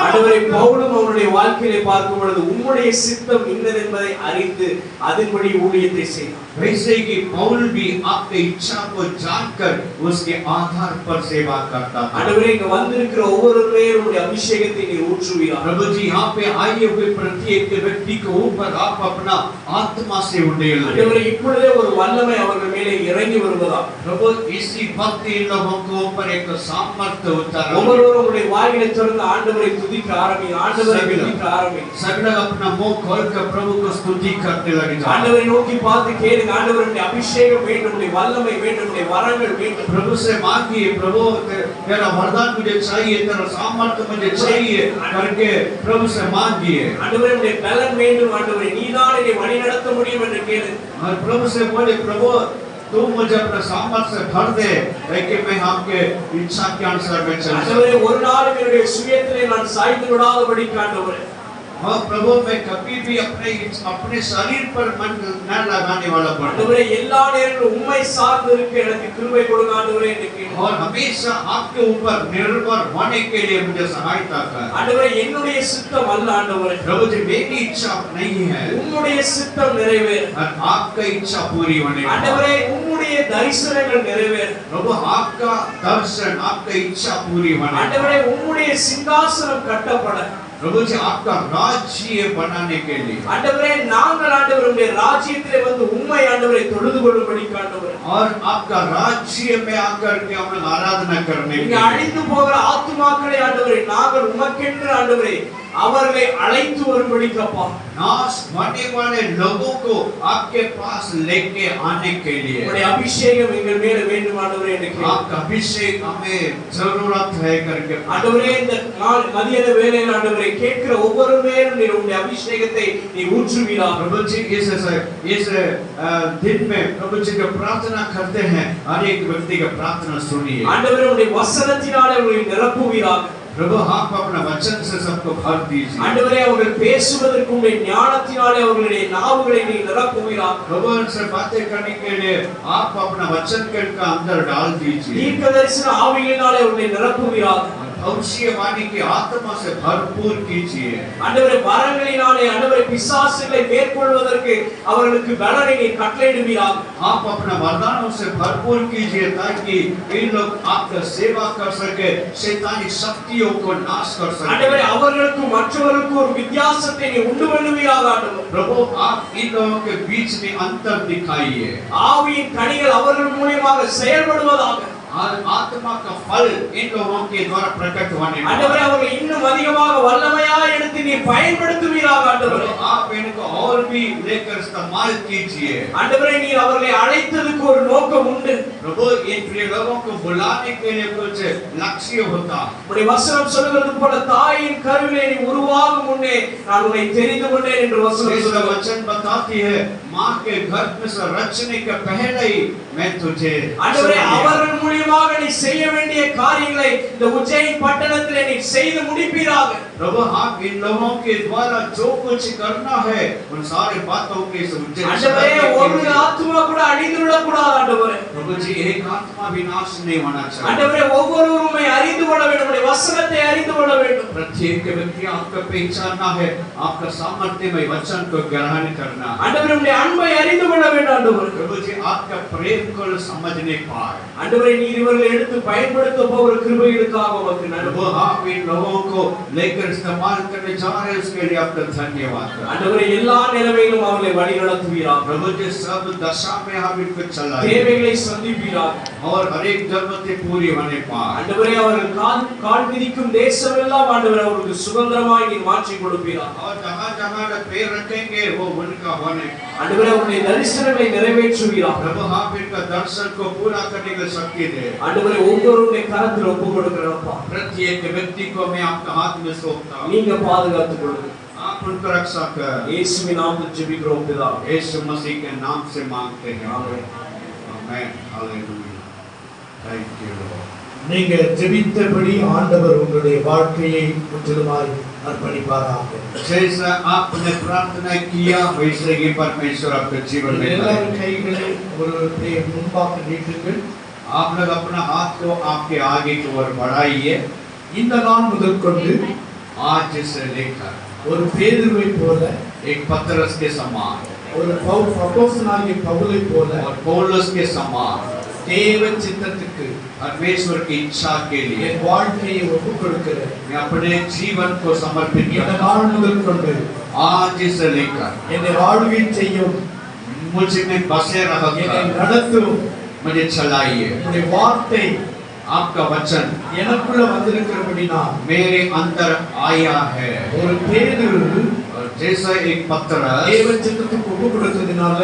ஆண்டவரே பவுலும் அவருடைய வாழ்க்கையை பார்க்கும் பொழுது உம்முடைய சித்தம் இன்னது என்பதை அறிந்து அதன்படி ஊழியத்தை செய்தார். वैसे कि पौल भी आपकी इच्छा को जानकर उसके आधार पर सेवा करता था। ஆண்டவரே இங்க வந்திருக்கிற ஒவ்வொருவரையும் உம்முடைய அபிஷேகத்தை நீர் ஊற்றுவீராக. प्रभु जी यहाँ पे आए हुए प्रत्येक व्यक्ति को ऊपर आप अपना आत्मा से उंडेल दे। ஆண்டவரே இப்பொழுதே ஒரு வல்லமை அவர்கள் மேலே இறங்கி வருவதாக. प्रभु इसी वक्त इन लोगों के ऊपर एक एक सामर्थ्य उतर ஒவ்வொருவரும் உங்களுடைய வாயிலை திறந்து ஆண்டவரை துதிக்க ஆரம்பிங்க. ஆண்டவரை துதிக்க ஆரம்பிங்க. सब लोग अपना मुंह खोल कर प्रभु को स्तुति करने लगे जाओ। ஆண்டவரை நோக்கி பார்த்து கேளுங்க. ஆண்டவருடைய அபிஷேகம் வேண்டும், உடைய வல்லமை வேண்டும், உடைய வரங்கள் வேண்டும். प्रभु से मांगिए, प्रभु तेरा वरदान मुझे चाहिए, तेरा सामर्थ्य मुझे चाहिए करके प्रभु से मांगिए। ஆண்டவரே உடைய பலன் வேண்டும். ஆண்டவரே நீதான் என்னை வழி நடத்த முடியும் என்று கேளு. और प्रभु से बोले, प्रभु तू मुझे अपने सामर्थ्य से भर दे ताकि मैं आपके इच्छा के अनुसार में चल ஆண்டவரே ஒரு நாளும் என்னுடைய சுயத்திலே நான் சாய்ந்து விடாதபடி ஆண்டவரே. और प्रभु मैं कभी भी अपने शरीर पर मन न लगाने वाला बन। ஆண்டவரே எல்லா நேரத்திலும் உம்மை சார்ந்து இருக்க எனக்கு கிருபை கொடுங்க ஆண்டவரே என்று கேளு. और हमेशा आपके ऊपर निर्भर होने के लिए मुझे सहायता कर। ஆண்டவரே என்னுடைய சித்தம் அல்ல ஆண்டவரே. प्रभु जी मेरी इच्छा नहीं है, உம்முடைய சித்தம் நிறைவேற. और आपका इच्छा पूरी होने पाए। ஆண்டவரே உம்முடைய தரிசனங்கள் நிறைவேற. प्रभु आपका दर्शन, आपका इच्छा पूरी होने पाए। ஆண்டவரே உம்முடைய சிங்காசனம் கட்டப்பட. प्रभु जी आपका राज्य बनाने के लिए, ஆண்டவரே நாங்கள் ஆண்டவருடைய ராஜ்யத்திலே வந்து உம்மை ஆண்டவரை தொழுது கொள்ளும்படி ஆண்டவரே. और आपका राज्य में आकर के हम लोग आराधना करने के இங்க लिए, அழிந்து போகிற ஆத்துமாக்களை ஆண்டவரே நாங்கள் உமக்கென்று ஆண்டவரே அவர்களை அழைத்து வரும்படி அப்பா. नाश होने वाले लोगों को आपके पास लेके आने के लिए உம்முடைய அபிஷேகம் எங்கள் மேல வேண்டும் ஆண்டவரே என்று கேளு. आपका अभिषेक हमें जरूरत है करके ஆண்டவரே இந்த மதியான வேளையில் ஆண்டவரே கேட்கிற ஒவ்வொரு மேலும் நீர் உம்முடைய அபிஷேகத்தை நீ ஊற்றுவீராக. प्रभु जी इस दिन में प्रभु जी की प्रार्थना करते हैं, हर एक व्यक्ति की प्रार्थना सुनिए। ஆண்டவரே உம்முடைய வசனத்தினாலே உங்களை நிரப்புவீராக. प्रभु आप अपना वचन से सबको भर दीजिए। ஆண்டவரே அவர்கள் பேசுவதற்கு உம்முடைய ஞானத்தினாலே அவர்களுடைய நாவுகளை நீ நிரப்புவீராக. प्रभु उनसे बातें करने के लिए आप अपना वचन के उनका अंदर डाल दीजिए। தீர்க்கதரிசன ஆவியினாலே அவர்களை நிரப்புவீராக. भविष्यवाणी की आत्मा से भरपूर कीजिए। ஆண்டவரே வரங்களினாலே ஆண்டவரே பிசாசுகளை மேற்கொள்வதற்கு அவர்களுக்கு பலனை நீ கட்டளையிடுவீராக. आप अपना वरदानों से भरपूर कीजिए ताकि इन लोग आपका सेवा कर सके, शैतानी शक्तियों को नाश कर सके। ஆண்டவரே அவர்களுக்கு மற்றவர்களுக்கு ஒரு வித்தியாசத்தை நீ உண்டு பண்ணுவீராக ஆண்டவரே. प्रभु आप इन लोगों के बीच में अंतर दिखाइए। ஆவியின் கனிகள் அவர்கள் மூலமாக செயல்படுவதாக. और आत्मा का फल इन लोगों के द्वारा प्रकट होने ஆண்டவரே அவர்கள் இன்னும் அதிகமாக வல்லமையாய் எடுத்து நீ பயன்படுத்துவீராக ஆண்டவரே. आप इनको और भी लेकर इस्तेमाल कीजिए। ஆண்டவரே நீர் அவர்களை அழைத்ததுக்கு ஒரு நோக்கம் உண்டு. प्रभु इन प्रिय लोगों को बुलाने के लिए कुछ लक्ष्य होता। உம்முடைய வசனம் சொல்கிறது போல தாயின் கருவிலே நீ உருவாகும் முன்னே நான் உன்னை தெரிந்து கொண்டேன் என்று வசனம் சொல்கிறது. वचन बताती है मां के गर्भ में से रचने के पहले ही मैं तुझे। ஆண்டவரே அவர்கள் மூலமாக நீ செய்ய வேண்டிய காரியங்களை இந்த உஜ்ஜைன் பட்டணத்திலே நீ செய்து முடிப்பீராக. प्रभु आप इन लोगों के द्वारा जो कुछ करना है उन सारी बातों के उज्जैन ஆண்டவரே ஒரு ஆத்துமா கூட அழிந்து விடக் கூடாது ஆண்டவரே. प्रभु जी एक आत्मा विनाश नहीं होना चाहिए। ஆண்டவரே ஒவ்வொருவருமே அறிந்து கொள்ள வேண்டும், உம்முடைய வசனத்தை அறிந்து கொள்ள வேண்டும். प्रत्येक व्यक्ति आपका पहचानना है, आपका सामर्थ्यमय वचन को ग्रहण करना। ஆண்டவரே உம்முடைய அன்பை அறிந்து கொள்ள வேண்டும் ஆண்டவரே. प्रभु जी आपका प्रेम को समझने पाए। ஆண்டவரே நீர் இவர்களை எடுத்து பயன்படுத்த போகிற கிருபைகளுக்காக உமக்கு நன்றி. प्रभु आप इन लोगों को लेकर इस्तेमाल करने जा रहे हैं, उसके लिए आपका धन्यवाद। ஆண்டவரே எல்லா நிலைமையிலும் அவர்களை வழி நடத்துவீராக. प्रभु जी सब दशा में आप इनको चलाइए தேவைகளை சந்திப்பீராக. और हर एक जरूरतें पूरी होने पाए। ஆண்டவரே அவர்கள் கால் மிதிக்கும் தேசமெல்லாம் ஆண்டவரே அவர்களுக்கு சுதந்திரமாய் நீர் மாற்றி கொடுப்பீராக. और जहाँ-जहाँ पैर रखेंगे वो उनका होने। ஆண்டவரே உம்முடைய தரிசனங்களை நிறைவேற்றுவீராக. प्रभु आप इनका दर्शन को पूरा करने की शक्ति दे। ஆண்டவரே ஒவ்வொருவருடைய கரத்தில் ஒப்பு கொடுக்கிறோம்ப்பா. प्रत्येक व्यक्ति को मैं आपका हाथ में सौंपता हूँ। நீங்க பாதுகாத்துக் கொள்ளுங்க. आप उनका रक्षा कर। இயேசுவின் நாமத்தில் ஜெபிக்கிறோம் பிதாவே. यीशु मसीह के नाम से मांगते हैं। ஆமென். आमेन। हालेलुया। Thank you Lord. நீங்க ஜெபித்தபடி ஆண்டவர் உங்களுடைய வாழ்க்கையை முற்றிலுமாய் अर्पणिपाराக. जैसा आपने प्रार्थना किया वैसे ही परमेश्वर आपके जीवन में எல்லாரும் கைகளை ஒரு முன்பாக நீட்டுங்கள். आप लोग अपना हाथ को आपके आगे की ओर बढ़ाइए। இந்த நாள் முதல் கொண்டு आज से लेकर ஒரு பேதுருவை போல, एक पतरस के समान ஒரு அப்போஸ்தலனாகிய பவுலை போல और पौलुस के समान தேவ சித்தத்துக்கு परमेश्वर की इच्छा के लिए என் வாழ்க்கையை ஒப்புக் கொடுக்கிறேன். मैं अपने जीवन को समर्पित இந்த करता நாள் முதல் கொண்டு हूं। आज से लेकर என்னை ஆளுகை செய்யும், मुझ में बसे என்னை रहकर நடத்தும் मुझे चलाइए। உம்முடைய வார்த்தை आपका वचन எனக்குள்ள வந்திருக்கிறபடினால் मेरे अंदर आया है ஒரு பேதுரு और जैसा एक पतरस தேவ சித்தத்துக்கு ஒப்பு கொடுத்ததினால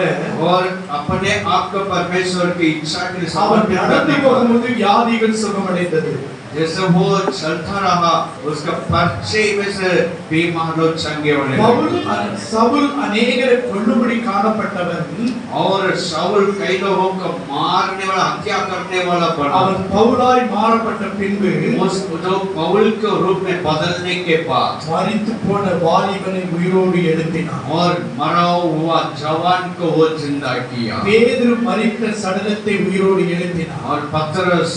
और अपने आप को परमेश्वर की इच्छा के लिए அவன் समर्पित நடந்து करने पर போகும்போது வியாதிகள் சுகமடைந்தது जैसे वो चलता रहा उसका परिचय में से बीमार लोग चंगे होने लगे சவுல் अनेகரை கொல்லும்படி காணப்பட்டவன் और शाऊल कई लोगों को मारने वाला हत्या करने वाला बना அவன் பவுலாய் மாறப்பட்ட பின்பு उस जो पौल के रूप में बदलने के बाद மரித்து போன வாலிபனை உயிரோடு எழுப்பினான் और मरा हुआ जवान को वो जिंदा किया பேதுரு மரித்த சடலத்தை உயிரோடு எழுப்பினான் और पतरस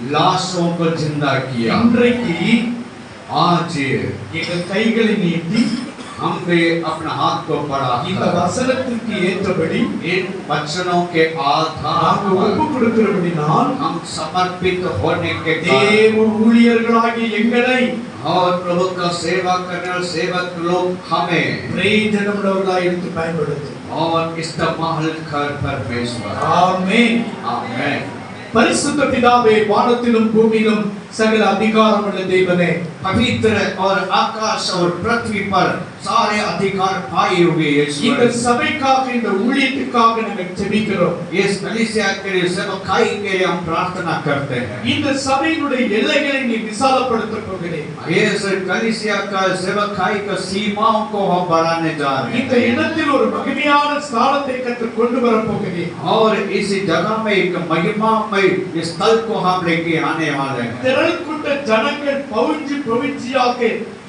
लाशों को जिंदा किया இன்றைக்கு आज எங்கள் கைகளை நீட்டி हम भी अपना हाथ को இந்த बढ़ा வசனத்திற்கு ஏற்றபடி इन वचनों के आधार நாங்கள் पर ஒப்பு கொடுக்கிறபடினால் हम समर्पित होने के कारण தேவ ஊழியர்களாகிய எங்களை और प्रभु का सेवा करने वाले सेवक लोग हमें பிரயோஜனமுள்ளவர்களாய் எடுத்து பயன்படுத்தும் और इस्तेमाल कर परमेश्वर ஆமென் आमेन பரிசுத்த பிதாவே வானத்திலும் பூமியிலும் சகல அதிகாரமுள்ள தேவனே पवित्र और आकाश और पृथ्वी पर सारे अधिकार पाए हुए இந்த ईश्वर சபைக்காக இந்த ஊழியத்துக்காக நாங்கள் ஜெபிக்கிறோம் इस कलीसिया के लिए सेवकाई के लिए हम प्रार्थना करते हैं இந்த சபையினுடைய எல்லைகளை நீ விசாலப்படுத்த போகிறேன் इस कलीसिया का सेवकाई का सीमाओं को हम बढ़ाने जा रहे இந்த हैं இடத்தில் ஒரு மகிமையான ஸ்தானத்தை கர்த்தர் கொண்டு வர போகிறேன் और इसी जगह में एक महिमामय स्थल को हम लेके आने वाले हैं திரள் கொண்ட ஜனங்கள் பவுஞ்சியாக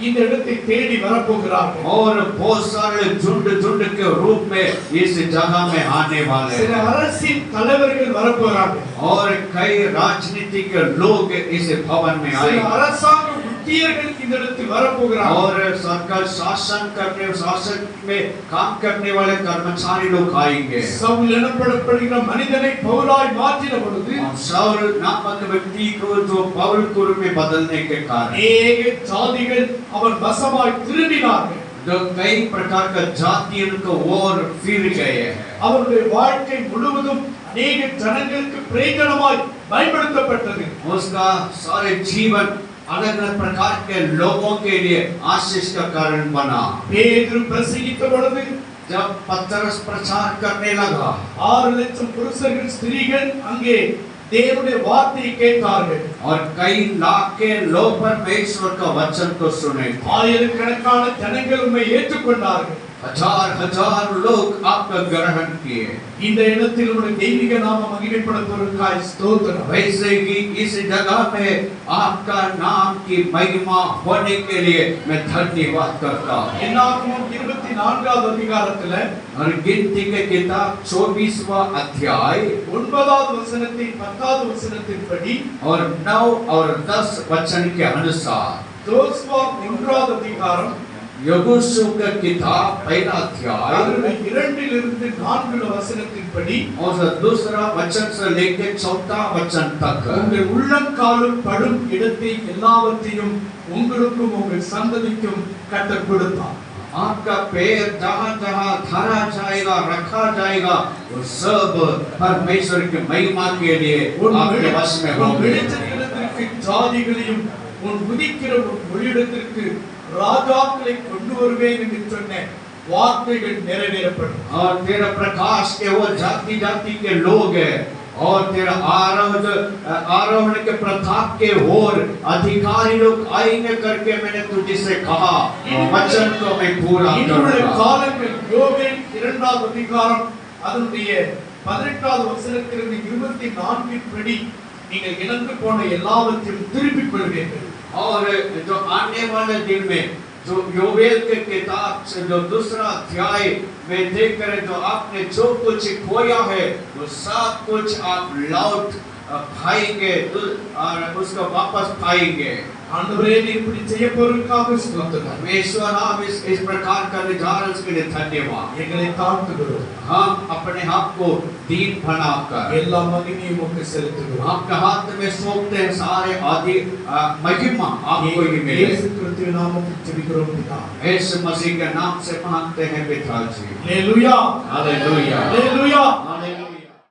இந்த இடத்தை தேடி வரப்போகிறார்கள் और बहुत सारे झुंड झुंड के रूप में इस जगह में आने वाले சில हैं அரசின் தலைவர்கள் வரப்போறாங்க और कई राजनीतिक लोग इस भवन में சில आएंगे அரசாங்க முத்தியர்கள் இந்த இடத்தில் வரப்போகிறாங்க और सरकार शासन में काम करने वाले कर्मचारी लोग आएंगे சவுல் எனப்படுகிற மனிதனை பவுலாய் மாற்றின பொழுது और शाऊल नामक व्यक्ति को जो पौल कुल में बदलने के कारण अनेक जातिகள் அவன் வசமாய் திரும்பினார்கள் जो कई प्रकार का जाति उनको और फिर गए हैं அவருடைய வாழ்க்கை முழுவதும் अनेक ஜனங்களுக்கு பிரயோஜனமாய் பயன்படுத்தப்பட்டது उसका सारे जीवन अलग अलग प्रकार के लोगों के लिए आशीष का कारण बना பேதுரு பிரசங்கித்த பொழுது जब पतरस प्रचार करने लगा 6 லட்சம் புருஷர்கள் ஸ்திரீகள் அங்கே தேவனுடைய வார்த்தையை கேட்டார்கள் और कई लाख के लोग परमेश्वर का वचन को सुने ஆயிரக்கணக்கான ஜனங்கள் உம்மை ஏற்றுக்கொண்டார்கள் हजार हजार लोग आपका ग्रहण किए இந்த இடத்தில் உம்முடைய தெய்வீக நாம மகிமைப்படுத்துவதற்காக ஸ்தோத்திரம் वैसे ही इस जगह में आपका नाम की महिमा होने के लिए मैं धन्यवाद करता हूँ என்னாகமம் 24வது அதிகாரத்துல और गिनती के किताब 24वां अध्याय 9வது வசனத்தின் 10வது வசனத்தின்படி और 9 और 10 वचन के अनुसार யோசுவா 1வது அதிகாரம் यहोशू का किताब पहला अध्याय அதில் 2 4 வசனத்தின்படி और दूसरा वचन से लेकर चौथा वचन तक உங்கள் உள்ளங்காலும் படும் இடத்தை எல்லாவற்றையும் உங்களுக்கும் உங்கள் சந்ததிக்கும் கர்த்தர் கொடுத்தார் आपका पैर जहाँ जहाँ धरा जाएगा रखा जाएगा वो सब परमेश्वर की महिमा के लिए आपके वश में होंगे வெளிச்சத்திற்கு ஜாதிகளையும் உன் உதிக்கிற ஒளியிடத்திற்கு ராஜாக்களை கொண்டு வருவேன் என்று சொன்ன வார்த்தைகள் நிறைவேறப்படும் और तेरा प्रकाश के वो जाति जाति के लोग हैं और तेरा आरोहण के प्रताप के और अधिकारी लोग आएंगे करके मैंने तुझसे कहा वचन को मैं पूरा இன்னுள்ள करूंगा காலங்கள் யோவேல் 2வது அதிகாரம் அதனுடைய 18வது வசனத்திலிருந்து 24 படி நீங்கள் இழந்து போன எல்லாவற்றையும் திருப்பிக் கொள்வீர்கள் और जो आने वाले दिन में जो योवेल के किताब से जो दूसरा अध्याय में देख कर जो आपने जो कुछ खोया है वो सब कुछ आप लौट पाएंगे और उसको वापस पाएंगे ஆண்டவரே நீர் இப்படி செய்ய போறதுக்காக ஸ்தோத்திரம் परमेश्वर आप इस प्रकार का निर्धारण के लिए धन्यवाद எங்களை தாழ்த்துகிறோம் हम अपने आप को दीन बनाकर எல்லா மகிமையும் உமக்கு செலுத்துகிறோம் आपके हाथ में सौंपते हैं सारे आदि महिमा आपको ही मिले இயேசு கிறிஸ்துவின் நாமத்தில் ஜெபிக்கிறோம் பிதாவே यीशु मसीह के नाम से मांगते हैं पिताजी ஹalleluya हालेलुया ஹalleluya